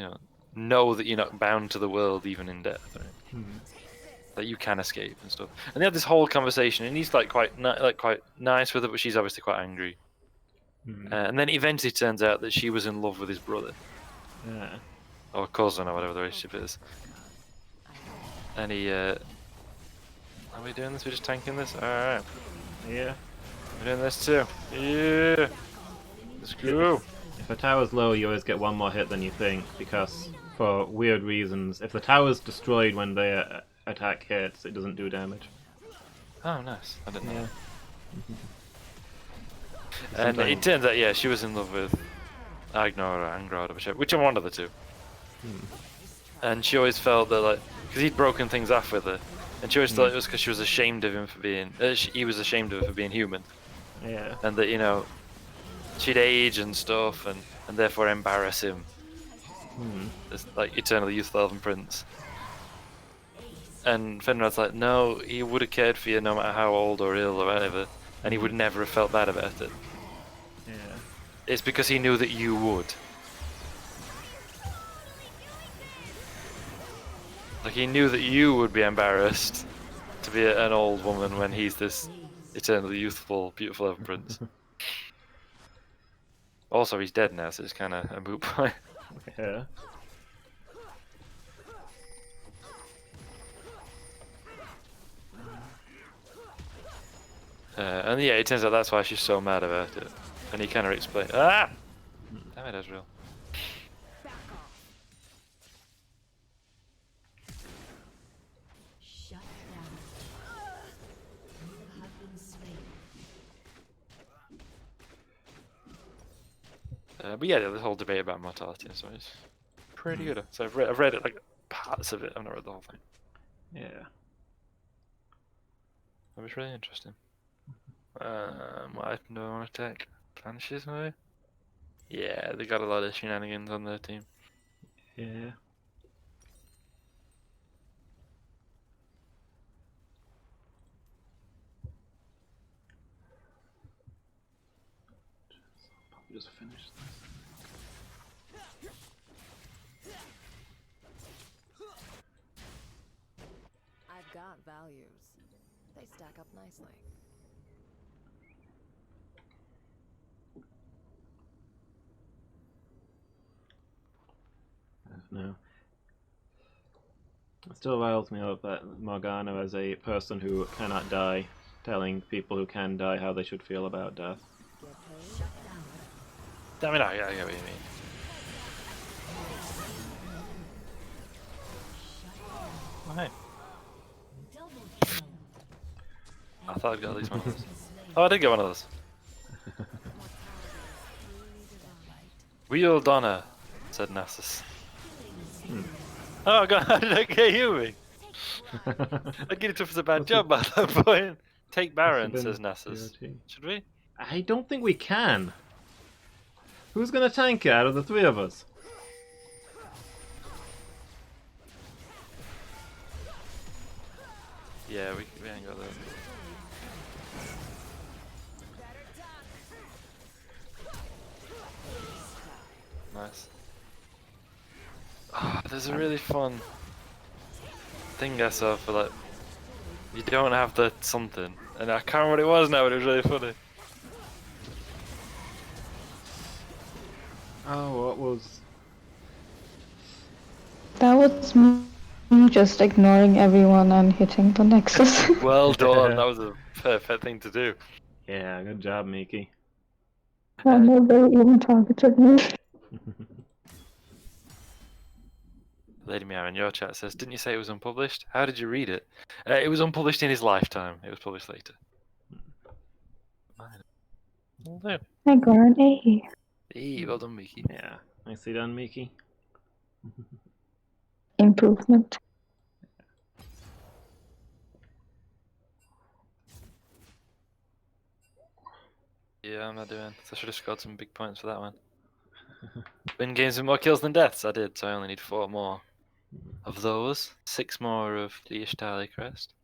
know that you're not bound to the world even in death, right? That you can escape and stuff. And they have this whole conversation, and he's like quite nice with her, but she's obviously quite angry. And then it eventually turns out that she was in love with his brother. Yeah. Or cousin, or whatever the relationship is. And he, are we doing this? We're just tanking this? Alright. Yeah. We're doing this too. Yeah. Let's go. If a tower's low, you always get one more hit than you think, because for weird reasons, if the tower's destroyed when the attack hits, it doesn't do damage. Oh, nice. I didn't know. Yeah. And it Sometimes- turns out, yeah, she was in love with Agnar or Angrod or whichever one of the two. And she always felt that, like, because he'd broken things off with her, and she always thought it was because she was ashamed of him for being, he was ashamed of her for being human, Yeah. and that, you know, she'd age and stuff, and therefore embarrass him. This, like, eternally youthful elven prince. And Finrad's like, no, he would have cared for you no matter how old or ill or whatever, and he would never have felt bad about it. Yeah. It's because he knew that you would. Like, he knew that you would be embarrassed to be an old woman when he's this eternally youthful, beautiful elven prince. Also, he's dead now, so it's kind of a moot point. Yeah. And yeah, it turns out that's why she's so mad about it. And he kind of explained. Ah! Damn it, Ezreal. Shut down. You have been slain. But yeah, the whole debate about mortality and so it's pretty good. So I've read it, like, parts of it. I've not read the whole thing. Yeah. That was really interesting. What do I want to take? Vanishes maybe? Yeah, they got a lot of shenanigans on their team. Yeah. Probably just finish this. I've got values. They stack up nicely. No. It still riles me up that Morgana, as a person who cannot die, telling people who can die how they should feel about death. Get paid. Damn it, I get what you mean. Oh, hey. I thought I'd get at least one of those. Oh, I did get one of those. Wheel Donna, said Nasus. Oh god, how did I get you? I get it up as a bad job by that point. Take Baron, says Nasus. Should we? I don't think we can. Who's gonna tank it out of the three of us? Yeah, we ain't got that. Nice. Ah, there's a really fun thing I saw for, like, you don't have the something, and I can't remember what it was now, but it was really funny. Oh, what was... That was me just ignoring everyone and hitting the Nexus. Well done, that was a perfect thing to do. Yeah, good job, Miki. I never even targeted me. Lady Meow in your chat says, didn't you say it was unpublished? How did you read it? It was unpublished in his lifetime. It was published later. Well done. I got an A. Hey, well done, Miki. Yeah, nicely done, Miki. Improvement. Yeah, I'm not doing. So I should have scored some big points for that one. Win games with more kills than deaths. I did, so I only need 4 more of those. 6 more of the Ishtali crest.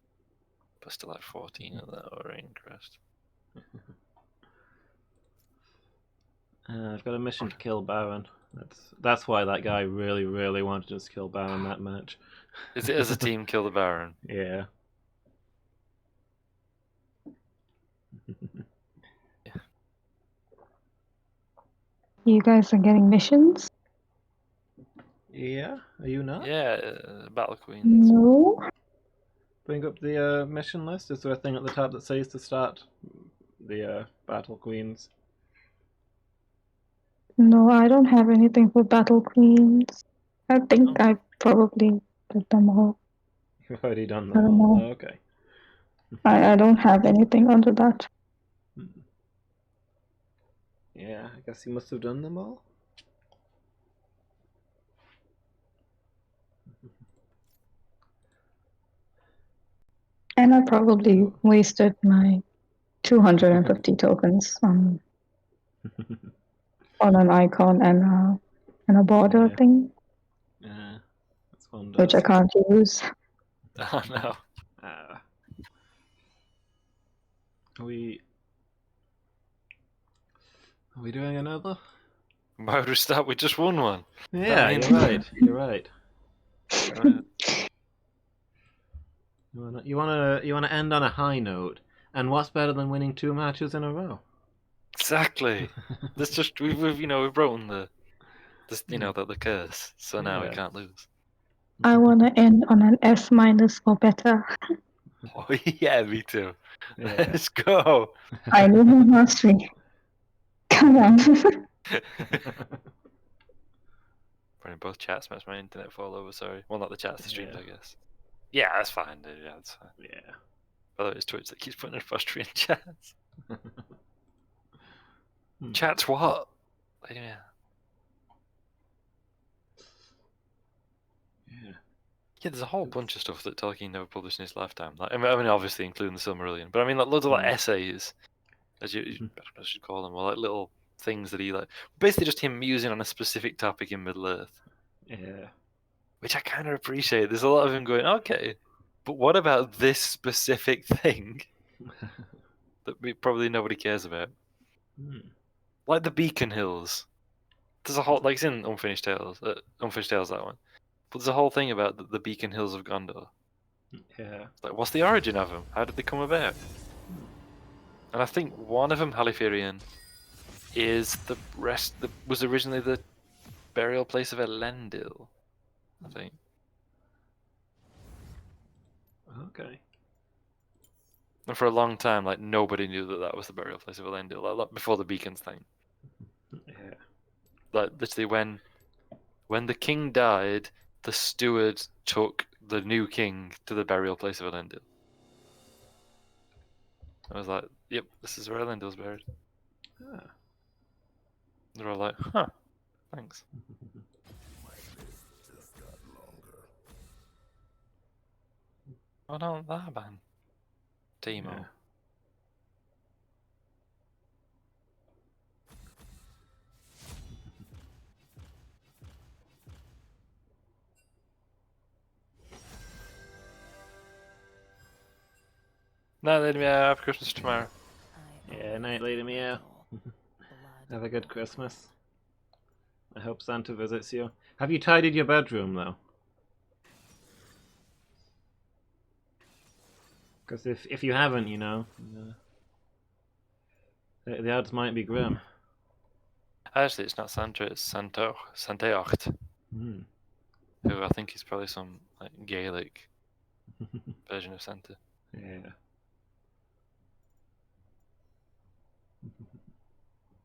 But still like 14 of that Orion crest. I've got a mission to kill Baron. That's why that guy really, really wanted us to kill Baron that match. Is it as a team kill the Baron? Yeah. You guys are getting missions? Yeah? Are you not? Yeah, Battle Queens. No. bring up the mission list? Is there a thing at the top that says to start the Battle Queens? No, I don't have anything for Battle Queens. I think I probably did them all. You've already done I them don't all. know. Oh, okay. I don't have anything under that. Yeah, I guess you must have done them all. And I probably wasted my 250 tokens on an icon and a border Yeah. thing, Yeah, that's one which I does. can't use. Oh no. Ah. Are we doing another? Why would we start with just one? Yeah, mean- you're right. You're right. Right. You wanna end on a high note, and what's better than winning 2 matches in a row? Exactly. That's just we've broken the curse, so now we Yeah. can't lose. I want to end on an S minus or better. Oh yeah, me too. Yeah. Let's go. I need more mastery. Come on. Brilliant. Both chats match my internet fall over. Sorry. Well, not the chats, the streams, Yeah. I guess. Yeah, that's fine, dude. Yeah, that's fine. Yeah. By the way, it's Twitch that keeps putting Austrian chats. Chats what? Yeah. Yeah. Yeah, there's a whole bunch of stuff that Tolkien never published in his lifetime. Like, I mean, obviously including the Silmarillion, but I mean, like loads of like essays, as you I don't know what I should call them, or like little things that he like, basically just him musing on a specific topic in Middle Earth, Yeah. which I kind of appreciate. There's a lot of him going, okay, but what about this specific thing that probably nobody cares about? Like the Beacon Hills. There's a whole like it's in Unfinished Tales, that one. But there's a whole thing about the Beacon Hills of Gondor. Yeah. Like, what's the origin of them? How did they come about? And I think one of them, Halifairion, is was originally the burial place of Elendil. I think. Okay. And for a long time, like nobody knew that was the burial place of Elendil, like before the beacons thing. Yeah. Like literally, when the king died, the steward took the new king to the burial place of Elendil. I was like, "Yep, this is where Elendil's buried." Ah. They're all like, "Huh, thanks." Oh no, that man, Timo. Yeah. No, then yeah, have Christmas tomorrow. Yeah, night, Lady Meow. Have a good Christmas. I hope Santa visits you. Have you tidied your bedroom, though? Because if you haven't, the odds might be grim. Actually, it's not Santa, it's Santeocht, Hmm. who I think is probably some like Gaelic version of Santa. Yeah.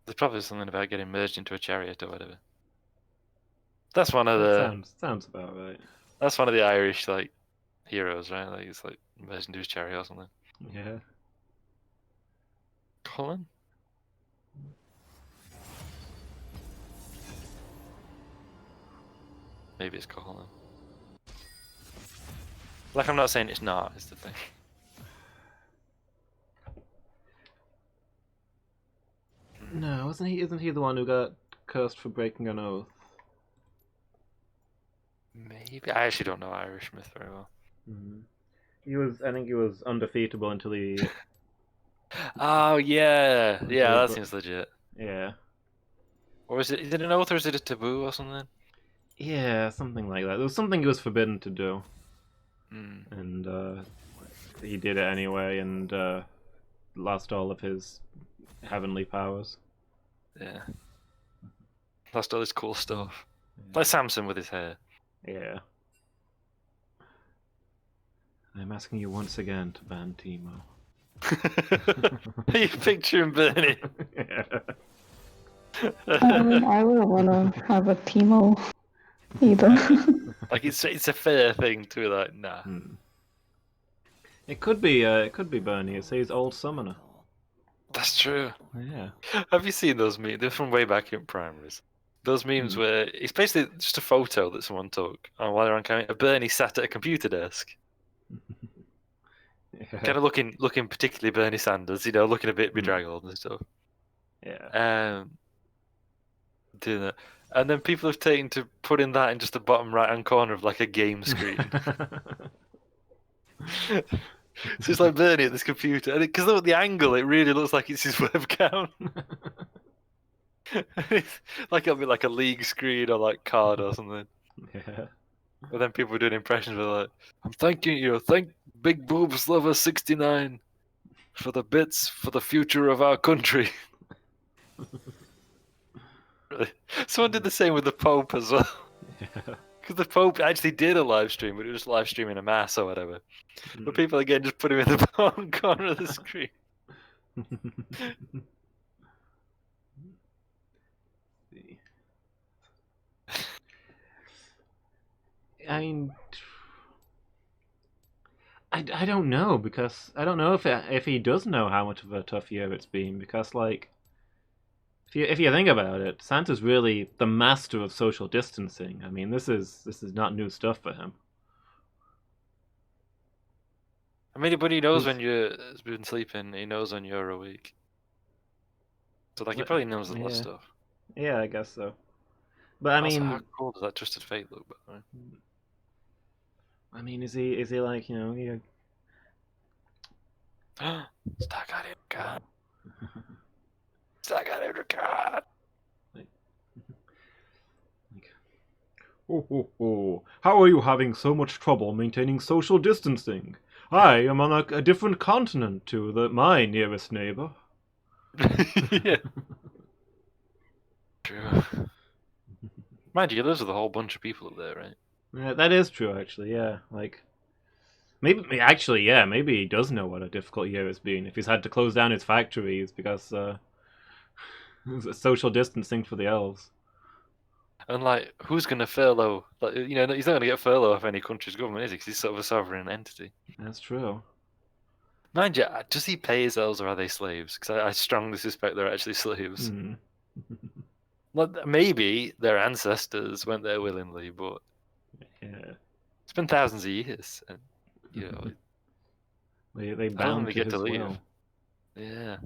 There's probably something about getting merged into a chariot or whatever. That's one of the Sounds about right. That's one of the Irish like heroes, right? Like it's like merged into his chariot or something. Yeah. Colin? Maybe it's Colin. Like I'm not saying it's not, is the thing. No, isn't he the one who got cursed for breaking an oath? Maybe I actually don't know Irish myth very well. I think he was undefeatable until he. Oh yeah, that seems legit. Yeah. Or is it an oath or is it a taboo or something? Yeah, something like that. There was something he was forbidden to do, Mm. and he did it anyway, and lost all of his heavenly powers. Yeah. Lost all this cool stuff. Like Samson with his hair. Yeah. I'm asking you once again to ban Timo. Are you picturing Bernie? I mean, I wouldn't want to have a Teemo either. Like it's a fair thing to be like, nah. It could be Bernie. It says old summoner. That's true. Yeah. Have you seen those memes? They're from way back in primaries. Those memes where it's basically just a photo that someone took, and while they're on camera, Bernie sat at a computer desk, kind of looking particularly Bernie Sanders, you know, looking a bit bedraggled and stuff. Yeah. Doing that. And then people have taken to putting that in just the bottom right hand corner of like a game screen. So it's like Bernie at this computer, and because of the angle, it really looks like it's his webcam. It's like it'll be like a league screen or like card or something. Yeah. But then people were doing impressions with like, "I'm thanking you, thank Big Boobs Lover 69 for the bits for the future of our country." Really. Someone did the same with the Pope as well. Yeah. Because the Pope actually did a live stream, but it was live streaming a mass or whatever. But people again just put him in the bottom corner of the screen. I mean, I don't know, because I don't know if he does know how much of a tough year it's been, because like if you think about it, Santa's really the master of social distancing. I mean, this is not new stuff for him. I mean, but he knows when you've been sleeping. He knows when you're awake. So like, he probably knows a lot of stuff. Yeah, I guess so. But I Also, mean, how cool does that Twisted Fate look? By the way? I mean, is he like, you know, he... Stuck on him, God. Stuck on him, God. Oh, how are you having so much trouble maintaining social distancing? I am on a different continent to my nearest neighbor. Yeah. True. Mind you, there's a whole bunch of people up there, right? Yeah, that is true, actually. Yeah, like maybe he does know what a difficult year has been if he's had to close down his factories because social distancing for the elves. And like, who's going to furlough? Like, you know, he's not going to get furlough off any country's government, is he? Because he's sort of a sovereign entity. That's true. Mind you, does he pay his elves or are they slaves? Because I strongly suspect they're actually slaves. Well, maybe their ancestors went there willingly, but yeah, it's been thousands of years, and you know, they bound to get his to leave. will. Yeah.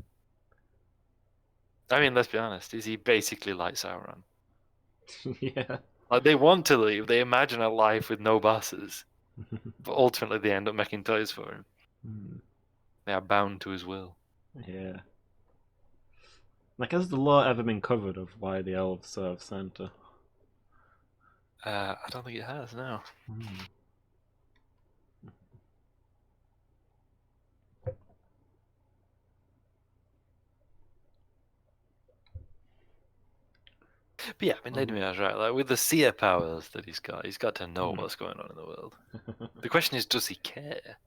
I mean, let's be honest. Is he basically like Sauron? Yeah. Like, they want to leave. They imagine a life with no bosses, but ultimately they end up making toys for him. They are bound to his will. Yeah. Like, has the law ever been covered of why the elves serve Santa? I don't think it has, no. But yeah, I mean, Lady Mia's right. Like, with the seer powers that he's got to know what's going on in the world. The question is, does he care?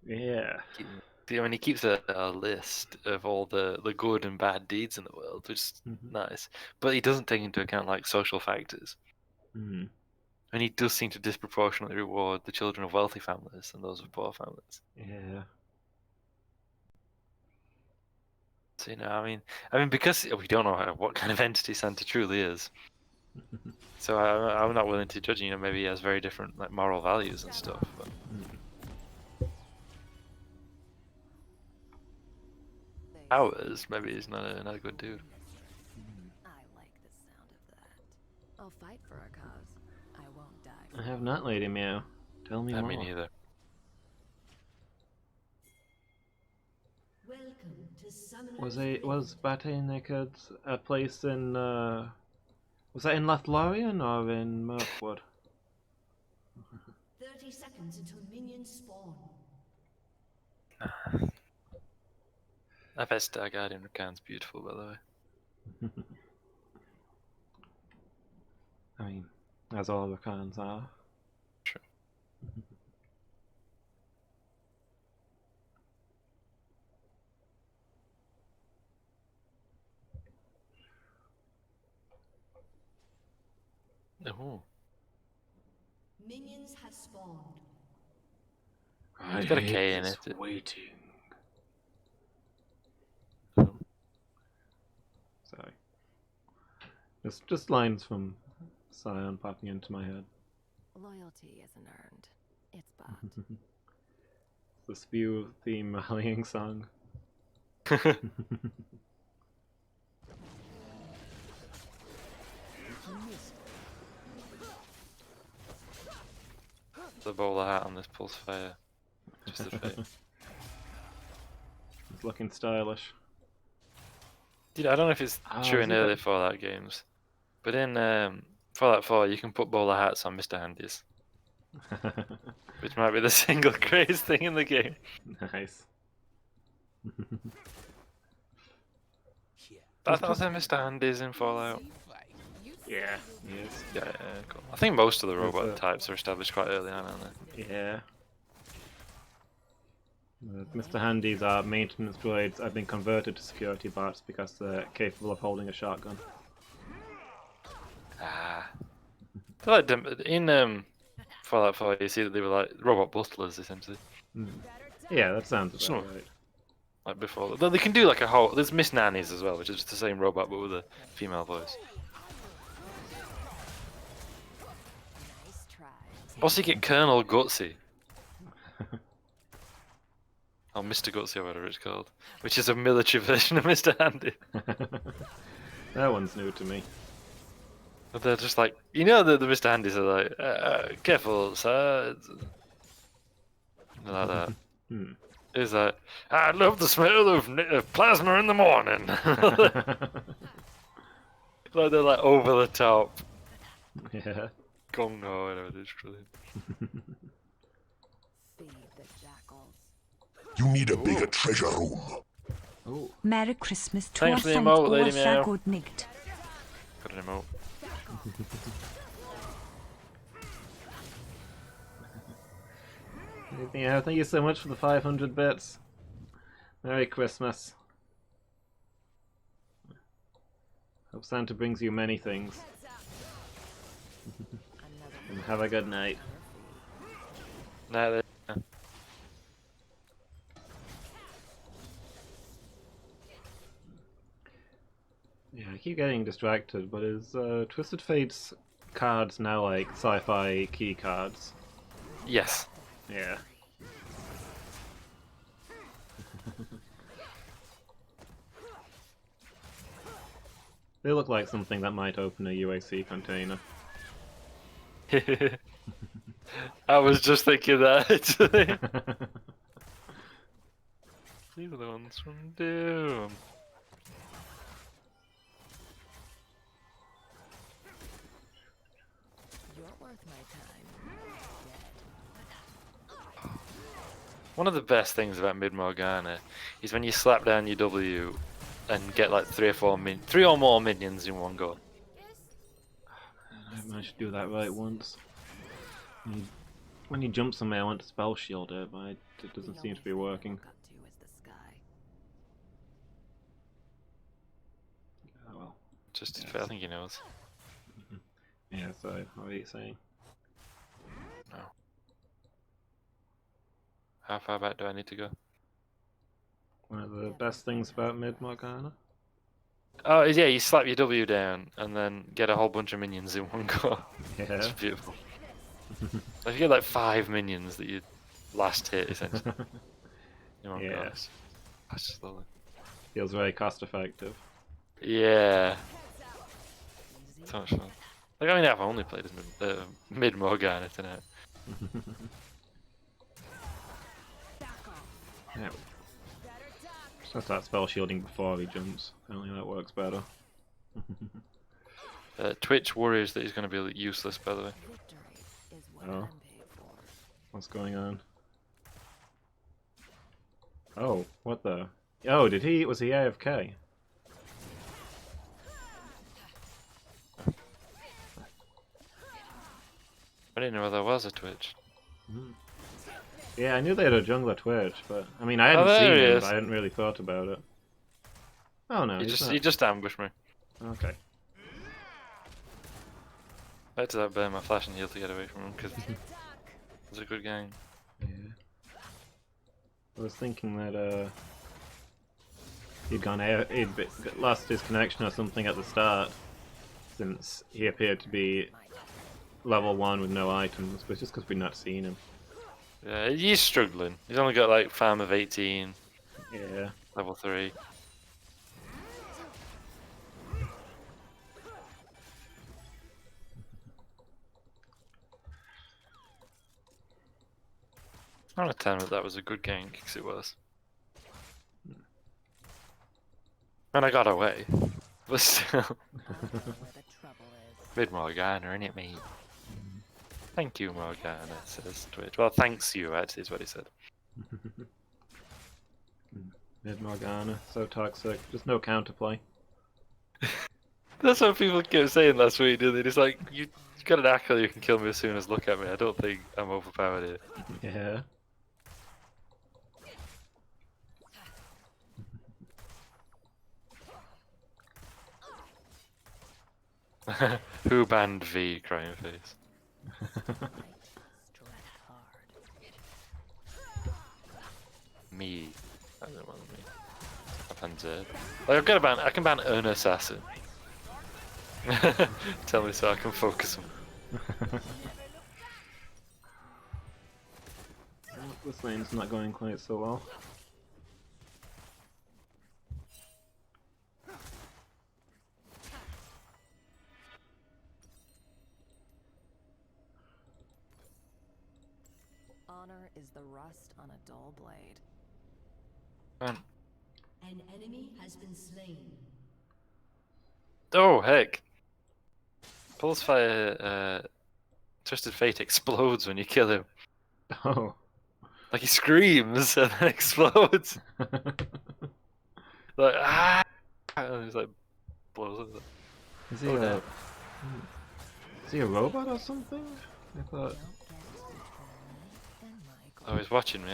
Yeah. I mean, he keeps a list of all the good and bad deeds in the world, which is nice. But he doesn't take into account, like, social factors. And he does seem to disproportionately reward the children of wealthy families and those of poor families. Yeah. So, you know, I mean, because we don't know what kind of entity Santa truly is. So I'm not willing to judge. You know, maybe he has very different like moral values and stuff. But... Powers, maybe he's not a good dude. I like the sound of that. I'll fight for our cause. I won't die. I have not, Lady Meow. Tell me more. Me neither. Was Bate Naked a place in was that in Lothlorien or in Mirkwood? 30 seconds until minions spawn. I bet Starguardian Rakan's beautiful, by the way. I mean, as all the cons are. Sure. Oh, Minions have spawned. it's got a K in it. Waiting. Sorry. Just lines from Scion popping into my head. Loyalty isn't earned. It's bought. The Spew theme rallying song. The bowler hat on this pulse fire. Just the fate. It's looking stylish. Dude, I don't know if it's true has in he got- early Fallout games, but in Fallout 4 you can put bowler hats on Mr. Handies, which might be the single greatest thing in the game. Nice. I thought there Mr. Handies in Fallout. Yeah, yes. Yeah, cool. I think most of the There's robot a- types are established quite early on, aren't they? Yeah. Mr. Handies are maintenance droids. I've been converted to security bots because they're capable of holding a shotgun. Ah. I like them in Fallout 4. You see that they were like robot butlers essentially, Yeah, that sounds Sure. about right. like before. Though they can do like a whole. There's Miss Nannies as well, which is just the same robot but with a female voice. Nice try. Also, you get Colonel Gutsy. Or Mr. Gutsy, or whatever it's called, which is a military version of Mr. Handy. That one's new to me. But they're just like, you know, the Mr. Handys are like, careful, sir. Like that. It's like, I love the smell of plasma in the morning. Like they're like over the top. Yeah. Gong ho, whatever it is, brilliant. Feed the jackals. You need a bigger treasure room. Oh. Merry Christmas to Thanks us for the and emote, Lady all Meow. good night. Got an emote. Yeah, thank you so much for the 500 bits. Merry Christmas. Hope Santa brings you many things. And have a good night. Nah, Yeah, I keep getting distracted, but is Twisted Fate's cards now like sci-fi key cards? yes. Yeah. They look like something that might open a UAC container. I was just thinking that, actually. These are the ones from Doom. You're worth my time. One of the best things about Mid Morgana is when you slap down your W and get like three or more minions in one go. I managed to do that right once. When you jump somewhere, I want to spell shield it, but it doesn't seem to be working. Oh well. Just, I think he knows. Yeah, so what are you saying? No. How far back do I need to go? One of the best things about Mid Morgana? Oh, yeah, you slap your W down and then get a whole bunch of minions in one go. Yeah. It's beautiful. If you get like 5 minions that you last hit, essentially. In one go. Yeah. That's just lovely. Feels very cost effective. Yeah. So much fun. Like, I mean, I've only played as Mid Morgana tonight. Yeah. Just start spell shielding before he jumps. Apparently that works better. Twitch worries that he's going to be useless, by the way. Oh. What's going on? Oh, what the? Oh, was he AFK? I didn't know there was a Twitch. Yeah, I knew they had a jungler Twitch, but I mean, I hadn't there seen he him, is. but I hadn't really thought about it. Oh no, He just ambushed me. Okay. I had to burn my flash and heal to get away from him because it was a good game. Yeah. I was thinking that he'd lost his connection or something at the start, since he appeared to be level 1 with no items, but it's just because we'd not seen him. Yeah, he's struggling. He's only got like farm of 18. Yeah. Level 3. I'm gonna tell him that was a good game, because it was. And I got away. But still. Mid Morgana, innit, mate? Thank you, Morgana, says Twitch. Well, thanks you, actually, is what he said. Mid Morgana, so toxic, just no counterplay. That's what people kept saying last week, didn't they? It's like, you got an accolade, you can kill me as soon as look at me. I don't think I'm overpowered here. Yeah. Who banned V, crying face? Me. I don't want me. I banned Zed. Like, I've got a ban. I can ban an assassin. Tell me so I can focus him. This lane's not going quite so well. Honor is the rust on a dull blade. An enemy has been slain. Oh heck! Pulse Fire, Twisted Fate explodes when you kill him. Oh. Like he screams and then explodes. Like ah! And he's like blows up. Is he a robot or something? I thought. Oh, he's watching me.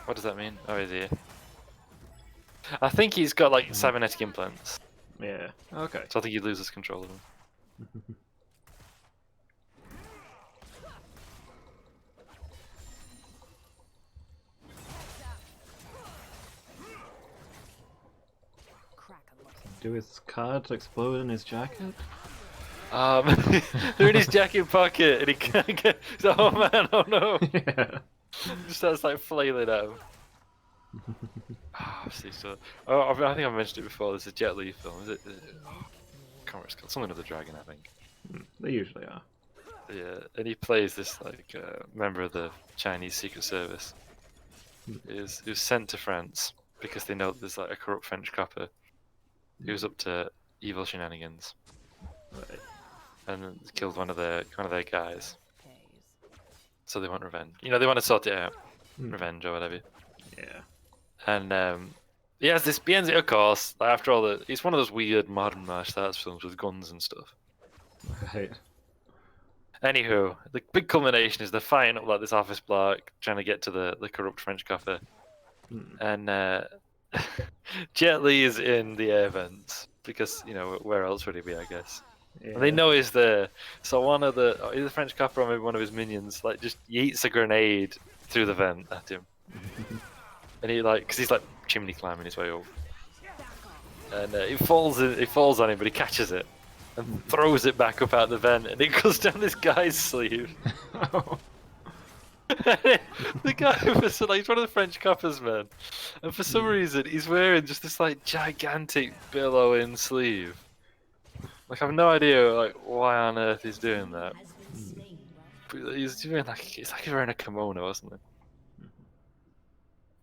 What does that mean? Oh, he's here. I think he's got like cybernetic implants. Yeah. Okay. So I think he loses control of them. Do his cards explode in his jacket? They're in his jacket pocket, and he can't get. He's like, oh man, oh no! Yeah. Just starts like flailing at him. See, so I think I mentioned it before. There's a Jet Li film. Is it? I can't remember. It's called something of the Dragon, I think. They usually are. Yeah, and he plays this like member of the Chinese Secret Service. He was sent to France because they know that there's like a corrupt French copper who's up to evil shenanigans. Right. And killed one of their guys. So they want revenge. You know, they want to sort it out. Revenge or whatever. Yeah. And he has this. He ends it, of course. Like, after all, it's one of those weird modern martial arts films with guns and stuff. Right. Anywho, the big culmination is they're fighting up like this office block, trying to get to the corrupt French copper. And Jet Li is in the air vents because, you know, where else would he be, I guess. Yeah. And they know he's there, so one of the either the French copper or maybe one of his minions like just yeets a grenade through the vent at him, and he like because he's like chimney climbing his way up, and he falls on him, but he catches it and throws it back up out the vent, and it goes down this guy's sleeve. Oh. The guy was like he's one of the French coppers, man, and for some reason he's wearing just this like gigantic billowing sleeve. Like I have no idea like why on earth he's doing that. But he's doing like it's like he's wearing a kimono, isn't it?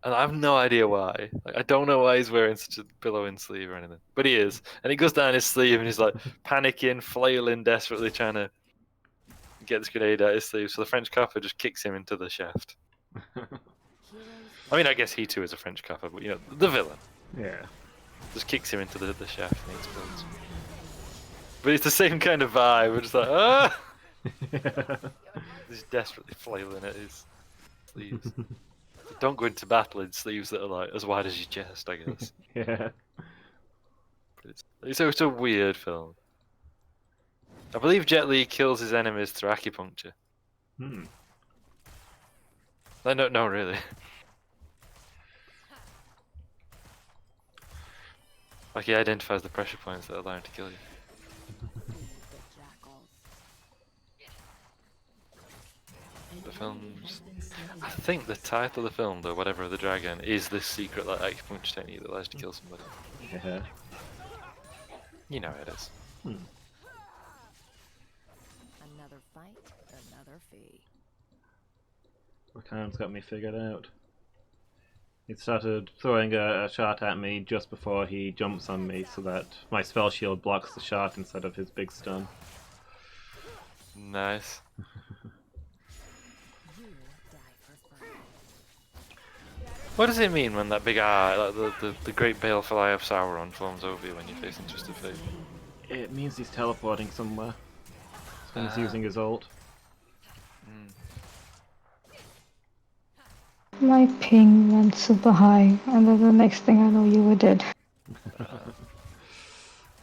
And I have no idea why. Like I don't know why he's wearing such a billowing sleeve or anything. But he is. And he goes down his sleeve and he's like panicking, flailing desperately trying to get this grenade out his sleeve. So the French copper just kicks him into the shaft. I mean I guess he too is a French copper, but you know, the villain. Yeah. Just kicks him into the shaft and he explodes. But it's the same kind of vibe. We're just like, ah! Yeah. He's desperately flailing at his sleeves. Don't go into battle in sleeves that are like as wide as your chest, I guess. Yeah. But it's a weird film. I believe Jet Li kills his enemies through acupuncture. Hmm. No, really. Like he identifies the pressure points that allow him to kill you. The film's... I think the title of the film, though, whatever the dragon, is this secret like acupuncture technique that allows you to kill somebody. Yeah. You know how it is. Hmm. Another fight, another fee. Rakan's got me figured out. He started throwing a shot at me just before he jumps on me so that my spell shield blocks the shot instead of his big stun. Nice. What does it mean when that big eye, like the great baleful eye of Sauron, forms over you when you face Twisted Fate? It means he's teleporting somewhere. It's when he's using his ult. My ping went super high, and then the next thing I know, you were dead. I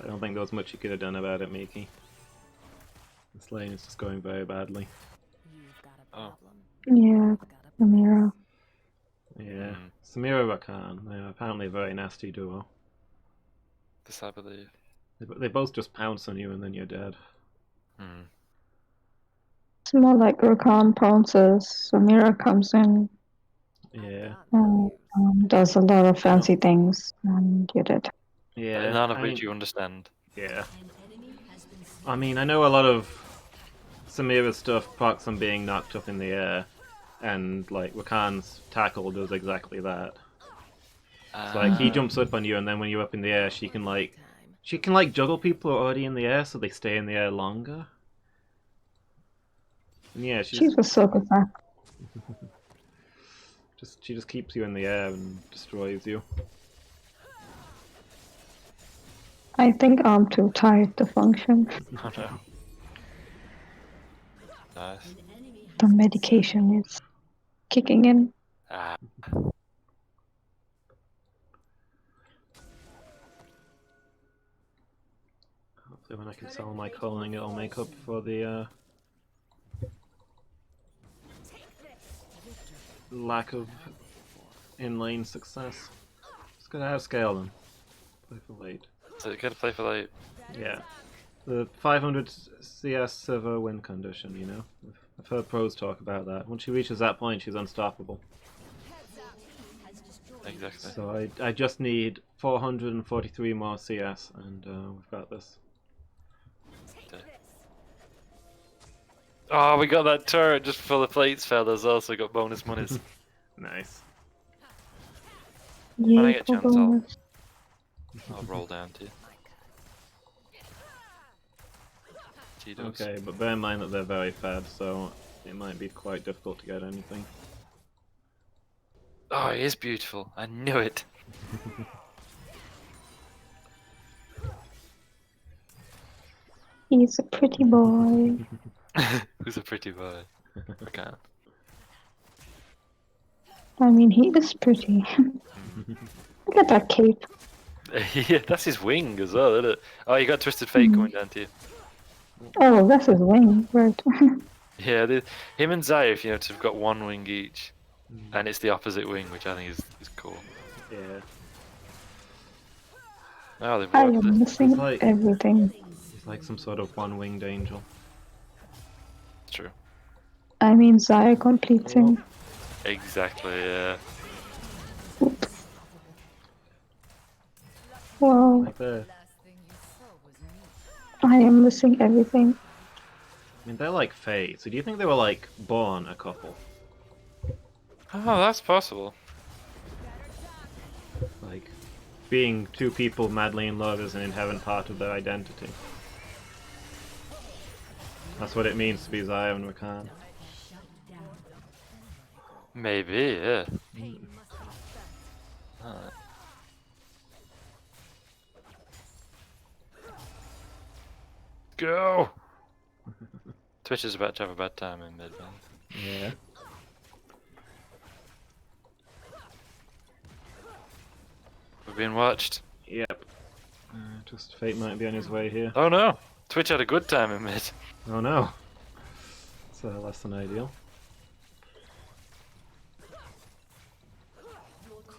don't think there was much you could have done about it, Miki. This lane is just going very badly. Oh. Yeah, Samira. Yeah. Samira Rakan, they're apparently a very nasty duo. This I believe. They both just pounce on you and then you're dead. It's more like Rakan pounces, Samira comes in Yeah. and does a lot of fancy things, and you're dead. Yeah. None of which you understand. Yeah. I mean, I know a lot of Samira's stuff procs on being knocked up in the air, and like Rakan's tackle does exactly that. So like he jumps up on you, and then when you're up in the air, she can like juggle people who are already in the air, so they stay in the air longer. And yeah, She's a psychopath. She just keeps you in the air and destroys you. I think I'm too tired to function. Oh no. Nice. The medication is kicking in. Hopefully when I can sell my calling, it'll make up for the lack of in-lane success. Just gotta outscale them. Play for late. So you gotta play for late. Yeah. The 500 CS server win condition, you know? I've heard pros talk about that. Once she reaches that point, she's unstoppable. Exactly. So I just need 443 more CS, and we've got this. Oh, we got that turret just before the plates fell as well, so we got bonus monies. Nice. When I Yeah, get a chance, I'll roll down to you. Okay, but bear in mind that they're very fed, so it might be quite difficult to get anything. Oh, he is beautiful. I knew it. He's a pretty boy. Who's a pretty boy? Rakan. I mean, he is pretty. Look at that cape. Yeah, that's his wing as well, isn't it? Oh, you got Twisted Fate coming down to you. Oh, that's his wing, right? Yeah, him and Zaif, you know, have got one wing each, and it's the opposite wing, which I think is cool. Yeah. Oh, they've I worked am this. missing everything. He's like some sort of one-winged angel. It's true. I mean, Zaya completes him. Exactly, yeah. Wow. Like there. I am missing everything. I mean, they're like Fae, so do you think they were like born a couple? Oh, that's possible. Like, being two people madly in love is an inherent part of their identity. That's what it means to be Zaya and Rakan. Maybe, yeah. Alright. Go! Twitch is about to have a bad time in mid, man. Yeah. We're being watched. Yep. Just Fate might be on his way here. Oh no! Twitch had a good time in mid. Oh no. It's less than ideal.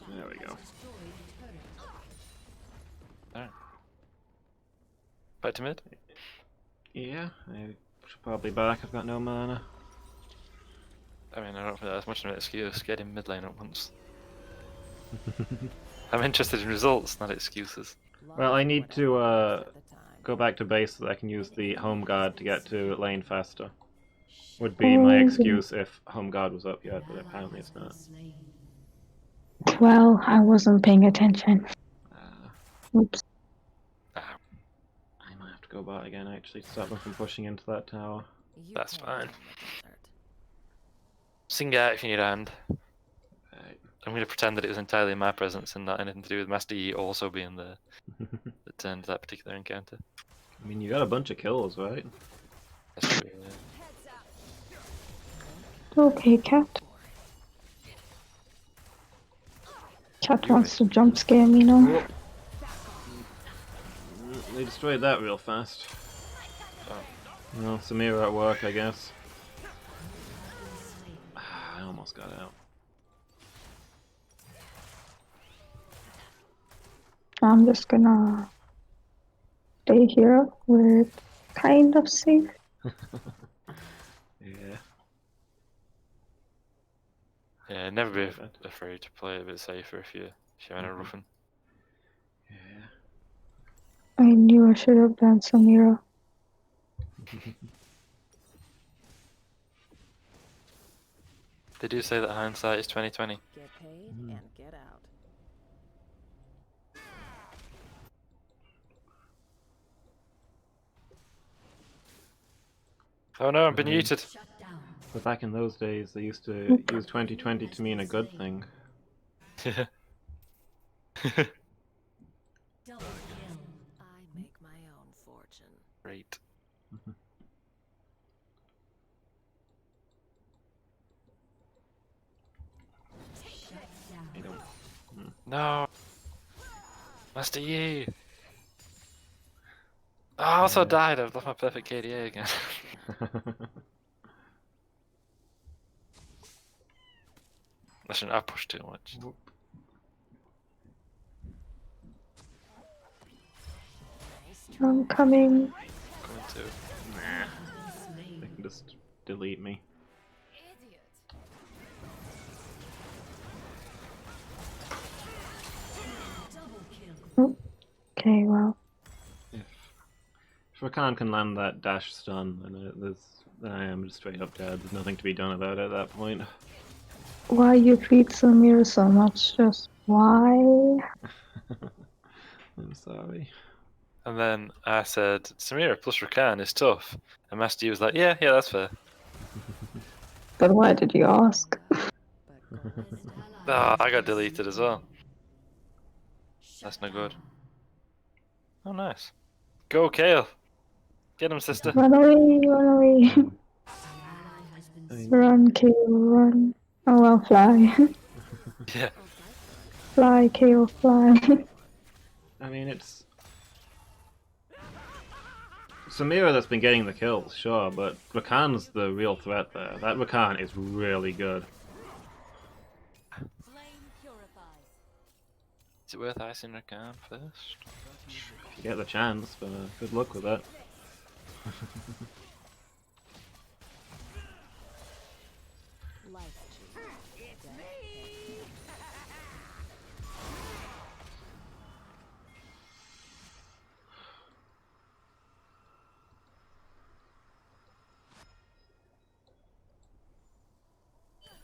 There we go. Alright. Back to mid? Yeah, I should probably back. I've got no mana. I mean, I don't think that's much of an excuse. Get in mid lane at once. I'm interested in results, not excuses. Well, I need to go back to base so that I can use the home guard to get to lane faster. Would be my excuse if home guard was up yet, but apparently it's not. Well, I wasn't paying attention. Oops. I might have to go bot again actually to stop them from pushing into that tower. That's fine. Sing out if you need a hand. Right. I'm going to pretend that it was entirely my presence and not anything to do with Master Yi also being there that turned that particular encounter. I mean, you got a bunch of kills, right? That's true, yeah. Okay, cat. Cat wants to jump scare me now. They destroyed that real fast. Oh. Well, Samira at work, I guess. I almost got out. I'm just gonna stay here where it's kind of safe. Yeah. Yeah, never be afraid to play a bit safer if you're in a roughing. Yeah. I knew I should have done Samira. They do say that hindsight is 20/20. Get paid and get out. Oh no, I've been muted. But back in those days, they used to use 2020 to mean a good thing. Yeah. I make my own fortune. Great. No! Master Yi! Oh, I also died. I've lost my perfect KDA again. I shouldn't have pushed too much. I'm coming. Coming too. Nah. They can just delete me. Okay, well. If Rakan can land that dash stun, then I am just straight up dead. There's nothing to be done about it at that point. Why you treat Samira so much? Just why? I'm sorry. And then I said, Samira plus Rakan is tough. And Master Yi was like, yeah, that's fair. But why did you ask? Ah, I got deleted as well. That's no good. Oh, nice. Go, Kale. Get him, sister. Run away, run away. Run, Kale, run. Oh well, fly. Yeah. Fly, Kale, fly. I mean, it's Samira that's been getting the kills, sure, but Rakan's the real threat there. That Rakan is really good. Is it worth icing Rakan first? If you get the chance, but good luck with that.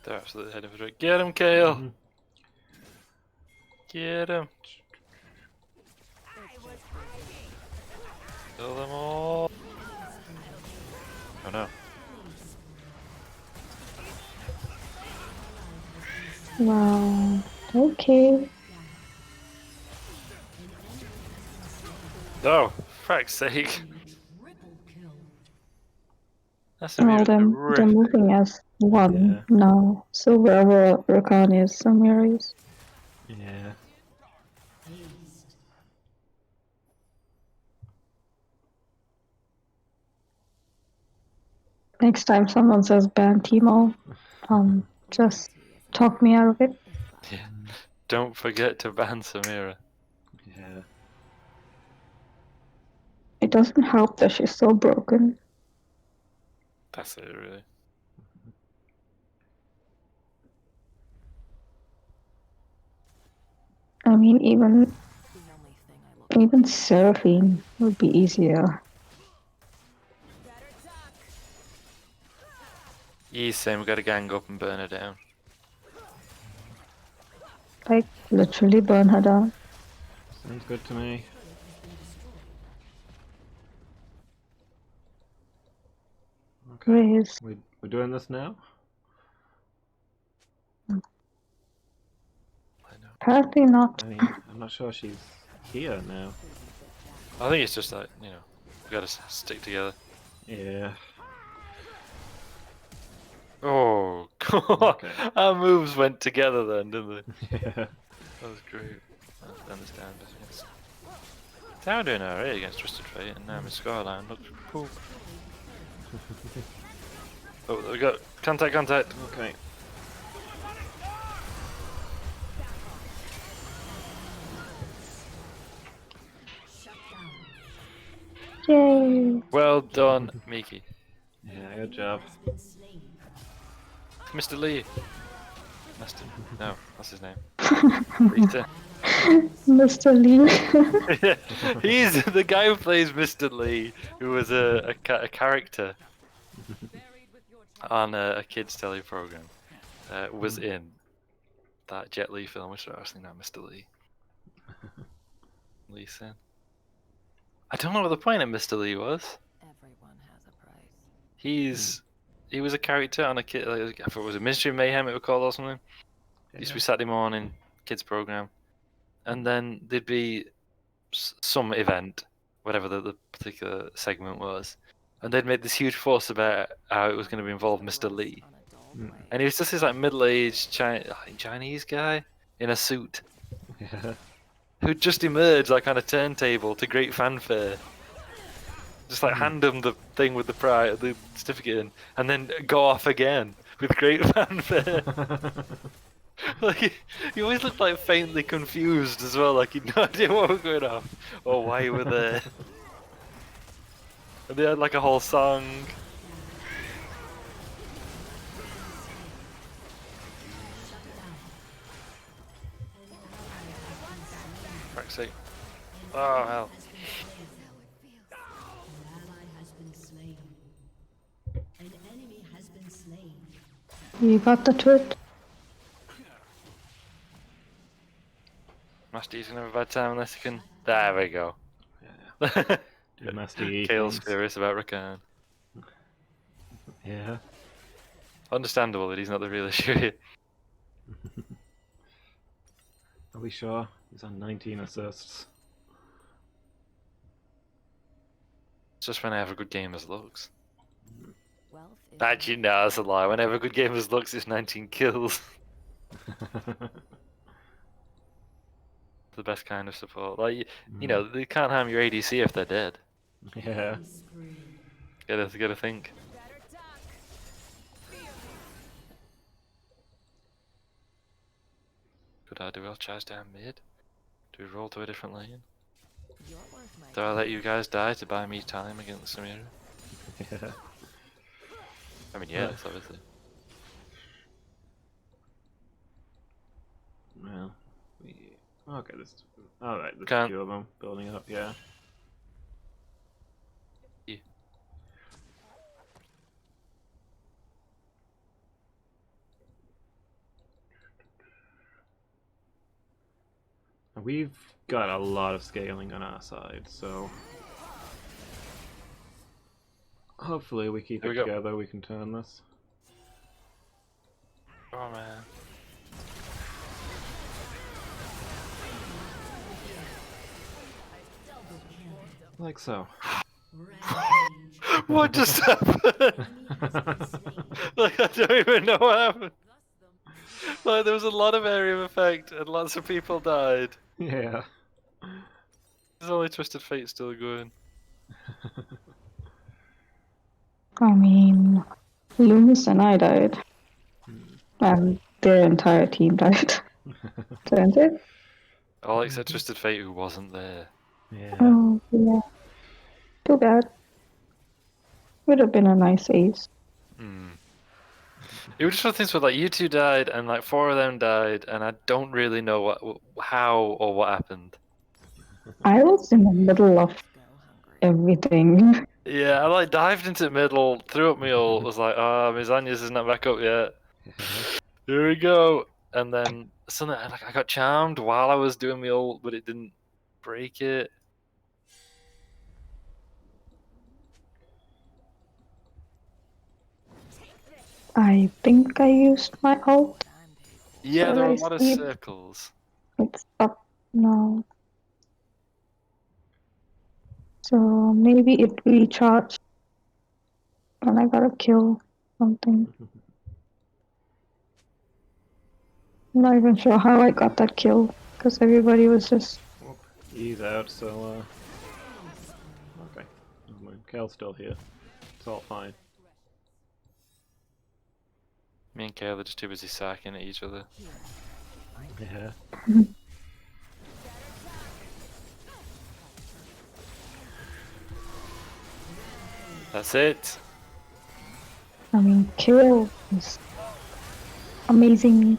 They're absolutely heading for it. Get him, Kale! Get him! Kill them all! Oh no. Wow. Okay. No! Frack's sake! That's Well, they're horrific. moving as one Yeah. now. So wherever Rakan is, Samir is. Yeah. Next time someone says ban Timo, just talk me out of it. Yeah. Don't forget to ban Samira. Yeah. It doesn't help that she's so broken. That's it, really. I mean, even Seraphine would be easier. Yeah, same. We gotta gang up and burn her down. Like, literally burn her down. Sounds good to me. Okay. Raise. We're doing this now? Apparently not. I mean, I'm not sure she's here now. I think it's just that, you know, we gotta stick together. Yeah. Oh, Okay. our moves went together then, didn't they? Yeah. That was great. I understand. They were doing alright against Twisted Fate, and now Miss Skyline looks cool. Oh, we got contact. Okay. Yay! Well done, Miki. Yeah, good job. Mr. Lee. No, what's his name? Rita. Mr. Lee. He's the guy who plays Mr. Lee, who was a character on a kids' telly program. Was in that Jet Li film, which I was thinking of Mr. Lee. Lee Sin. I don't know what the point of Mr. Lee was. Everyone has a price. He was a character on a kid. Like, I thought it was a Mystery Mayhem it was called or something. It used to be Saturday morning kids program, and then there'd be some event, whatever the particular segment was, and they'd made this huge fuss about how it was going to involve Mr. Lee, and he was just this like middle-aged Chinese guy in a suit, Yeah. who just emerged like on a turntable to great fanfare. Just like hand him the thing with the certificate in, and then go off again with great fanfare. Like he always looked like faintly confused as well, like he'd no idea what was going on or why you were there. And they had like a whole song. Fuck's sake. Oh hell. You got the twit. Master Yi's gonna have a bad time unless he can. There we go. Yeah. Do Master Yi Kale's things. furious about Rakan. Yeah. Understandable that he's not the real issue here. Are we sure? He's on 19 assists. It's just when I have a good game as looks. Wealth is Actually, no, that's a lie. When I have a good game as looks, it's 19 kills. The best kind of support. Like, you know, they can't harm your ADC if they're dead. Yeah. Gotta think. Do we all charge down mid? Do we roll to a different lane? you're worth my Do I let you guys die to buy me time against Samira? Yeah. I mean, yes, obviously. Well, okay, there's... Alright, there's Can't. a few of them building up, yeah. Yeah. We've got a lot of scaling on our side, so... Hopefully we keep Here it we go. together, we can turn this. Oh man. Like so. What just happened? Like, I don't even know what happened. Like, there was a lot of area of effect and lots of people died. Yeah. There's only Twisted Fate still going. I mean, Loomis and I died. And their entire team died. Didn't it? All except Twisted Fate, who wasn't there. Yeah. Oh, yeah. Too bad. Would have been a nice ace. It was just one of the things where, like, you two died and like 4 of them died, and I don't really know how or what happened. I was in the middle of everything. Yeah, I like dived into the middle, threw up my ult, was like, oh, Mizanya's is not back up yet. Here we go. And then suddenly, I got charmed while I was doing my ult, but it didn't break it. I think I used my ult. Yeah, So there were a I lot of see circles. it's up now. So maybe it recharged and I got a kill something. I'm not even sure how I got that kill because everybody was just. He's out, so okay. Never mind. Kale's still here. It's all fine. Me and Kale are just too busy sacking at each other. Yeah. That's it. I mean, kill is amazing.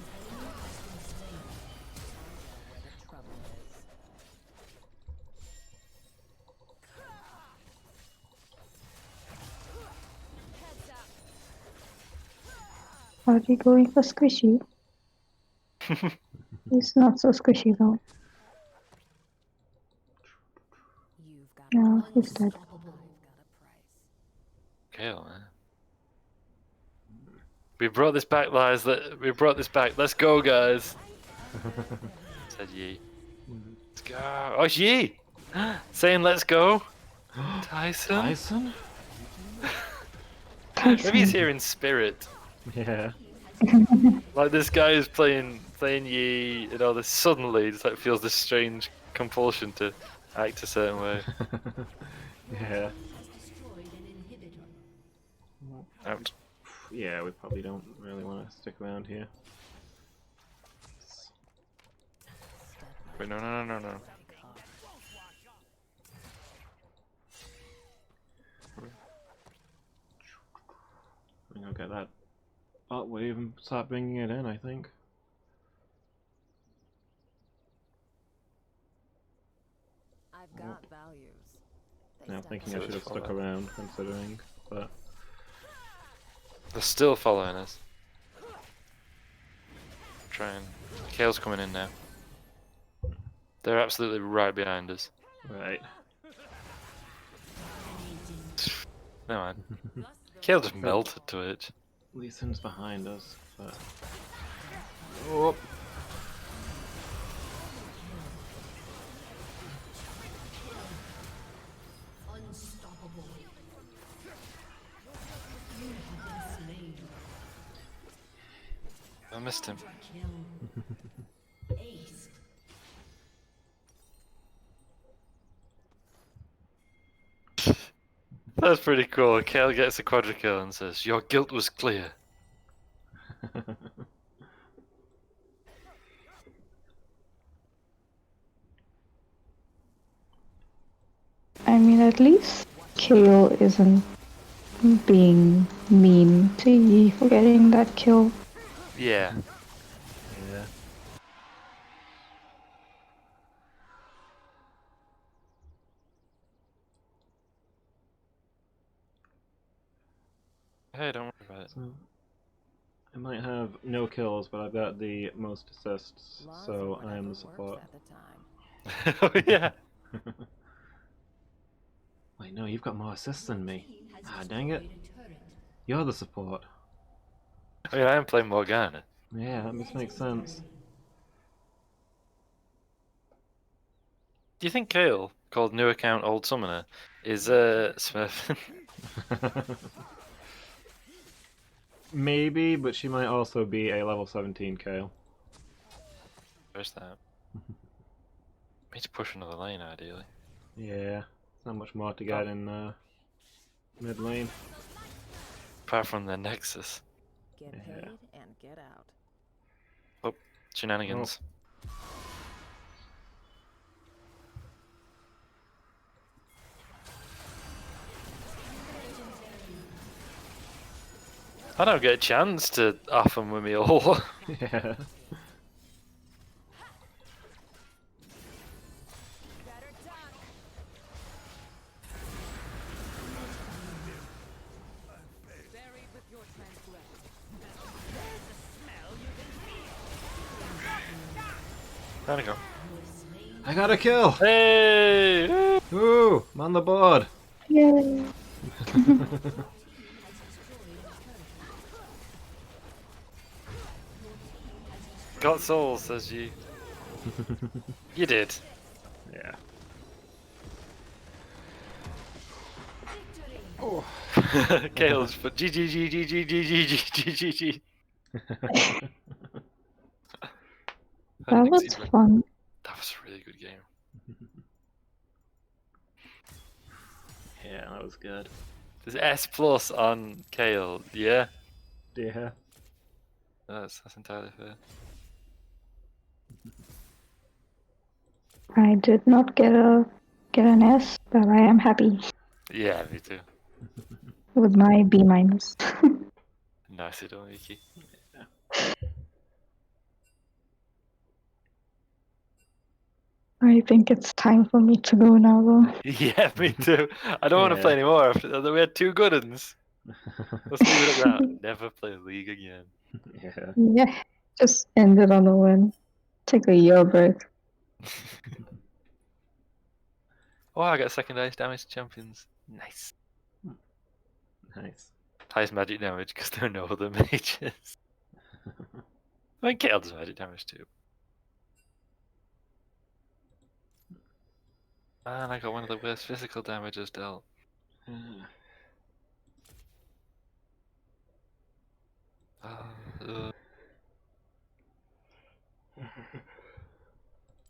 Are you going for squishy? He's not so squishy though. No, he's dead. Kale, man. We brought this back, guys. We brought this back. Let's go, guys. Said Yi. Let's go. Oh, it's Yi! Saying let's go. Tyson? Tyson? Maybe he's here in spirit. Yeah. Like, this guy is playing Yi, you know, this suddenly just like feels this strange compulsion to act a certain way. Yeah. Out. Yeah, we probably don't really want to stick around here. Wait, no. I think I'll get that bot wave and start bringing it in, I think. I've got values. Yeah, I'm thinking I should have stuck around, considering, but... They're still following us. Trying. Kale's coming in now. They're absolutely right behind us. Right. Never mind. Kale just melted to it. Lee Sin's behind us, but... Oh. Unstoppable. You have been slain. I missed him. Kill. Ace. That's pretty cool. Kale gets a quadra kill and says, "Your guilt was clear." I mean, at least Kale isn't being mean to Yi for getting that kill. Yeah. Yeah. Hey, don't worry about it. So, I might have no kills, but I've got the most assists, so I am the support. Oh yeah. Wait, no, you've got more assists than me. Ah, dang it. You're the support. I mean, I am playing Morgana. Yeah, that makes sense. Do you think Kale, called new account old summoner, is Smurf? Maybe, but she might also be a level 17 Kale. Where's that? Need to push another lane, ideally. Yeah, not much more to get in mid lane. Apart from the Nexus. Get paid and get out. Oh, shenanigans. I don't get a chance to off them with me all. Yeah. There we go. I got a kill! Hey! Ooh, I'm on the board! Yay. Got souls, says you. You did. Yeah. Oh. Kale's but GG. That was fun. That was a really good game. Yeah, that was good. There's S plus on Kale, yeah? Yeah. That's entirely fair. I did not get an S, but I am happy Yeah, me too. with my B minus. Nicely done, Iki. I think it's time for me to go now, though. Yeah, me too. I don't want to play anymore after that. We had 2 good ones. Let's leave it at that. Never play League again. Yeah. Yeah, just ended on a win. Take a year break. Oh, I got second highest damage champions. Nice. Nice. Highest magic damage because there are no other mages. I mean, Kale does magic damage too. Man, I got one of the worst physical damages dealt.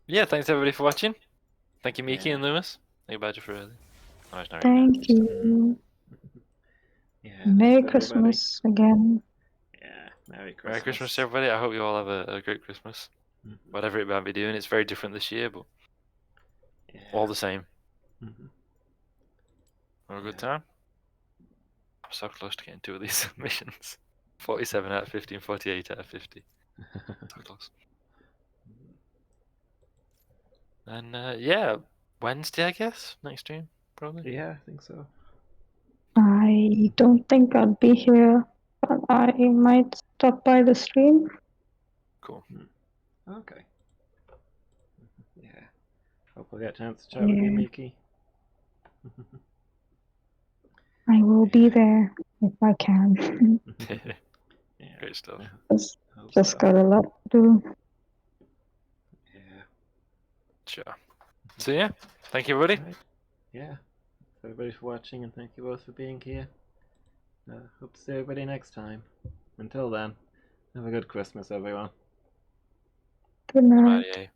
Yeah, thanks everybody for watching. Thank you, Miki and Loomis. Thank you, Badger, for early. Oh, it's not really Thank you. Yeah, Merry thanks, Christmas again. Yeah, Merry Christmas. Merry Christmas to everybody. I hope you all have a great Christmas. Whatever it might be doing, it's very different this year, but all the same. Have a good time. I'm so close to getting 2 of these submissions. 47 out of 50 and 48 out of 50. So close. And yeah, Wednesday, I guess, next stream, probably. Yeah, I think so. I don't think I'll be here, but I might stop by the stream. Cool. Okay. Yeah. Hope we'll get a chance to chat with you, Miki. I will be there if I can. Great stuff. Just got a lot to do. Yeah. Sure. So yeah, thank you everybody. Right. Yeah. Thanks everybody for watching, and thank you both for being here. Hope to see everybody next time. Until then, have a good Christmas, everyone. Good night. Bye.